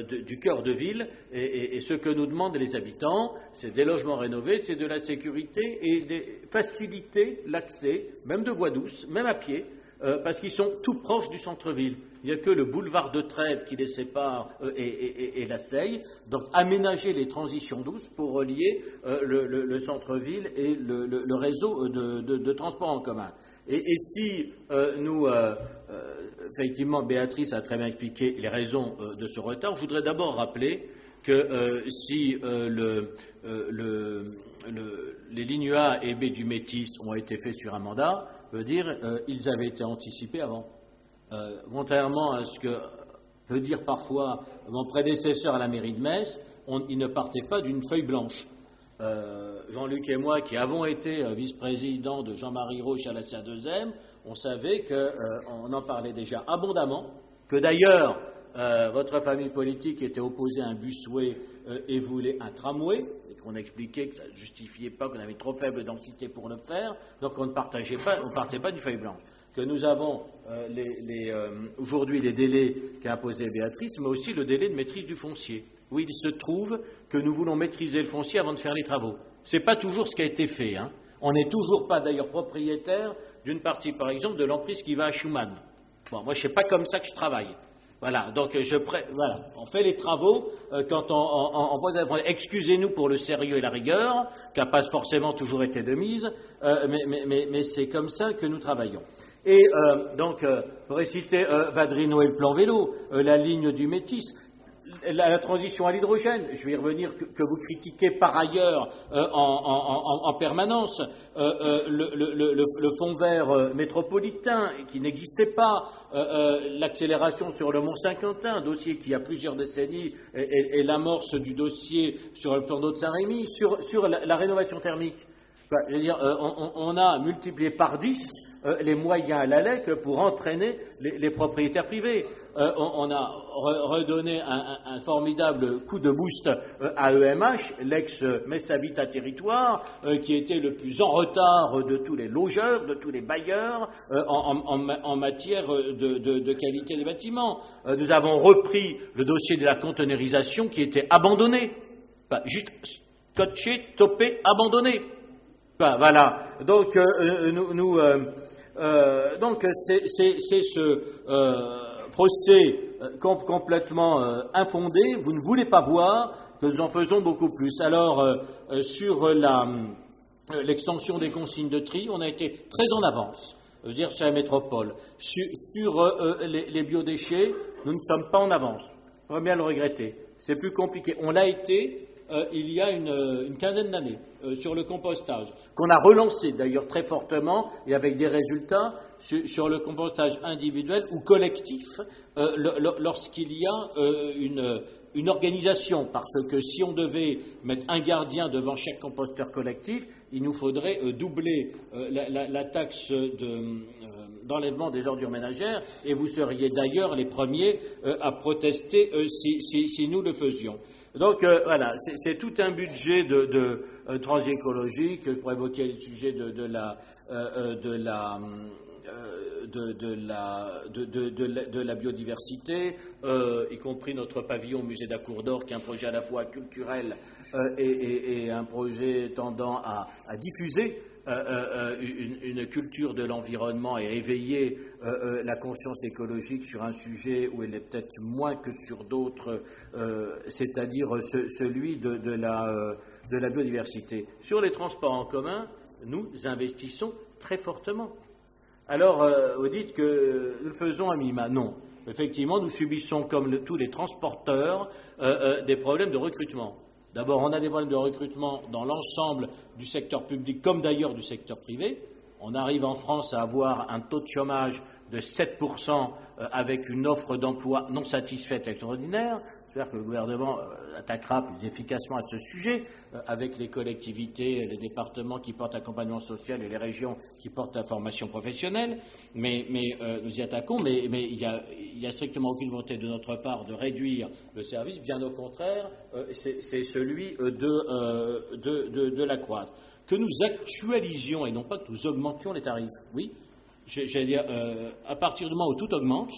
du cœur de ville, et ce que nous demandent les habitants, c'est des logements rénovés, c'est de la sécurité et faciliter l'accès, même de voies douces, même à pied, parce qu'ils sont tout proches du centre-ville. Il n'y a que le boulevard de Trèbes qui les sépare et la Seille, donc aménager les transitions douces pour relier le centre-ville et le réseau de transport en commun. Et si effectivement, Béatrice a très bien expliqué les raisons de ce retard, je voudrais d'abord rappeler que si les lignes A et B du Métis ont été faits sur un mandat, veut dire ils avaient été anticipés avant. Contrairement à ce que peut dire parfois mon prédécesseur à la mairie de Metz, il ne partait pas d'une feuille blanche. Jean-Luc et moi, qui avons été vice-présidents de Jean-Marie Roche à la CA2M, on savait qu'on en parlait déjà abondamment, que d'ailleurs votre famille politique était opposée à un busway et voulait un tramway, et qu'on expliquait que ça ne justifiait pas, qu'on avait trop faible densité pour le faire, donc on ne partait pas d'une feuille blanche. Que nous avons aujourd'hui les délais qu'a imposé Béatrice, mais aussi le délai de maîtrise du foncier, où il se trouve que nous voulons maîtriser le foncier avant de faire les travaux. Ce n'est pas toujours ce qui a été fait. On n'est toujours pas d'ailleurs propriétaire d'une partie, par exemple, de l'emprise qui va à Schumann. Bon, moi, je ne sais pas comme ça que je travaille. Voilà, donc on fait les travaux quand on pose la question. Excusez-nous pour le sérieux et la rigueur, qui n'a pas forcément toujours été de mise, mais c'est comme ça que nous travaillons. Et donc, pour réciter Vadrino et le plan vélo, la ligne du Métis, la transition à l'hydrogène, je vais y revenir, que vous critiquez par ailleurs en permanence, le fonds vert métropolitain qui n'existait pas, l'accélération sur le Mont-Saint-Quentin, un dossier qui a plusieurs décennies, et l'amorce du dossier sur le plan d'eau de Saint-Rémy, sur la rénovation thermique. Je veux dire, on a multiplié par 10 les moyens à la LEC pour entraîner les propriétaires privés. On a redonné un formidable coup de boost à EMH, l'ex-Metz Habitat Territoire, qui était le plus en retard de tous les logeurs, de tous les bailleurs en matière de qualité des bâtiments. Nous avons repris le dossier de la conteneurisation qui était abandonné. Juste scotché, topé, abandonné. Voilà. Donc, donc c'est ce procès complètement infondé. Vous ne voulez pas voir que nous en faisons beaucoup plus. Alors, sur l'extension des consignes de tri, on a été très en avance. Je veux dire, sur la métropole. Sur les biodéchets, nous ne sommes pas en avance. On va bien le regretter. C'est plus compliqué. On l'a été il y a une quinzaine d'années sur le compostage, qu'on a relancé d'ailleurs très fortement et avec des résultats sur le compostage individuel ou collectif lorsqu'il y a une organisation, parce que si on devait mettre un gardien devant chaque composteur collectif, il nous faudrait doubler la taxe d'enlèvement des ordures ménagères, et vous seriez d'ailleurs les premiers à protester si nous le faisions. Donc voilà, c'est tout un budget de transition écologique. Je pourrais évoquer le sujet de la biodiversité, y compris notre pavillon au musée d'Acour d'Or, qui est un projet à la fois culturel et un projet tendant à diffuser une culture de l'environnement et éveiller la conscience écologique sur un sujet où elle est peut-être moins que sur d'autres, c'est-à-dire celui de la biodiversité. Sur les transports en commun, nous investissons très fortement. Alors, vous dites que nous le faisons à minima. Non. Effectivement, nous subissons, comme tous les transporteurs, des problèmes de recrutement. D'abord, on a des problèmes de recrutement dans l'ensemble du secteur public, comme d'ailleurs du secteur privé. On arrive en France à avoir un taux de chômage de 7% avec une offre d'emploi non satisfaite extraordinaire. J'espère que le gouvernement attaquera plus efficacement à ce sujet, avec les collectivités, les départements qui portent l'accompagnement social et les régions qui portent la formation professionnelle. Mais nous y attaquons, mais il y a strictement aucune volonté de notre part de réduire le service. Bien au contraire, c'est celui de l'accroître. Que nous actualisions et non pas que nous augmentions les tarifs. Oui, j'allais dire, à partir du moment où tout augmente,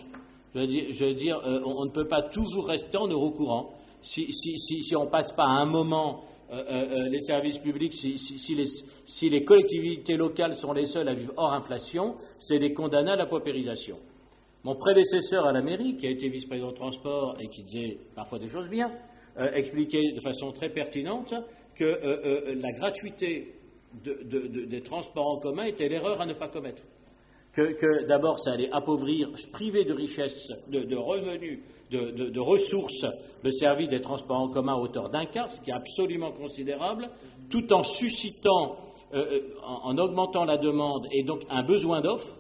on ne peut pas toujours rester en euro courant. Si on ne passe pas à un moment les services publics, si les collectivités locales sont les seules à vivre hors inflation, c'est les condamner à la paupérisation. Mon prédécesseur à la mairie, qui a été vice-président de transport et qui disait parfois des choses bien, expliquait de façon très pertinente que la gratuité des transports en commun était l'erreur à ne pas commettre. Que d'abord ça allait appauvrir, priver de richesse, de revenus, de ressources le service des transports en commun à hauteur d'un quart, ce qui est absolument considérable, tout en suscitant, en augmentant la demande et donc un besoin d'offres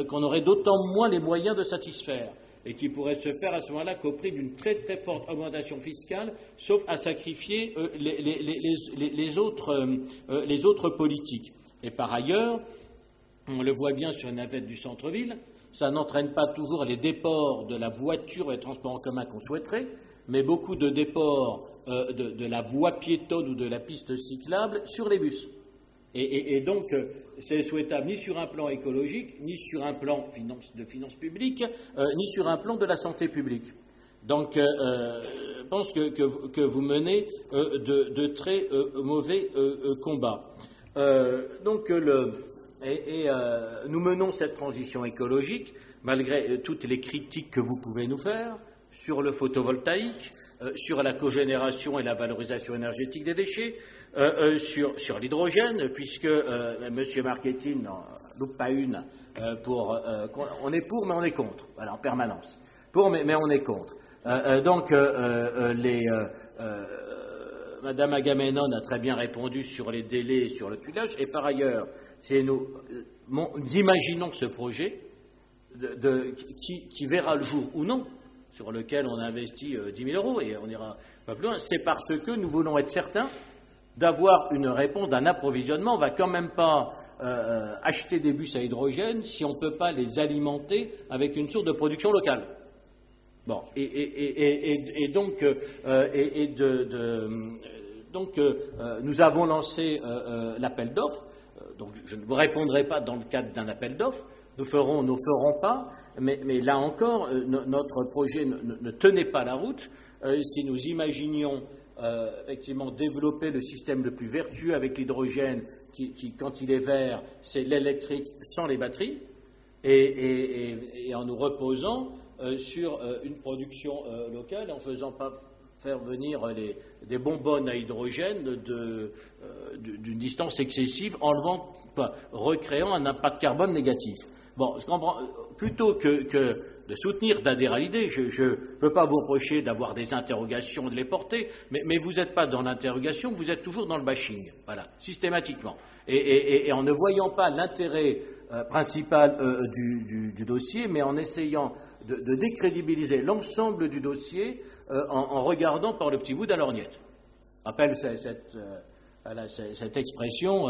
qu'on aurait d'autant moins les moyens de satisfaire et qui pourrait se faire à ce moment-là qu'au prix d'une très très forte augmentation fiscale, sauf à sacrifier les autres politiques. Et par ailleurs, on le voit bien sur une navette du centre-ville, ça n'entraîne pas toujours les déports de la voiture et des transports en commun qu'on souhaiterait, mais beaucoup de déports de la voie piétonne ou de la piste cyclable sur les bus. Et donc, c'est souhaitable ni sur un plan écologique, ni sur un plan de finances publiques, ni sur un plan de la santé publique. Donc, je pense que vous menez de très mauvais combats. Nous menons cette transition écologique, malgré toutes les critiques que vous pouvez nous faire sur le photovoltaïque, sur la cogénération et la valorisation énergétique des déchets, sur l'hydrogène, puisque M. Marketing n'en loupe pas une on est pour, mais on est contre, voilà, en permanence. Pour, mais on est contre. Madame Agamemnon a très bien répondu sur les délais et sur le tuilage, et par ailleurs, nous imaginons ce projet qui verra le jour ou non, sur lequel on investit 10 000 euros, et on n'ira pas plus loin, c'est parce que nous voulons être certains d'avoir une réponse d'un approvisionnement. On ne va quand même pas acheter des bus à hydrogène si on ne peut pas les alimenter avec une source de production locale. Bon, donc nous avons lancé l'appel d'offres. Donc je ne vous répondrai pas dans le cadre d'un appel d'offres. Nous ferons pas. Mais là encore, notre projet ne tenait pas la route. Si nous imaginions effectivement développer le système le plus vertueux avec l'hydrogène, qui quand il est vert, c'est l'électrique sans les batteries, et en nous reposant sur une production locale, en faisant pas faire venir des bonbonnes à hydrogène d'une distance excessive, recréant un impact carbone négatif. Bon, je comprends. Plutôt que de soutenir, d'adhérer à l'idée, je ne peux pas vous reprocher d'avoir des interrogations, de les porter, mais vous n'êtes pas dans l'interrogation, vous êtes toujours dans le bashing, voilà, systématiquement. Et en ne voyant pas l'intérêt principal du dossier, mais en essayant de décrédibiliser l'ensemble du dossier en regardant par le petit bout de la lorgnette. Je rappelle cette expression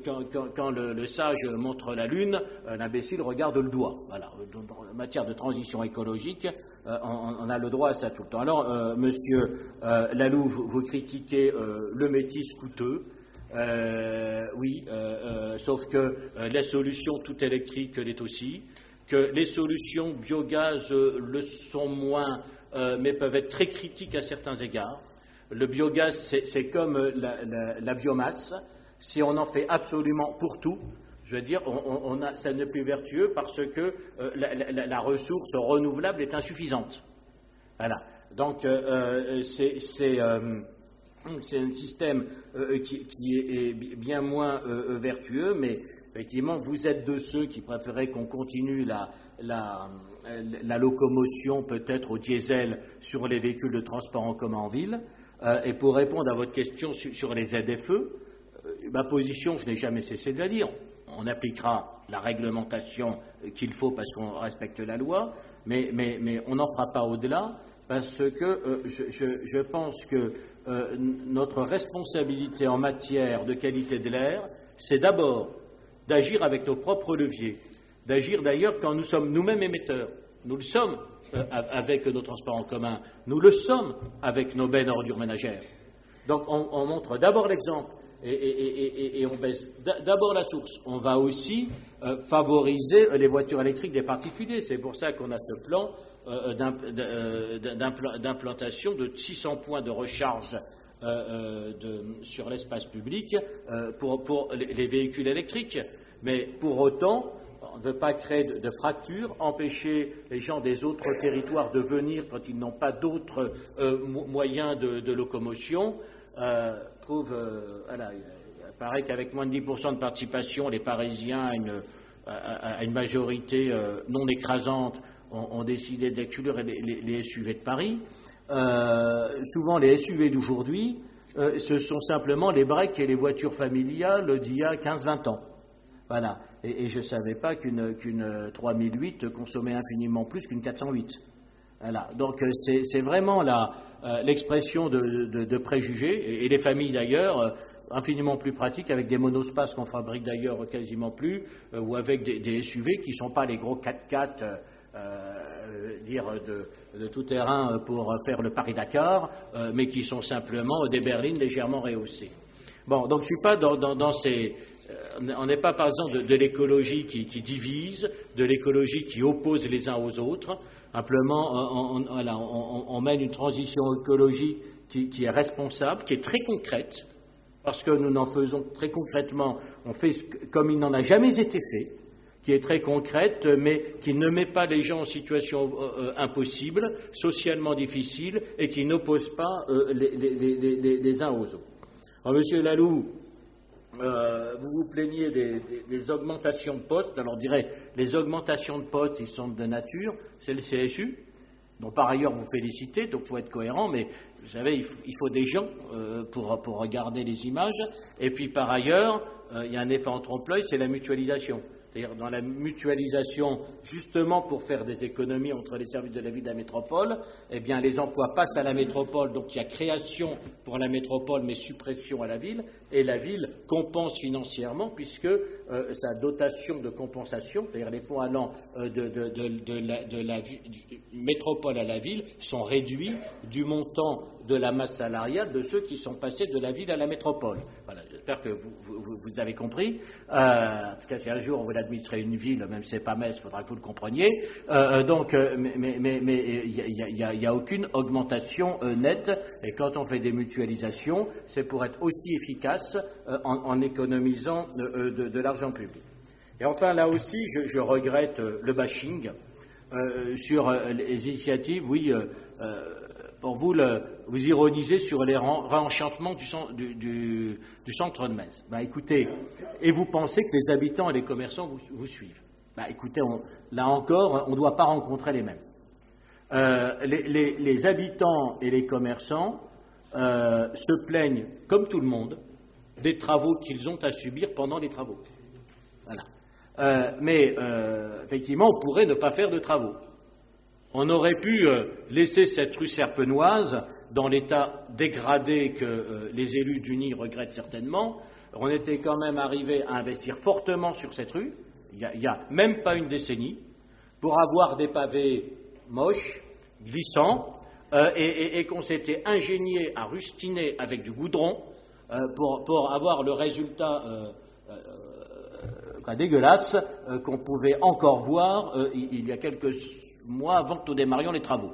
quand le sage montre la lune, l'imbécile regarde le doigt. Voilà. En matière de transition écologique, on a le droit à ça tout le temps. Alors, monsieur Lalou, vous critiquez le métis coûteux. Oui, sauf que les solutions tout électriques l'est aussi, que les solutions biogaz le sont moins, mais peuvent être très critiques à certains égards. Le biogaz, c'est comme la biomasse. Si on en fait absolument pour tout, je veux dire, ça n'est plus vertueux parce que la ressource renouvelable est insuffisante. Voilà. Donc, c'est un système qui est bien moins vertueux, mais effectivement, vous êtes de ceux qui préféraient qu'on continue la locomotion peut-être au diesel sur les véhicules de transport en commun en ville. Et pour répondre à votre question sur les ZFE, ma position, je n'ai jamais cessé de la dire. on appliquera la réglementation qu'il faut parce qu'on respecte la loi, mais on n'en fera pas au-delà parce que je pense que notre responsabilité en matière de qualité de l'air, c'est d'abord d'agir avec nos propres leviers, d'agir d'ailleurs quand nous sommes nous-mêmes émetteurs. Nous le sommes avec nos transports en commun, nous le sommes avec nos bennes ordures ménagères. Donc on montre d'abord l'exemple et on baisse d'abord la source. On va aussi favoriser les voitures électriques des particuliers. C'est pour ça qu'on a ce plan d'implantation de 600 points de recharge sur l'espace public pour les véhicules électriques. Mais pour autant, on ne veut pas créer de fractures, empêcher les gens des autres territoires de venir quand ils n'ont pas d'autres moyens de locomotion. Il paraît qu'avec moins de 10% de participation, les Parisiens, à une majorité non écrasante, ont décidé d'exclure les SUV de Paris. Souvent, les SUV d'aujourd'hui, ce sont simplement les breaks et les voitures familiales d'il y a 15-20 ans. Voilà. Et je ne savais pas qu'une 3008 consommait infiniment plus qu'une 408. Voilà. Donc, c'est vraiment l'expression de préjugés, et les familles d'ailleurs, infiniment plus pratiques, avec des monospaces qu'on fabrique d'ailleurs quasiment plus, ou avec des SUV qui ne sont pas les gros 4x4 de tout terrain pour faire le Paris-Dakar, mais qui sont simplement des berlines légèrement rehaussées. Bon, donc je ne suis pas dans ces... on n'est pas, par exemple, de l'écologie qui divise, de l'écologie qui oppose les uns aux autres. Simplement, on mène une transition écologique qui est responsable, qui est très concrète, parce que nous n'en faisons très concrètement, on fait comme il n'en a jamais été fait, qui est très concrète, mais qui ne met pas les gens en situation impossible, socialement difficile, et qui n'oppose pas les uns aux autres. Alors, Monsieur Lalou, vous vous plaignez des augmentations de postes. Alors, on dirait, les augmentations de postes, ils sont de nature, c'est le CSU, dont par ailleurs vous félicitez, donc il faut être cohérent, mais vous savez, il faut des gens pour regarder les images. Et puis, par ailleurs, il y a un effet en trompe-l'œil, c'est la mutualisation. C'est-à-dire dans la mutualisation, justement pour faire des économies entre les services de la ville de la métropole, eh bien les emplois passent à la métropole, donc il y a création pour la métropole, mais suppression à la ville, et la ville compense financièrement, puisque sa dotation de compensation, c'est-à-dire les fonds allant de la métropole à la ville, sont réduits du montant de la masse salariale de ceux qui sont passés de la ville à la métropole. Voilà, j'espère que vous avez compris. En tout cas, si un jour on veut administrer une ville, même si ce n'est pas Metz, il faudra que vous le compreniez. Mais il n'y a aucune augmentation nette. Et quand on fait des mutualisations, c'est pour être aussi efficace en économisant de l'argent public. Et enfin, là aussi, je regrette le bashing sur les initiatives. Oui, pour vous, vous ironisez sur les réenchantements du centre de Metz. Écoutez, et vous pensez que les habitants et les commerçants vous suivent. Écoutez, là encore, on ne doit pas rencontrer les mêmes. Les habitants et les commerçants se plaignent, comme tout le monde, des travaux qu'ils ont à subir pendant les travaux. Voilà. Mais effectivement, on pourrait ne pas faire de travaux. On aurait pu laisser cette rue Serpenoise dans l'état dégradé que les élus d'Uni regrettent certainement. On était quand même arrivé à investir fortement sur cette rue, il y a même pas une décennie, pour avoir des pavés moches, glissants, et qu'on s'était ingénié à rustiner avec du goudron pour avoir le résultat dégueulasse qu'on pouvait encore voir il y a quelques mois avant que nous démarrions les travaux.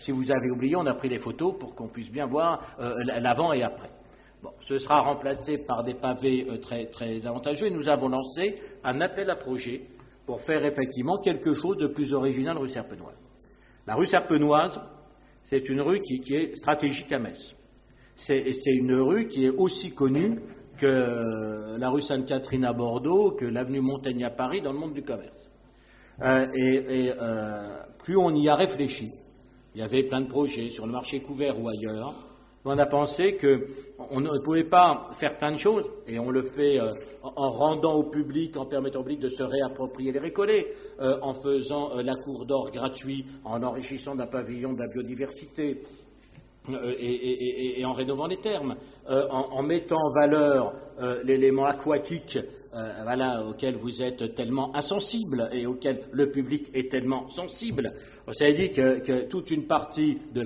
Si vous avez oublié, on a pris les photos pour qu'on puisse bien voir l'avant et après. Bon, ce sera remplacé par des pavés très, très avantageux et nous avons lancé un appel à projet pour faire effectivement quelque chose de plus original rue Serpenoise. La rue Serpenoise, c'est une rue qui est stratégique à Metz. C'est une rue qui est aussi connue que la rue Sainte-Catherine à Bordeaux, que l'avenue Montaigne à Paris dans le monde du commerce. Plus on y a réfléchi, il y avait plein de projets sur le marché couvert ou ailleurs, On a pensé qu'on ne pouvait pas faire plein de choses, et on le fait en rendant au public, en permettant au public de se réapproprier les récollets, en faisant la cour d'or gratuite, en enrichissant d'un pavillon de la biodiversité, et en rénovant les thermes, en mettant en valeur l'élément aquatique auquel vous êtes tellement insensible et auquel le public est tellement sensible. Ça veut dire que toute une partie de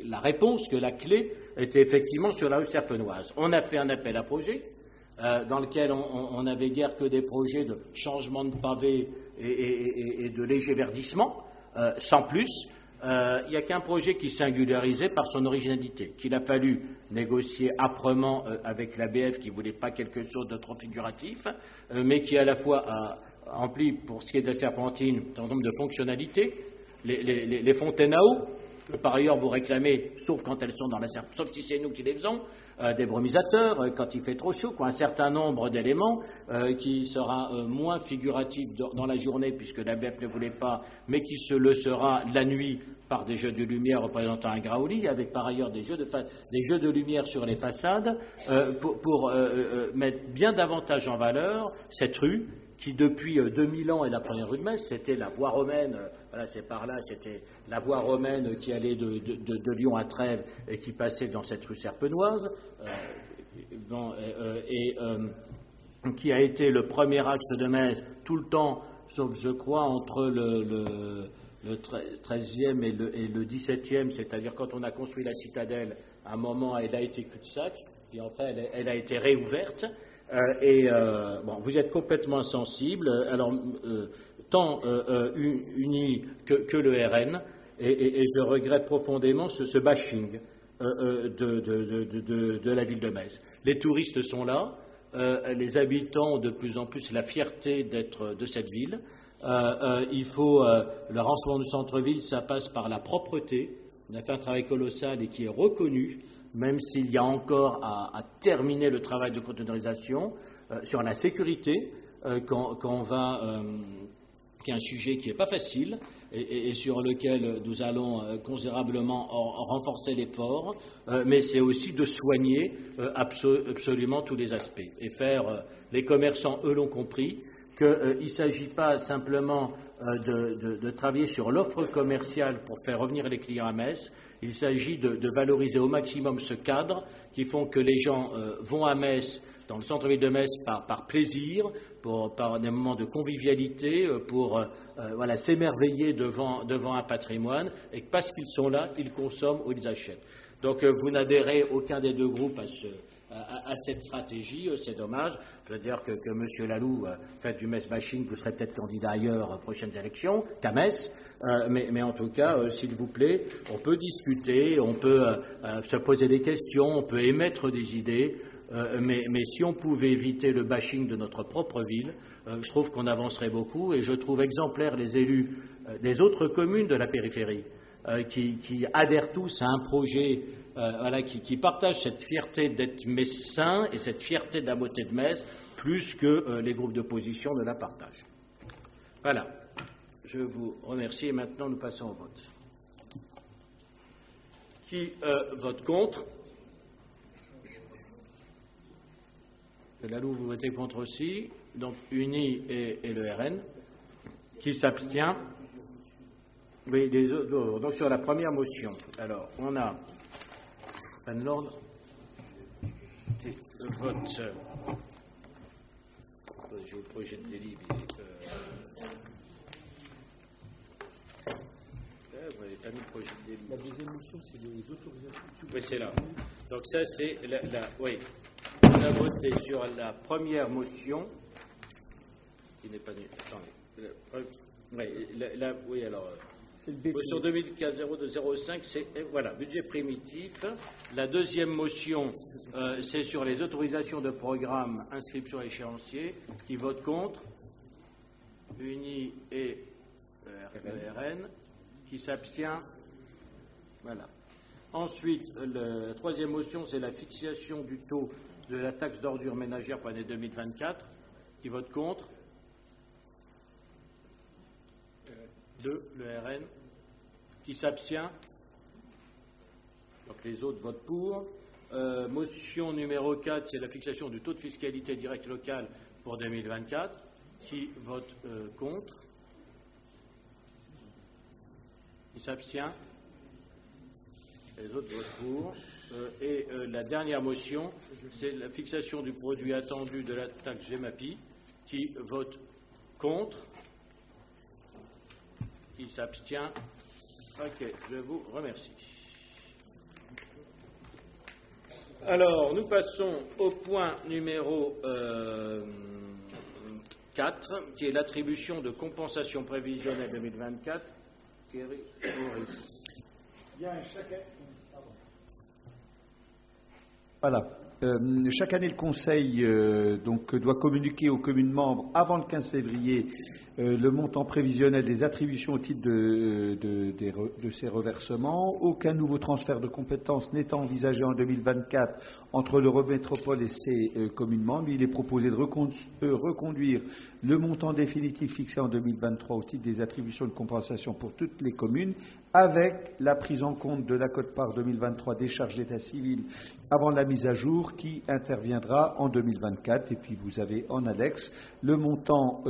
la réponse, que la clé, était effectivement sur la rue Serpenoise. On a fait un appel à projet dans lequel on n'avait guère que des projets de changement de pavé et de léger verdissement, sans plus. Il n'y a qu'un projet qui singularisait par son originalité, qu'il a fallu négocier âprement avec l'ABF qui ne voulait pas quelque chose de trop figuratif, mais qui à la fois a rempli, pour ce qui est de la Serpentine, un certain nombre de fonctionnalités, les fontaines à eau, que par ailleurs vous réclamez, sauf quand elles sont dans la Serpentine, sauf si c'est nous qui les faisons, des brumisateurs, quand il fait trop chaud, un certain nombre d'éléments qui sera moins figuratif dans la journée, puisque l'ABF ne voulait pas, mais qui le sera la nuit par des jeux de lumière représentant un graouli, avec par ailleurs des jeux de lumière sur les façades, pour mettre bien davantage en valeur cette rue, qui depuis 2000 ans est la première rue de Metz. C'était la voie romaine, c'est par là, c'était la voie romaine qui allait de Lyon à Trèves et qui passait dans cette rue Serpenoise, qui a été le premier axe de Metz tout le temps, sauf je crois entre le 13e et le 17e, c'est-à-dire quand on a construit la citadelle, à un moment elle a été cul-de-sac, puis après elle a été réouverte. Vous êtes complètement sensible, alors tant uni que le RN, et je regrette profondément ce bashing de la ville de Metz. Les touristes sont là, les habitants ont de plus en plus la fierté d'être de cette ville. Il faut le renforcement du centre-ville, ça passe par la propreté. On a fait un travail colossal et qui est reconnu, même s'il y a encore à terminer le travail de conteneurisation, sur la sécurité, qui est un sujet qui n'est pas facile et sur lequel nous allons considérablement renforcer l'effort, mais c'est aussi de soigner absolument tous les aspects et faire, les commerçants, eux, l'ont compris, qu'il ne s'agit pas simplement de travailler sur l'offre commerciale pour faire revenir les clients à Metz. Il s'agit de valoriser au maximum ce cadre qui font que les gens vont à Metz, dans le centre-ville de Metz, par plaisir, par des moments de convivialité, pour s'émerveiller devant un patrimoine, et que parce qu'ils sont là, ils consomment ou ils achètent. Donc vous n'adhérez aucun des deux groupes à cette stratégie, c'est dommage. Je veux dire que M. Lalou fait du Metz bashing, vous serez peut-être candidat ailleurs aux prochaines élections qu'à Metz, mais en tout cas, s'il vous plaît, on peut discuter, on peut se poser des questions, on peut émettre des idées, mais si on pouvait éviter le bashing de notre propre ville, je trouve qu'on avancerait beaucoup, et je trouve exemplaires les élus des autres communes de la périphérie qui adhèrent tous à un projet qui partagent cette fierté d'être messin et cette fierté de la beauté de Metz, plus que les groupes d'opposition ne la partagent. Voilà. Je vous remercie et maintenant nous passons au vote. Qui vote contre? Lalou, vous votez contre aussi. Donc Uni et le RN. Qui s'abstient? Oui, les autres. Donc sur la première motion. Alors, on a l'ordre. Le vote. J'ai le projet de délibéré. Vous n'avez pas mis le projet de délibéré. La deuxième motion, c'est les autorisations. Oui, c'est là. Donc ça, c'est oui. On a voté sur la première motion, qui n'est pas... Attendez. Oui, alors... Motion 2015-02-05, c'est... Voilà, budget primitif. La deuxième motion, c'est sur les autorisations de programme, inscription à échéancier. Qui vote contre? Uni et le RN. Qui s'abstient? Voilà. Ensuite, la troisième motion, c'est la fixation du taux de la taxe d'ordure ménagère pour l'année 2024. Qui vote contre? 2, le RN. Qui s'abstient? Donc les autres votent pour. Motion numéro 4, c'est la fixation du taux de fiscalité directe locale pour 2024. Qui vote contre? Qui s'abstient? Les autres votent pour. Et la dernière motion, c'est la fixation du produit attendu de la taxe GEMAPI. Qui vote contre? Qui s'abstient? Ok, je vous remercie. Alors, nous passons au point numéro 4, qui est l'attribution de compensation prévisionnelle 2024. Thierry Maurice. Voilà. Chaque année, le Conseil doit communiquer aux communes membres avant le 15 février le montant prévisionnel des attributions au titre de ces reversements. Aucun nouveau transfert de compétences n'étant envisagé en 2024 entre l'Eurométropole et ses communes membres, il est proposé de reconduire le montant définitif fixé en 2023 au titre des attributions de compensation pour toutes les communes, avec la prise en compte de la quote-part 2023 des charges d'état civil avant la mise à jour qui interviendra en 2024. Et puis vous avez en annexe le montant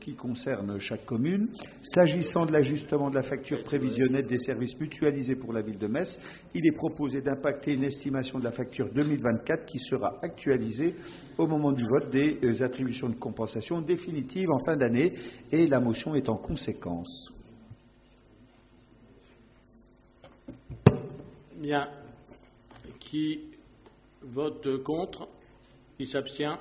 qui concerne chaque commune. S'agissant de l'ajustement de la facture prévisionnelle des services mutualisés pour la ville de Metz, il est proposé d'impacter une estimation de la facture 2024 qui sera actualisée au moment du vote des attributions de compensation définitives en fin d'année, et la motion est en conséquence. Bien. Qui vote contre? Qui s'abstient?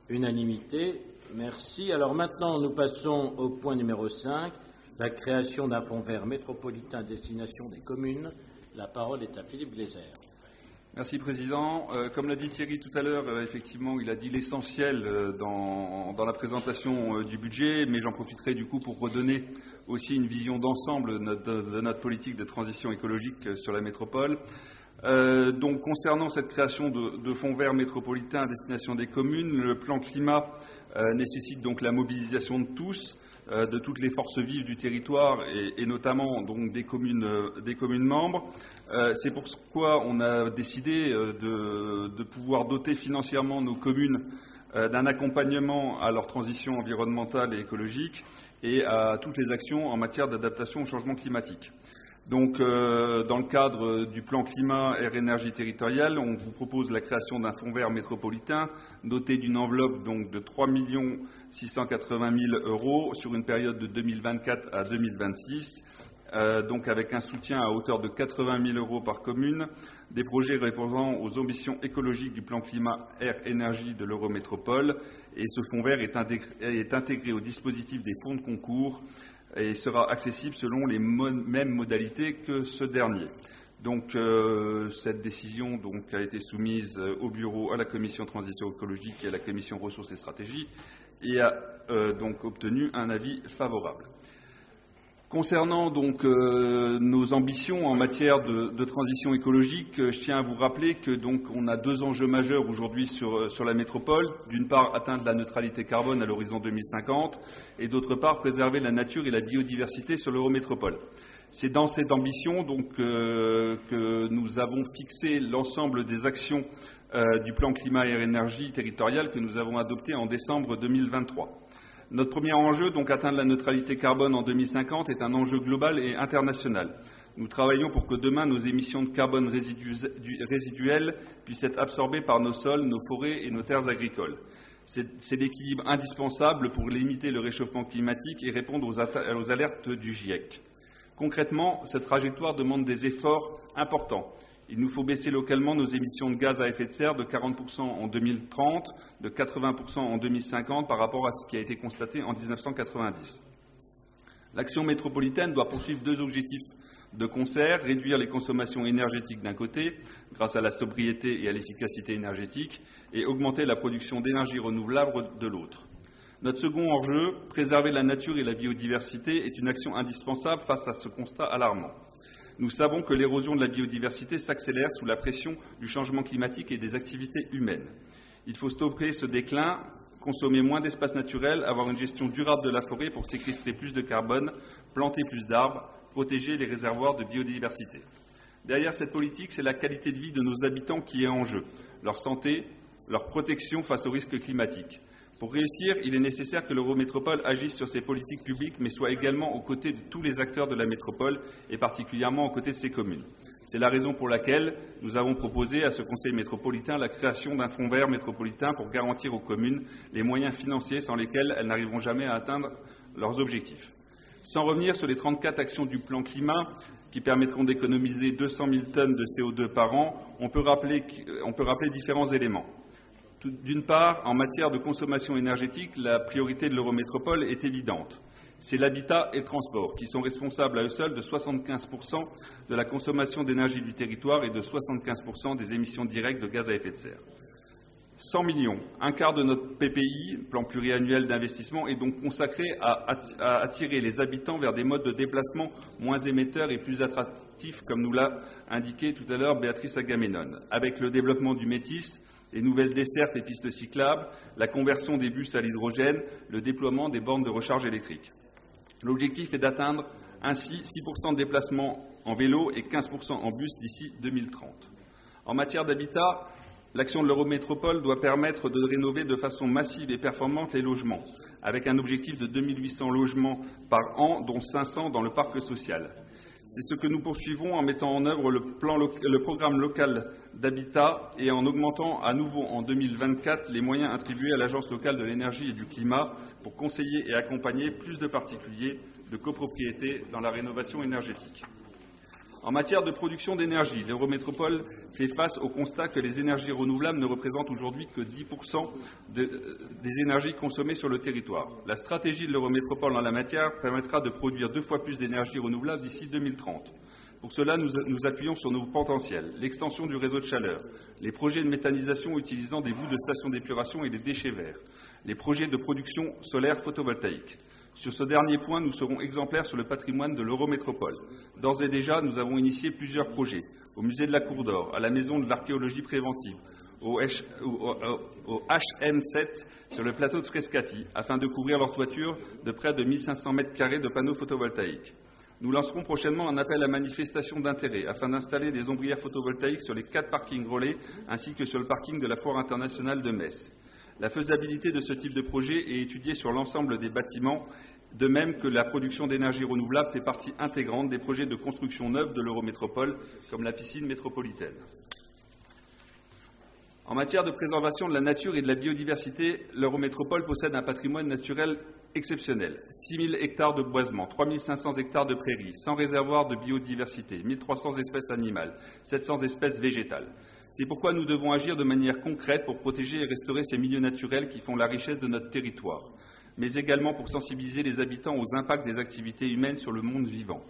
Unanimité. Merci. Alors maintenant, nous passons au point numéro 5, la création d'un fonds vert métropolitain à destination des communes. La parole est à Philippe Blézère. Merci, Président. Comme l'a dit Thierry tout à l'heure, effectivement, il a dit l'essentiel dans la présentation du budget, mais j'en profiterai du coup pour redonner aussi une vision d'ensemble de notre politique de transition écologique sur la métropole. Donc, concernant cette création de fonds verts métropolitains à destination des communes, le plan climat nécessite donc la mobilisation de tous, de toutes les forces vives du territoire et notamment donc des communes membres. C'est pourquoi on a décidé de pouvoir doter financièrement nos communes d'un accompagnement à leur transition environnementale et écologique et à toutes les actions en matière d'adaptation au changement climatique. Donc, dans le cadre du plan climat air énergie territorial, on vous propose la création d'un fonds vert métropolitain doté d'une enveloppe donc de 3 680 000 € sur une période de 2024 à 2026, donc avec un soutien à hauteur de 80 000 € par commune, des projets répondant aux ambitions écologiques du plan climat air énergie de l'Eurométropole. Et ce fonds vert est intégré au dispositif des fonds de concours et sera accessible selon les mêmes modalités que ce dernier. Donc, cette décision a été soumise au bureau, à la commission transition écologique et à la commission ressources et stratégies et a donc obtenu un avis favorable. Concernant donc nos ambitions en matière de transition écologique, je tiens à vous rappeler que donc on a deux enjeux majeurs aujourd'hui sur la métropole. D'une part, atteindre la neutralité carbone à l'horizon 2050 et d'autre part, préserver la nature et la biodiversité sur l'Eurométropole. C'est dans cette ambition donc que nous avons fixé l'ensemble des actions du plan climat air énergie territorial que nous avons adopté en décembre 2023. Notre premier enjeu, donc atteindre la neutralité carbone en 2050, est un enjeu global et international. Nous travaillons pour que demain nos émissions de carbone résiduelles puissent être absorbées par nos sols, nos forêts et nos terres agricoles. C'est l'équilibre indispensable pour limiter le réchauffement climatique et répondre aux alertes du GIEC. Concrètement, cette trajectoire demande des efforts importants. Il nous faut baisser localement nos émissions de gaz à effet de serre de 40% en 2030, de 80% en 2050 par rapport à ce qui a été constaté en 1990. L'action métropolitaine doit poursuivre deux objectifs de concert, réduire les consommations énergétiques d'un côté, grâce à la sobriété et à l'efficacité énergétique, et augmenter la production d'énergie renouvelable de l'autre. Notre second enjeu, préserver la nature et la biodiversité, est une action indispensable face à ce constat alarmant. Nous savons que l'érosion de la biodiversité s'accélère sous la pression du changement climatique et des activités humaines. Il faut stopper ce déclin, consommer moins d'espace naturel, avoir une gestion durable de la forêt pour séquestrer plus de carbone, planter plus d'arbres, protéger les réservoirs de biodiversité. Derrière cette politique, c'est la qualité de vie de nos habitants qui est en jeu, leur santé, leur protection face aux risques climatiques. Pour réussir, il est nécessaire que l'Eurométropole agisse sur ses politiques publiques, mais soit également aux côtés de tous les acteurs de la métropole, et particulièrement aux côtés de ses communes. C'est la raison pour laquelle nous avons proposé à ce Conseil métropolitain la création d'un fonds vert métropolitain pour garantir aux communes les moyens financiers sans lesquels elles n'arriveront jamais à atteindre leurs objectifs. Sans revenir sur les 34 actions du plan climat qui permettront d'économiser 200 000 tonnes de CO2 par an, on peut rappeler différents éléments. D'une part, en matière de consommation énergétique, la priorité de l'Eurométropole est évidente. C'est l'habitat et le transport qui sont responsables à eux seuls de 75% de la consommation d'énergie du territoire et de 75% des émissions directes de gaz à effet de serre. 100 millions, un quart de notre PPI, plan pluriannuel d'investissement, est donc consacré à attirer les habitants vers des modes de déplacement moins émetteurs et plus attractifs, comme nous l'a indiqué tout à l'heure Béatrice Agamemnon, avec le développement du métis, les nouvelles dessertes et pistes cyclables, la conversion des bus à l'hydrogène, le déploiement des bornes de recharge électrique. L'objectif est d'atteindre ainsi 6% de déplacements en vélo et 15% en bus d'ici 2030. En matière d'habitat, l'action de l'Eurométropole doit permettre de rénover de façon massive et performante les logements, avec un objectif de 2800 logements par an, dont 500 dans le parc social. C'est ce que nous poursuivons en mettant en œuvre le programme local d'habitat et en augmentant à nouveau en 2024 les moyens attribués à l'Agence locale de l'énergie et du climat pour conseiller et accompagner plus de particuliers de copropriété dans la rénovation énergétique. En matière de production d'énergie, l'Eurométropole fait face au constat que les énergies renouvelables ne représentent aujourd'hui que 10% des énergies consommées sur le territoire. La stratégie de l'Eurométropole en la matière permettra de produire 2 fois plus d'énergie renouvelable d'ici 2030. Pour cela, nous appuyons sur nos potentiels, l'extension du réseau de chaleur, les projets de méthanisation utilisant des boues de stations d'épuration et des déchets verts, les projets de production solaire photovoltaïque. Sur ce dernier point, nous serons exemplaires sur le patrimoine de l'Eurométropole. D'ores et déjà, nous avons initié plusieurs projets au musée de la Cour d'Or, à la maison de l'archéologie préventive, au HM7 sur le plateau de Frescati, afin de couvrir leur toiture de près de 1500 mètres carrés de panneaux photovoltaïques. Nous lancerons prochainement un appel à manifestation d'intérêt afin d'installer des ombrières photovoltaïques sur les 4 parkings relais ainsi que sur le parking de la Foire internationale de Metz. La faisabilité de ce type de projet est étudiée sur l'ensemble des bâtiments, de même que la production d'énergie renouvelable fait partie intégrante des projets de construction neuve de l'Eurométropole, comme la piscine métropolitaine. En matière de préservation de la nature et de la biodiversité, l'Eurométropole possède un patrimoine naturel exceptionnel. 6 000 hectares de boisement, 3 500 hectares de prairies, 100 réservoirs de biodiversité, 1 300 espèces animales, 700 espèces végétales. C'est pourquoi nous devons agir de manière concrète pour protéger et restaurer ces milieux naturels qui font la richesse de notre territoire, mais également pour sensibiliser les habitants aux impacts des activités humaines sur le monde vivant.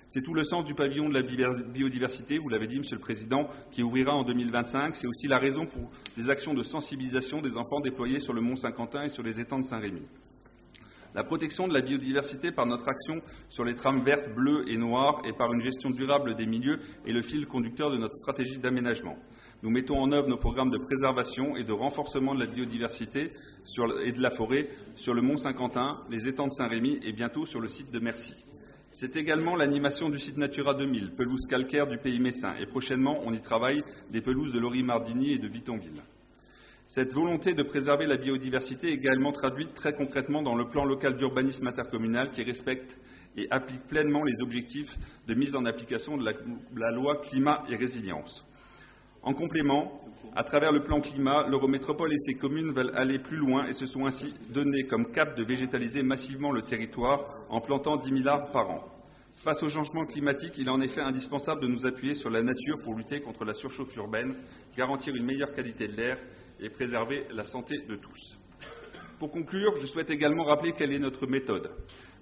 C'est tout le sens du pavillon de la biodiversité, vous l'avez dit, Monsieur le Président, qui ouvrira en 2025. C'est aussi la raison pour les actions de sensibilisation des enfants déployées sur le mont Saint-Quentin et sur les étangs de Saint-Rémy. La protection de la biodiversité par notre action sur les trames vertes, bleues et noires et par une gestion durable des milieux est le fil conducteur de notre stratégie d'aménagement. Nous mettons en œuvre nos programmes de préservation et de renforcement de la biodiversité et de la forêt sur le mont Saint-Quentin, les étangs de Saint-Rémy et bientôt sur le site de Mercy. C'est également l'animation du site Natura 2000, pelouse calcaire du pays messin, et prochainement on y travaille des pelouses de Lori-Mardini et de Vitonville. Cette volonté de préserver la biodiversité est également traduite très concrètement dans le plan local d'urbanisme intercommunal qui respecte et applique pleinement les objectifs de mise en application de la loi climat et résilience. En complément, à travers le plan climat, l'Eurométropole et ses communes veulent aller plus loin et se sont ainsi donné comme cap de végétaliser massivement le territoire en plantant 10 000 arbres par an. Face au changement climatique, il est en effet indispensable de nous appuyer sur la nature pour lutter contre la surchauffe urbaine, garantir une meilleure qualité de l'air et préserver la santé de tous. Pour conclure, je souhaite également rappeler quelle est notre méthode.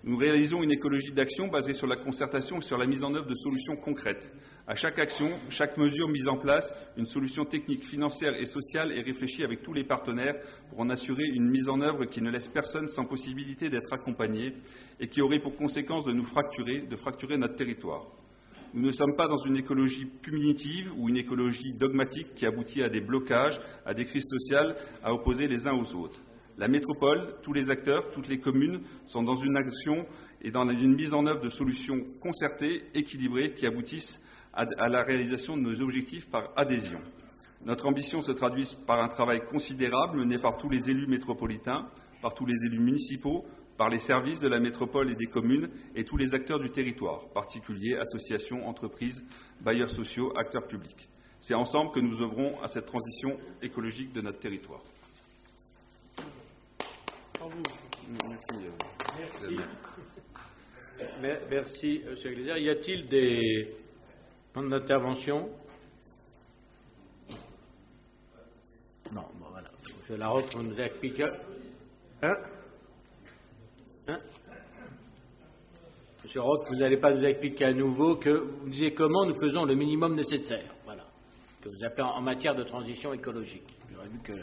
Nous réalisons une écologie d'action basée sur la concertation et sur la mise en œuvre de solutions concrètes. À chaque action, chaque mesure mise en place, une solution technique, financière et sociale est réfléchie avec tous les partenaires pour en assurer une mise en œuvre qui ne laisse personne sans possibilité d'être accompagné et qui aurait pour conséquence de fracturer notre territoire. Nous ne sommes pas dans une écologie punitive ou une écologie dogmatique qui aboutit à des blocages, à des crises sociales, à opposer les uns aux autres. La métropole, tous les acteurs, toutes les communes sont dans une action et dans une mise en œuvre de solutions concertées, équilibrées, qui aboutissent à la réalisation de nos objectifs par adhésion. Notre ambition se traduit par un travail considérable mené par tous les élus métropolitains, par tous les élus municipaux, par les services de la métropole et des communes et tous les acteurs du territoire, particuliers, associations, entreprises, bailleurs sociaux, acteurs publics. C'est ensemble que nous œuvrons à cette transition écologique de notre territoire. Merci, M. Glézard. Y a-t-il des points d'intervention? Non, bon, voilà. M. Larocque, vous nous expliquez. Monsieur Roch, vous n'allez pas nous expliquer à nouveau que vous disiez comment nous faisons le minimum nécessaire. Voilà. Que vous appelez en matière de transition écologique. J'aurais vu que.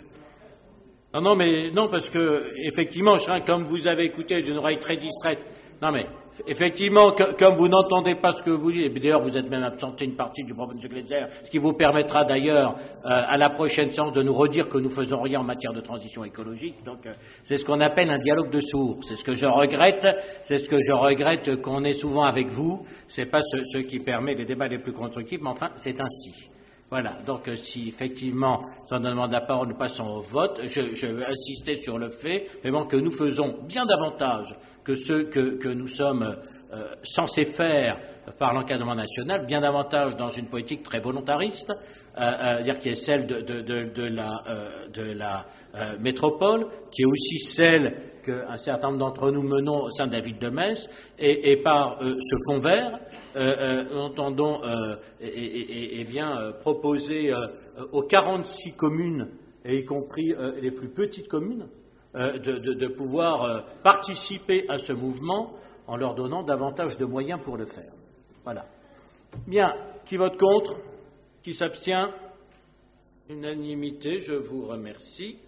Non, parce que, effectivement, comme vous avez écouté d'une oreille très distraite. Non, mais, effectivement, comme vous n'entendez pas ce que vous dites, et d'ailleurs, vous êtes même absenté une partie du propos de M. Glézard, ce qui vous permettra d'ailleurs, à la prochaine séance, de nous redire que nous faisons rien en matière de transition écologique. Donc, c'est ce qu'on appelle un dialogue de sourds. C'est ce que je regrette qu'on ait souvent avec vous. C'est pas ce qui permet les débats les plus constructifs, mais enfin, c'est ainsi. Voilà, donc si effectivement, sans demande la parole, nous passons au vote, je veux insister sur le fait vraiment que nous faisons bien davantage que ce que nous sommes censés faire par l'encadrement national, bien davantage dans une politique très volontariste, dire qui est celle de la métropole, qui est aussi celle qu'un certain nombre d'entre nous menons au sein de la ville de Metz, et par ce fonds vert, nous entendons proposer aux 46 communes, et y compris les plus petites communes, de pouvoir participer à ce mouvement en leur donnant davantage de moyens pour le faire. Voilà. Bien. Qui vote contre? Qui s'abstient? Unanimité, je vous remercie.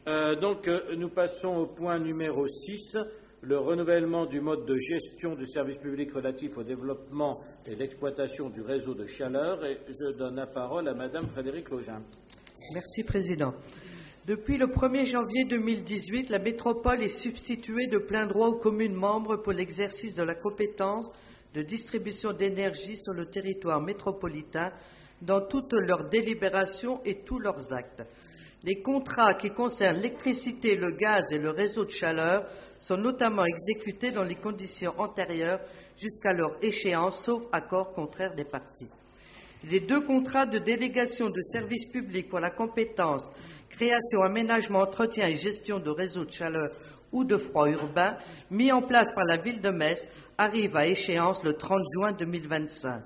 Donc, nous passons au point numéro 6, le renouvellement du mode de gestion du service public relatif au développement et l'exploitation du réseau de chaleur. Et je donne la parole à Madame Frédérique Login. Merci, Président. Depuis le 1er janvier 2018, la métropole est substituée de plein droit aux communes membres pour l'exercice de la compétence de distribution d'énergie sur le territoire métropolitain dans toutes leurs délibérations et tous leurs actes. Les contrats qui concernent l'électricité, le gaz et le réseau de chaleur sont notamment exécutés dans les conditions antérieures jusqu'à leur échéance, sauf accord contraire des parties. Les 2 contrats de délégation de services publics pour la compétence création, aménagement, entretien et gestion de réseaux de chaleur ou de froid urbain mis en place par la ville de Metz arrivent à échéance le 30 juin 2025.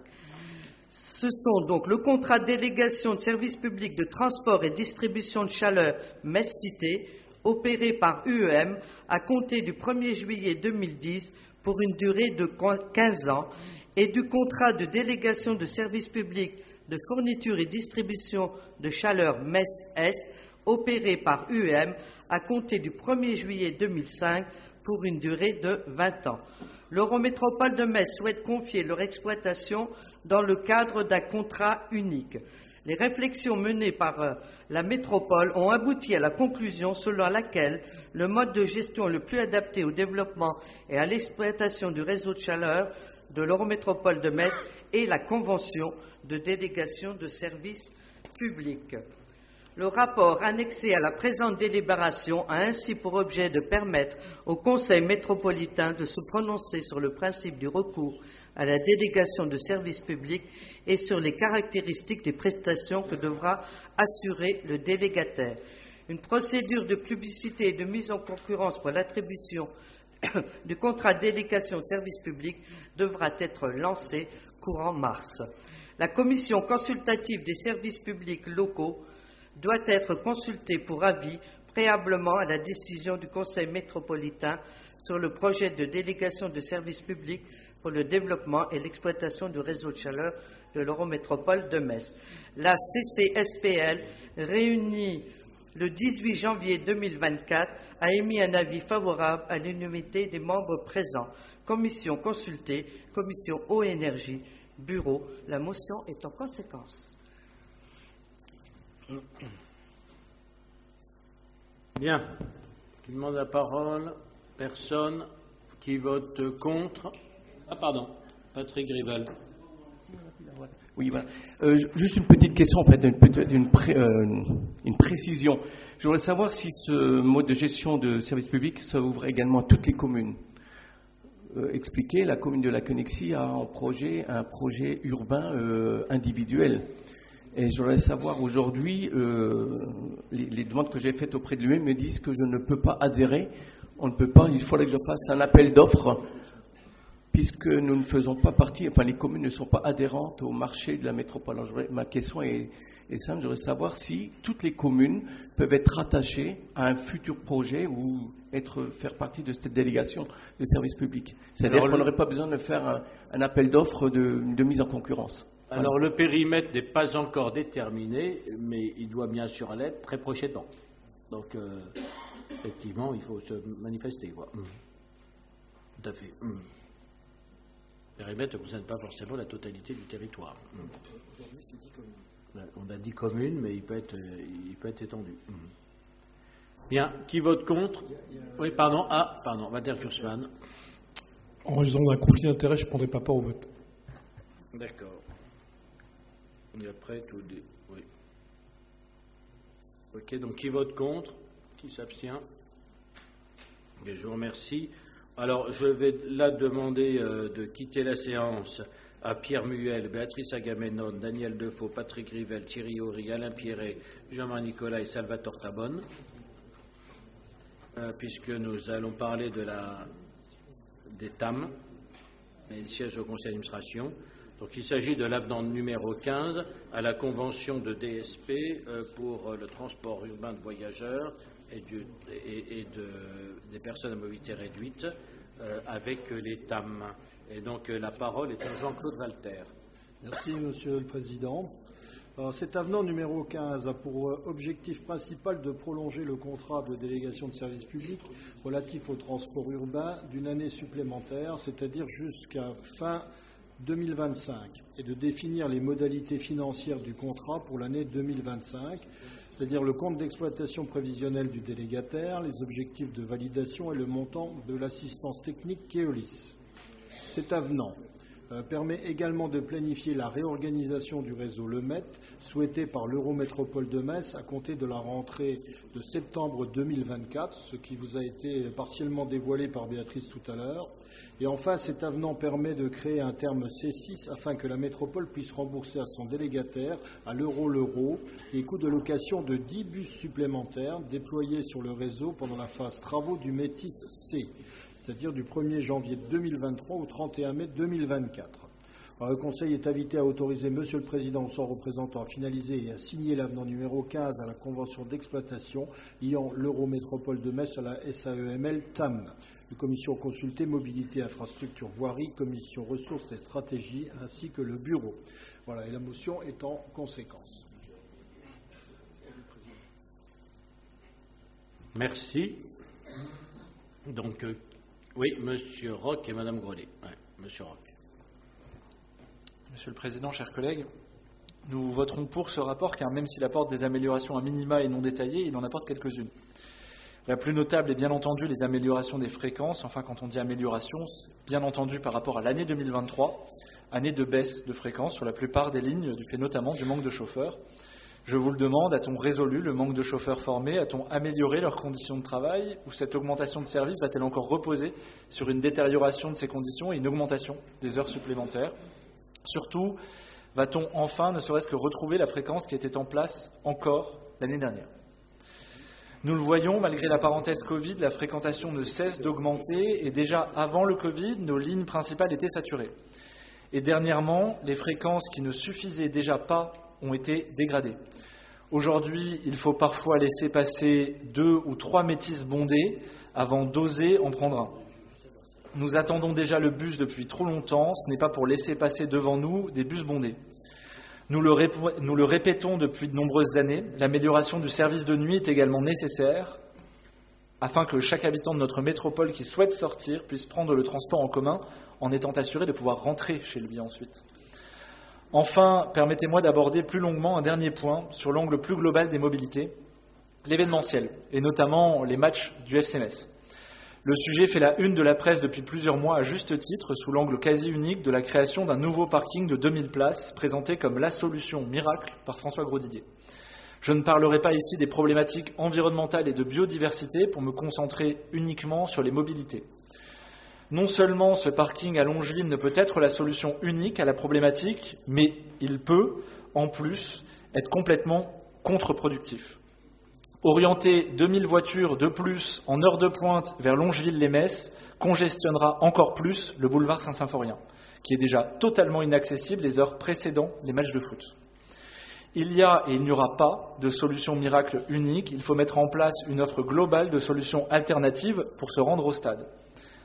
Ce sont donc le contrat de délégation de services publics de transport et distribution de chaleur Metz Cité, opéré par UEM à compter du 1er juillet 2010 pour une durée de 15 ans, et du contrat de délégation de services publics de fourniture et distribution de chaleur Metz-Est, opéré par UEM à compter du 1er juillet 2005 pour une durée de 20 ans. L'Eurométropole de Metz souhaite confier leur exploitation dans le cadre d'un contrat unique. Les réflexions menées par la métropole ont abouti à la conclusion selon laquelle le mode de gestion le plus adapté au développement et à l'exploitation du réseau de chaleur de l'Eurométropole de Metz est la convention de délégation de services publics. Le rapport annexé à la présente délibération a ainsi pour objet de permettre au Conseil métropolitain de se prononcer sur le principe du recours à la délégation de services publics et sur les caractéristiques des prestations que devra assurer le délégataire. Une procédure de publicité et de mise en concurrence pour l'attribution du contrat de délégation de services publics devra être lancée courant mars. La commission consultative des services publics locaux doit être consultée pour avis préalablement à la décision du Conseil métropolitain sur le projet de délégation de services publics pour le développement et l'exploitation du réseau de chaleur de l'Eurométropole de Metz. La CCSPL, réunie le 18 janvier 2024, a émis un avis favorable à l'unanimité des membres présents. Commission consultée, commission eau et énergie, bureau. La motion est en conséquence. Bien. Qui demande la parole? Personne. Qui vote contre? Ah, pardon. Patrick Grivel. Oui, voilà. Juste une petite question, en fait, une précision. Je voudrais savoir si ce mode de gestion de services publics s'ouvre également à toutes les communes. Expliquer, la commune de la Connexie a un projet urbain individuel. Et je voudrais savoir aujourd'hui, les demandes que j'ai faites auprès de lui me disent que je ne peux pas adhérer. On ne peut pas, il faudrait que je fasse un appel d'offres, puisque nous ne faisons pas partie, enfin les communes ne sont pas adhérentes au marché de la métropole. Alors, ma question est simple, je voudrais savoir si toutes les communes peuvent être rattachées à un futur projet ou faire partie de cette délégation de services publics. C'est-à-dire qu'on n'aurait pas besoin de faire un appel d'offres de mise en concurrence. Alors le périmètre n'est pas encore déterminé, mais il doit bien sûr l'être très prochainement. Donc effectivement, il faut se manifester, quoi. Tout à fait. Le périmètre ne concerne pas forcément la totalité du territoire. Aujourd'hui, c'est 10 communes. On a 10 communes, mais il peut être étendu. Bien. Qui vote contre? Oui, pardon. Walter Kurzmann. En raison d'un conflit d'intérêts, je ne prendrai pas part au vote. D'accord. Et après, oui. Ok, donc qui vote contre? Qui s'abstient? Et je vous remercie. Alors, je vais là demander de quitter la séance à Pierre Muel, Béatrice Agamemnon, Daniel Defoe, Patrick Rivel, Thierry Horry, Alain Pierret, Jean-Marie Nicolas et Salvatore Tabonne, puisque nous allons parler des TAM, les sièges au conseil d'administration. Donc, il s'agit de l'avenant numéro 15 à la convention de DSP pour le transport urbain de voyageurs et des personnes à mobilité réduite avec les TAM. Et donc la parole est à Jean-Claude Walter. Merci Monsieur le Président. Alors, cet avenant numéro 15 a pour objectif principal de prolonger le contrat de délégation de service public relatif au transport urbain d'une année supplémentaire, c'est-à-dire jusqu'à fin 2025, et de définir les modalités financières du contrat pour l'année 2025, c'est-à-dire le compte d'exploitation prévisionnel du délégataire, les objectifs de validation et le montant de l'assistance technique Keolis. Cet avenant permet également de planifier la réorganisation du réseau LEMET souhaité par l'Eurométropole de Metz à compter de la rentrée de septembre 2024, ce qui vous a été partiellement dévoilé par Béatrice tout à l'heure. Et enfin, cet avenant permet de créer un terme C6 afin que la métropole puisse rembourser à son délégataire, à l'euro, les coûts de location de 10 bus supplémentaires déployés sur le réseau pendant la phase travaux du Métis C, c'est-à-dire du 1er janvier 2023 au 31 mai 2024. Alors, le Conseil est invité à autoriser Monsieur le Président ou son représentant à finaliser et à signer l'avenant numéro 15 à la convention d'exploitation liant l'Eurométropole de Metz à la SAEML TAM. Les commissions consultées mobilité, infrastructure, voirie, commission ressources et stratégie, ainsi que le bureau. Voilà, et la motion est en conséquence. Merci. Donc, oui, Monsieur Roch et Madame Grolet. Ouais, Monsieur Roch. Monsieur le Président, chers collègues, nous voterons pour ce rapport car même s'il apporte des améliorations à minima et non détaillées, il en apporte quelques-unes. La plus notable est bien entendu les améliorations des fréquences. Enfin, quand on dit amélioration, c'est bien entendu par rapport à l'année 2023, année de baisse de fréquences sur la plupart des lignes, du fait notamment du manque de chauffeurs. Je vous le demande, a-t-on résolu le manque de chauffeurs formés? A-t-on amélioré leurs conditions de travail? Ou cette augmentation de service va-t-elle encore reposer sur une détérioration de ces conditions et une augmentation des heures supplémentaires? Surtout, va-t-on enfin ne serait-ce que retrouver la fréquence qui était en place encore l'année dernière? Nous le voyons, malgré la parenthèse Covid, la fréquentation ne cesse d'augmenter et déjà avant le Covid, nos lignes principales étaient saturées. Et dernièrement, les fréquences qui ne suffisaient déjà pas ont été dégradées. Aujourd'hui, il faut parfois laisser passer 2 ou 3 métis bondés avant d'oser en prendre un. Nous attendons déjà le bus depuis trop longtemps, ce n'est pas pour laisser passer devant nous des bus bondés. Nous le répétons depuis de nombreuses années, l'amélioration du service de nuit est également nécessaire afin que chaque habitant de notre métropole qui souhaite sortir puisse prendre le transport en commun en étant assuré de pouvoir rentrer chez lui ensuite. Enfin, permettez-moi d'aborder plus longuement un dernier point sur l'angle plus global des mobilités, l'événementiel, et notamment les matchs du FC Metz. Le sujet fait la une de la presse depuis plusieurs mois à juste titre, sous l'angle quasi unique de la création d'un nouveau parking de 2000 places, présenté comme la solution miracle par François Grosdidier. Je ne parlerai pas ici des problématiques environnementales et de biodiversité pour me concentrer uniquement sur les mobilités. Non seulement ce parking à Longeville ne peut être la solution unique à la problématique, mais il peut, en plus, être complètement contre-productif. Orienter 2000 voitures de plus en heure de pointe vers Longeville-les-Metz congestionnera encore plus le boulevard Saint-Symphorien, qui est déjà totalement inaccessible les heures précédant les matchs de foot. Il y a et il n'y aura pas de solution miracle unique, il faut mettre en place une offre globale de solutions alternatives pour se rendre au stade.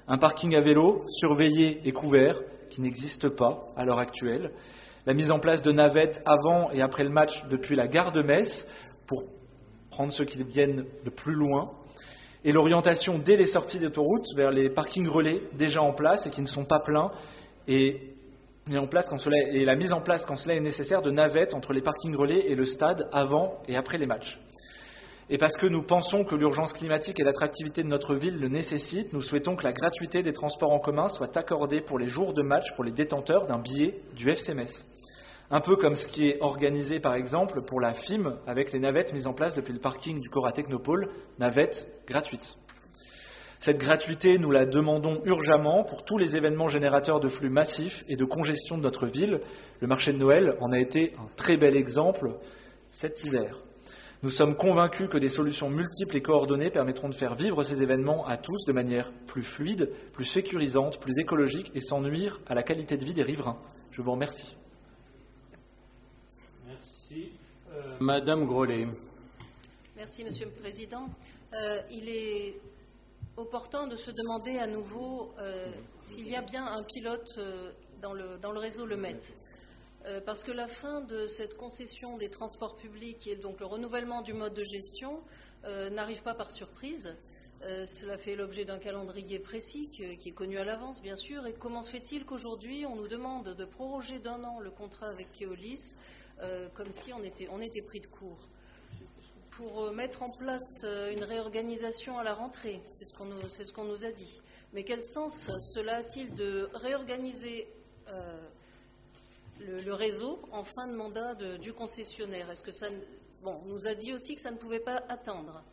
Un parking à vélo, surveillé et couvert, qui n'existe pas à l'heure actuelle, la mise en place de navettes avant et après le match depuis la gare de Metz, pour prendre ceux qui viennent de plus loin, et l'orientation dès les sorties d'autoroute vers les parkings relais déjà en place et qui ne sont pas pleins, et la mise en place quand cela est nécessaire de navettes entre les parkings relais et le stade avant et après les matchs. Et parce que nous pensons que l'urgence climatique et l'attractivité de notre ville le nécessitent, nous souhaitons que la gratuité des transports en commun soit accordée pour les jours de match pour les détenteurs d'un billet du FC Metz. Un peu comme ce qui est organisé par exemple pour la FIM avec les navettes mises en place depuis le parking du Cora Technopole, navettes gratuites. Cette gratuité, nous la demandons urgemment pour tous les événements générateurs de flux massifs et de congestion de notre ville. Le marché de Noël en a été un très bel exemple cet hiver. Nous sommes convaincus que des solutions multiples et coordonnées permettront de faire vivre ces événements à tous de manière plus fluide, plus sécurisante, plus écologique et sans nuire à la qualité de vie des riverains. Je vous remercie. Merci. Madame Grollet. Merci, Monsieur le Président. Il est opportun de se demander à nouveau s'il y a bien un pilote dans le réseau Le Met. Parce que la fin de cette concession des transports publics et donc le renouvellement du mode de gestion n'arrive pas par surprise. Cela fait l'objet d'un calendrier précis qui est connu à l'avance, bien sûr. Et comment se fait-il qu'aujourd'hui, on nous demande de proroger d'1 an le contrat avec Keolis comme si on était pris de court pour mettre en place une réorganisation à la rentrée, c'est ce qu'on nous a dit. Mais quel sens cela a-t-il de réorganiser le réseau en fin de mandat du concessionnaire? Est-ce que on nous a dit aussi que ça ne pouvait pas attendre.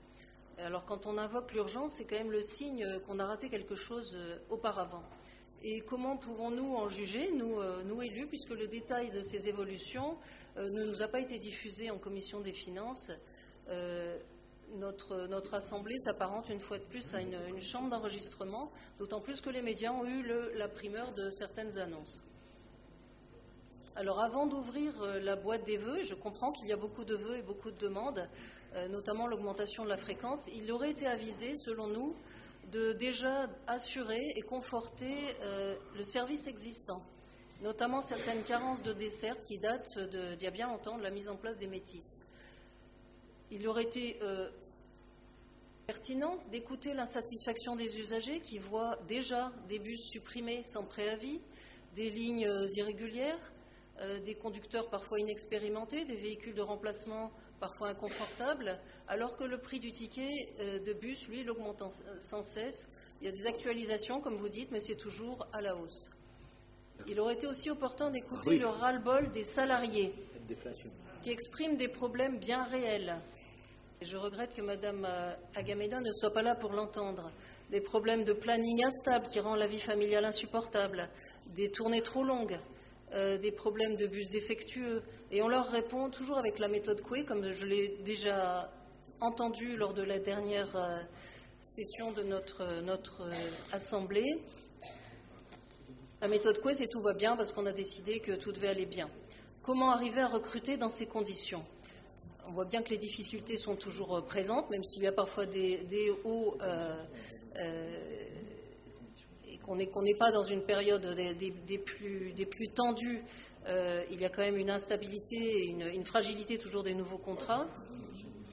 Alors quand on invoque l'urgence, c'est quand même le signe qu'on a raté quelque chose auparavant. Et comment pouvons-nous en juger, nous élus, puisque le détail de ces évolutions ne nous a pas été diffusé en commission des finances? Notre assemblée s'apparente une fois de plus à une chambre d'enregistrement, d'autant plus que les médias ont eu la primeur de certaines annonces. Alors avant d'ouvrir la boîte des vœux, je comprends qu'il y a beaucoup de vœux et beaucoup de demandes, notamment l'augmentation de la fréquence, il aurait été avisé, selon nous, de déjà assurer et conforter le service existant, notamment certaines carences de dessert qui datent d'il y a bien longtemps de la mise en place des métis. Il aurait été pertinent d'écouter l'insatisfaction des usagers qui voient déjà des bus supprimés sans préavis, des lignes irrégulières, des conducteurs parfois inexpérimentés, des véhicules de remplacement parfois inconfortables, alors que le prix du ticket de bus, lui, il augmente sans cesse. Il y a des actualisations, comme vous dites, mais c'est toujours à la hausse. Il aurait été aussi opportun d'écouter le ras-le-bol des salariés qui expriment des problèmes bien réels. Et je regrette que Mme Agameda ne soit pas là pour l'entendre. Des problèmes de planning instable qui rend la vie familiale insupportable, des tournées trop longues, des problèmes de bus défectueux. Et on leur répond toujours avec la méthode Coué, comme je l'ai déjà entendu lors de la dernière session de notre Assemblée. La méthode Coué, c'est tout va bien parce qu'on a décidé que tout devait aller bien. Comment arriver à recruter dans ces conditions? On voit bien que les difficultés sont toujours présentes, même s'il y a parfois des hauts et qu'on n'est pas dans une période des plus tendues. Il y a quand même une instabilité et une fragilité toujours des nouveaux contrats.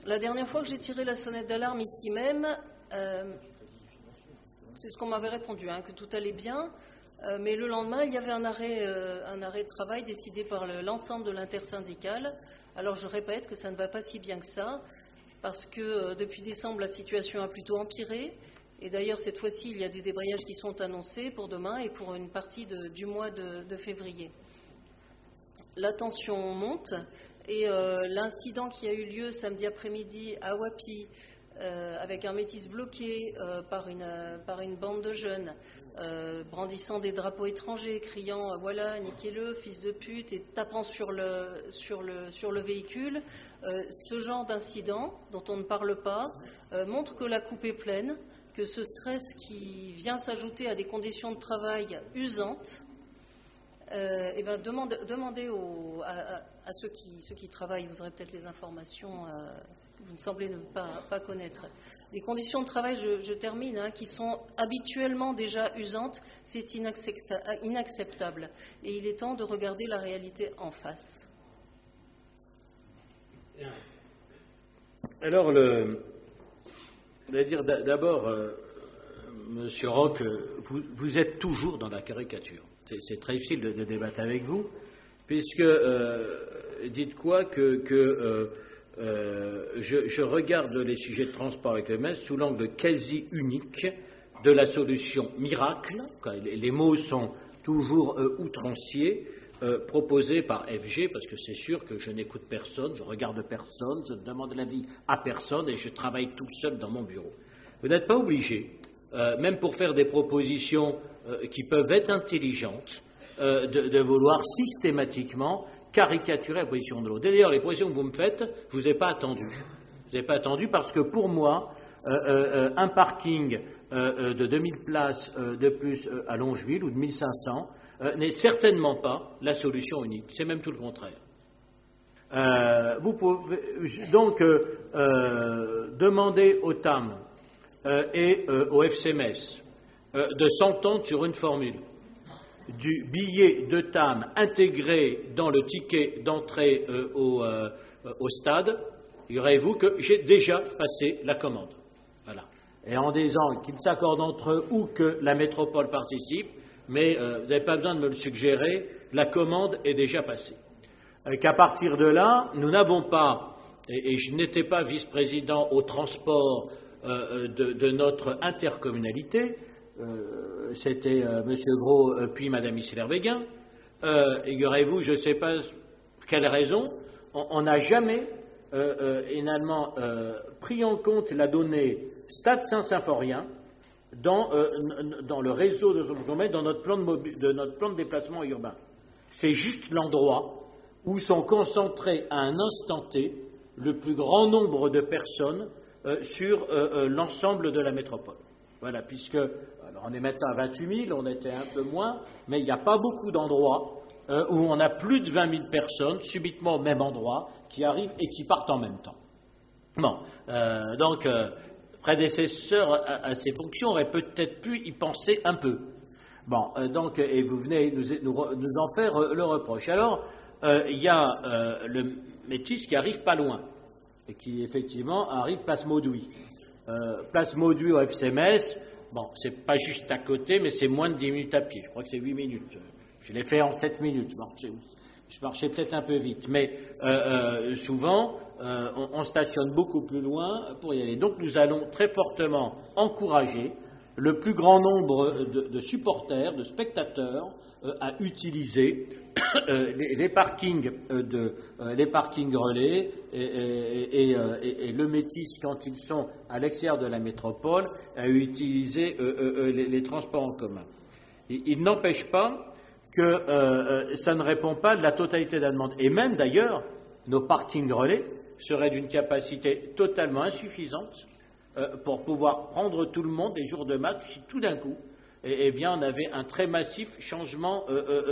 La dernière fois que j'ai tiré la sonnette d'alarme ici même, c'est ce qu'on m'avait répondu, que tout allait bien. Mais le lendemain, il y avait un arrêt de travail décidé par l'ensemble de l'intersyndicale. Alors je répète que ça ne va pas si bien que ça, parce que depuis décembre, la situation a plutôt empiré Et d'ailleurs, cette fois-ci, il y a des débrayages qui sont annoncés pour demain et pour une partie du mois de février. La tension monte et l'incident qui a eu lieu samedi après-midi à Wapi, avec un métis bloqué par une bande de jeunes, brandissant des drapeaux étrangers, criant voilà, niquez-le, fils de pute, et tapant sur le véhicule. Ce genre d'incident, dont on ne parle pas, montre que la coupe est pleine, que ce stress qui vient s'ajouter à des conditions de travail usantes, demandez à ceux qui travaillent, vous aurez peut-être les informations que vous ne semblez ne pas connaître. Les conditions de travail, je termine, qui sont habituellement déjà usantes, c'est inacceptable. Et il est temps de regarder la réalité en face. Alors, je vais dire d'abord, Monsieur Roch, vous êtes toujours dans la caricature. C'est très difficile de débattre avec vous, puisque dites quoi que je regarde les sujets de transport avec le MES sous l'angle quasi unique de la solution miracle, les mots sont toujours outranciers, proposés par FG, parce que c'est sûr que je n'écoute personne, je regarde personne, je ne demande l'avis à personne et je travaille tout seul dans mon bureau. Vous n'êtes pas obligé, même pour faire des propositions qui peuvent être intelligentes, de vouloir systématiquement caricaturer la position de l'autre. D'ailleurs, les positions que vous me faites, je ne vous ai pas attendu. Je ne vous ai pas attendu parce que pour moi, un parking de 2000 places de plus à Longeville ou de 1500 n'est certainement pas la solution unique. C'est même tout le contraire. Vous pouvez donc demander au TAM et au FCMS de s'entendre sur une formule du billet de TAM intégré dans le ticket d'entrée au stade. Figurez-vous que j'ai déjà passé la commande. Voilà. Et en disant qu'ils s'accordent entre eux ou que la métropole participe, mais vous n'avez pas besoin de me le suggérer, la commande est déjà passée. Qu'à partir de là, nous n'avons pas, et je n'étais pas vice-président au transport de notre intercommunalité, c'était M. Gros puis Mme Isler-Béguin. Figurez-vous, je ne sais pas quelle raison, on n'a jamais finalement pris en compte la donnée Stade Saint-Symphorien dans le réseau de dans notre plan de déplacement urbain. C'est juste l'endroit où sont concentrés à un instant T le plus grand nombre de personnes sur l'ensemble de la métropole. Voilà, puisque alors on est maintenant à 28 000, on était un peu moins, mais il n'y a pas beaucoup d'endroits où on a plus de 20 000 personnes subitement au même endroit qui arrivent et qui partent en même temps. Bon, donc prédécesseur à ces fonctions aurait peut-être pu y penser un peu. Bon, donc et vous venez nous en faire le reproche. Alors il y a le métis qui arrive pas loin et qui effectivement arrive place Mauduit. Place Mauduit au FCMS, bon, c'est pas juste à côté, mais c'est moins de 10 minutes à pied. Je crois que c'est 8 minutes. Je l'ai fait en 7 minutes. Je marchais peut-être un peu vite, mais souvent, on stationne beaucoup plus loin pour y aller. Donc, nous allons très fortement encourager le plus grand nombre de supporters, de spectateurs, à utiliser les parkings relais et le métis quand ils sont à l'extérieur de la métropole, à utiliser les transports en commun. Il n'empêche pas que ça ne répond pas à la totalité de la demande. Et même d'ailleurs, nos parkings relais seraient d'une capacité totalement insuffisante pour pouvoir prendre tout le monde les jours de match si tout d'un coup, eh bien, on avait un très massif changement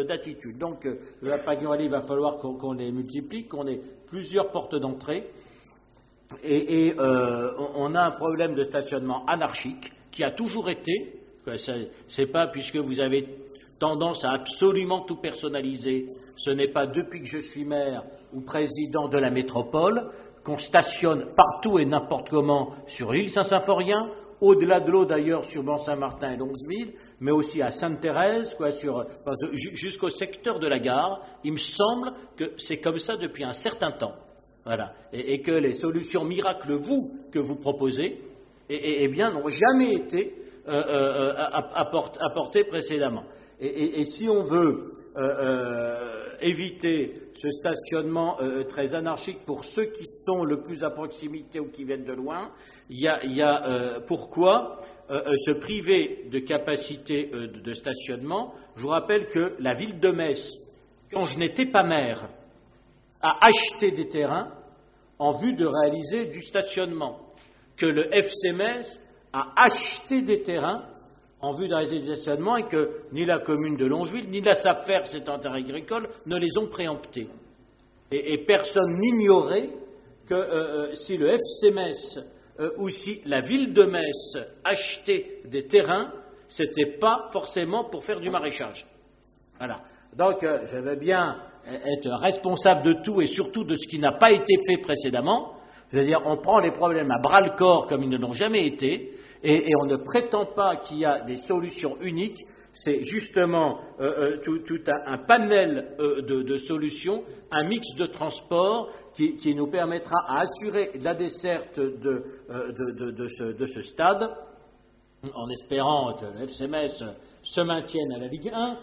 d'attitude. Donc, le parking relais, il va falloir qu'on les multiplie, qu'on ait plusieurs portes d'entrée. Et on a un problème de stationnement anarchique qui a toujours été. C'est pas puisque vous avez tendance à absolument tout personnaliser. Ce n'est pas depuis que je suis maire ou président de la métropole qu'on stationne partout et n'importe comment sur l'île Saint-Symphorien, au-delà de l'eau d'ailleurs sur Mont-Saint-Martin et Longeville, mais aussi à Sainte-Thérèse, jusqu'au secteur de la gare. Il me semble que c'est comme ça depuis un certain temps. Voilà. Et que les solutions miracles, que vous proposez, et biens n'ont jamais été apportés précédemment. Et si on veut éviter ce stationnement très anarchique pour ceux qui sont le plus à proximité ou qui viennent de loin, il y a pourquoi se priver de capacité de stationnement. Je vous rappelle que la ville de Metz, quand je n'étais pas maire, a acheté des terrains en vue de réaliser du stationnement, que le FC Metz a acheté des terrains en vue de réaliser du stationnement et que ni la commune de Longeville, ni la SAFER, c'est un terrain agricole, ne les ont préemptés. Et personne n'ignorait que si le FC Metz ou si la ville de Metz achetait des terrains, c'était pas forcément pour faire du maraîchage. Voilà. Donc, je veux bien être responsable de tout et surtout de ce qui n'a pas été fait précédemment. C'est-à-dire, on prend les problèmes à bras-le-corps comme ils ne l'ont jamais été et on ne prétend pas qu'il y a des solutions uniques. C'est justement tout un panel de solutions, un mix de transport qui nous permettra à assurer la desserte de ce stade, en espérant que le FC Metz se maintienne à la Ligue 1,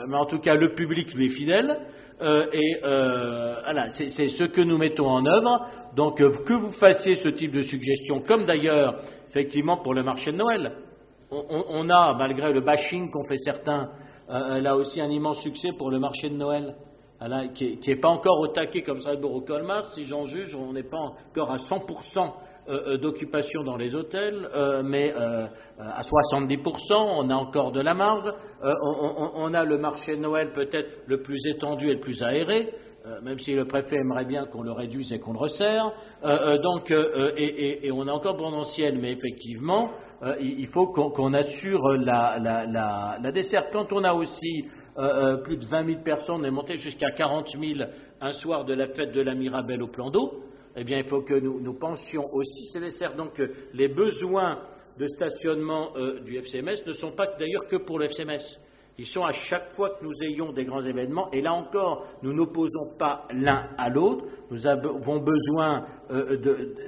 mais en tout cas le public lui est fidèle, voilà, c'est ce que nous mettons en œuvre. Donc que vous fassiez ce type de suggestion, comme d'ailleurs effectivement pour le marché de Noël. On a, malgré le bashing qu'ont fait certains, là aussi un immense succès pour le marché de Noël, qui n'est pas encore au taquet comme Salzbourg ou Colmar, si j'en juge, on n'est pas encore à 100% d'occupation dans les hôtels, mais à 70%, on a encore de la marge. On a le marché de Noël peut-être le plus étendu et le plus aéré, même si le préfet aimerait bien qu'on le réduise et qu'on le resserre. Et on a encore Bourg-Ancienne, mais effectivement, il faut qu'on assure la desserte. Quand on a aussi plus de 20 000 personnes, on est monté jusqu'à 40 000 un soir de la fête de la Mirabelle au plan d'eau, eh bien, il faut que nous pensions aussi ces desserts. Donc, les besoins de stationnement du FC Metz ne sont pas d'ailleurs que pour le FC Metz. Ils sont à chaque fois que nous ayons des grands événements. Et là encore, nous n'opposons pas l'un à l'autre. Nous avons besoin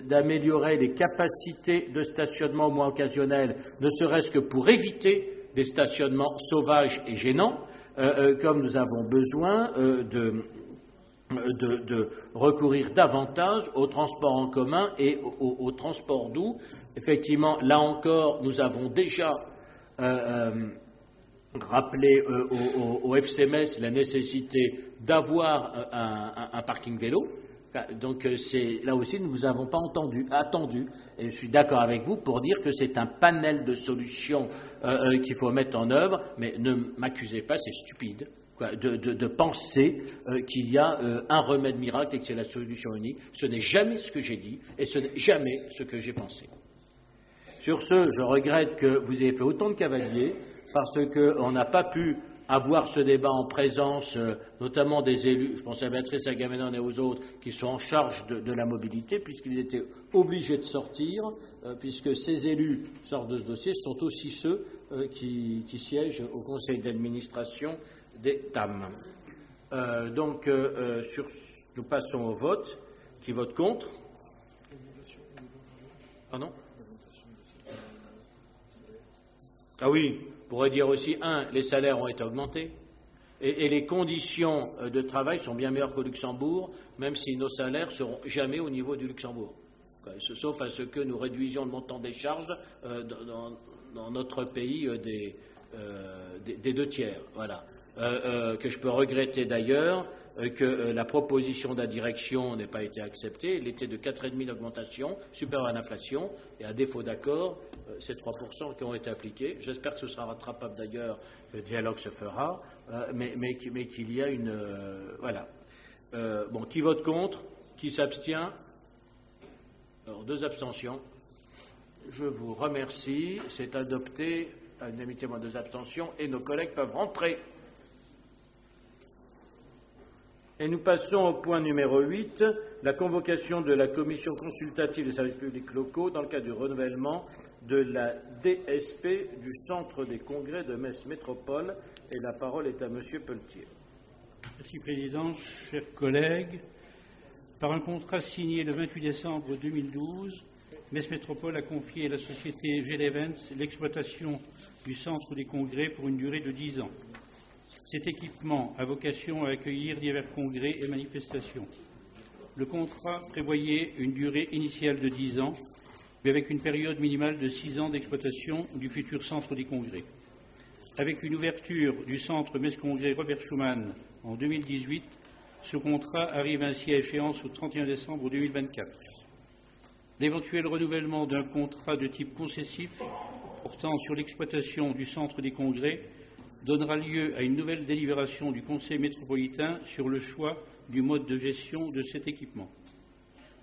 d'améliorer les capacités de stationnement au moins occasionnel, ne serait-ce que pour éviter des stationnements sauvages et gênants, comme nous avons besoin de recourir davantage au transport en commun et au transport doux. Effectivement, là encore, nous avons déjà rappelé au FC Metz la nécessité d'avoir un parking vélo. Donc là aussi, nous ne vous avons pas attendu, et je suis d'accord avec vous pour dire que c'est un panel de solutions qu'il faut mettre en œuvre, mais ne m'accusez pas, c'est stupide. De penser qu'il y a un remède miracle et que c'est la solution unique. Ce n'est jamais ce que j'ai dit et ce n'est jamais ce que j'ai pensé. Sur ce, je regrette que vous ayez fait autant de cavaliers parce qu'on n'a pas pu avoir ce débat en présence notamment des élus, je pense à Béatrice Agamemnon et aux autres, qui sont en charge de la mobilité, puisqu'ils étaient obligés de sortir, puisque ces élus sortent de ce dossier, sont aussi ceux qui siègent au conseil d'administration des TAM. Nous passons au vote. Qui vote contre? Pardon? Ah oui, on pourrait dire aussi, les salaires ont été augmentés et les conditions de travail sont bien meilleures qu'au Luxembourg, même si nos salaires ne seront jamais au niveau du Luxembourg. Sauf à ce que nous réduisions le montant des charges dans notre pays des 2 tiers. Voilà. Que je peux regretter d'ailleurs que la proposition de la direction n'ait pas été acceptée. Elle était de 4,5% d'augmentation, supérieure à l'inflation, et à défaut d'accord, c'est 3% qui ont été appliqués. J'espère que ce sera rattrapable d'ailleurs, le dialogue se fera, mais qu'il y a une... voilà. Qui vote contre? Qui s'abstient? Alors, 2 abstentions. Je vous remercie. C'est adopté à l'unanimité moins 2 abstentions, et nos collègues peuvent rentrer. Et nous passons au point numéro 8, la convocation de la commission consultative des services publics locaux dans le cadre du renouvellement de la DSP du Centre des congrès de Metz Métropole. Et la parole est à M. Pelletier. Merci, Président. Chers collègues, par un contrat signé le 28 décembre 2012 Metz Métropole a confié à la société G-Events l'exploitation du centre des congrès pour une durée de 10 ans. Cet équipement a vocation à accueillir divers congrès et manifestations. Le contrat prévoyait une durée initiale de 10 ans, mais avec une période minimale de 6 ans d'exploitation du futur centre des congrès. Avec une ouverture du centre Metz-Congrès Robert Schuman en 2018, ce contrat arrive ainsi à échéance au 31 décembre 2024. L'éventuel renouvellement d'un contrat de type concessif portant sur l'exploitation du centre des congrès donnera lieu à une nouvelle délibération du Conseil métropolitain sur le choix du mode de gestion de cet équipement.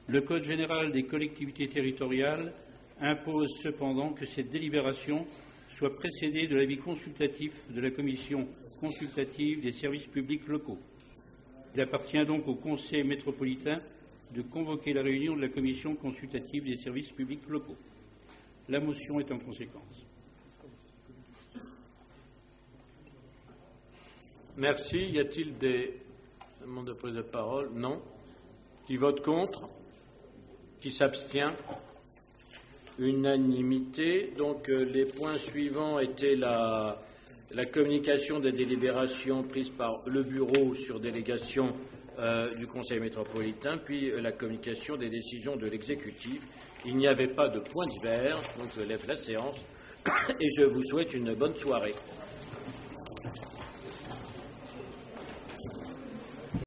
Le Code général des collectivités territoriales impose cependant que cette délibération soit précédée de l'avis consultatif de la Commission consultative des services publics locaux. Il appartient donc au Conseil métropolitain de convoquer la réunion de la Commission consultative des services publics locaux. La motion est en conséquence. Merci. Y a-t-il des demandes de prise de parole? Non. Qui vote contre? Qui s'abstient? Unanimité. Donc les points suivants étaient la communication des délibérations prises par le bureau sur délégation du Conseil métropolitain, puis la communication des décisions de l'exécutif. Il n'y avait pas de point divers, donc je lève la séance et je vous souhaite une bonne soirée.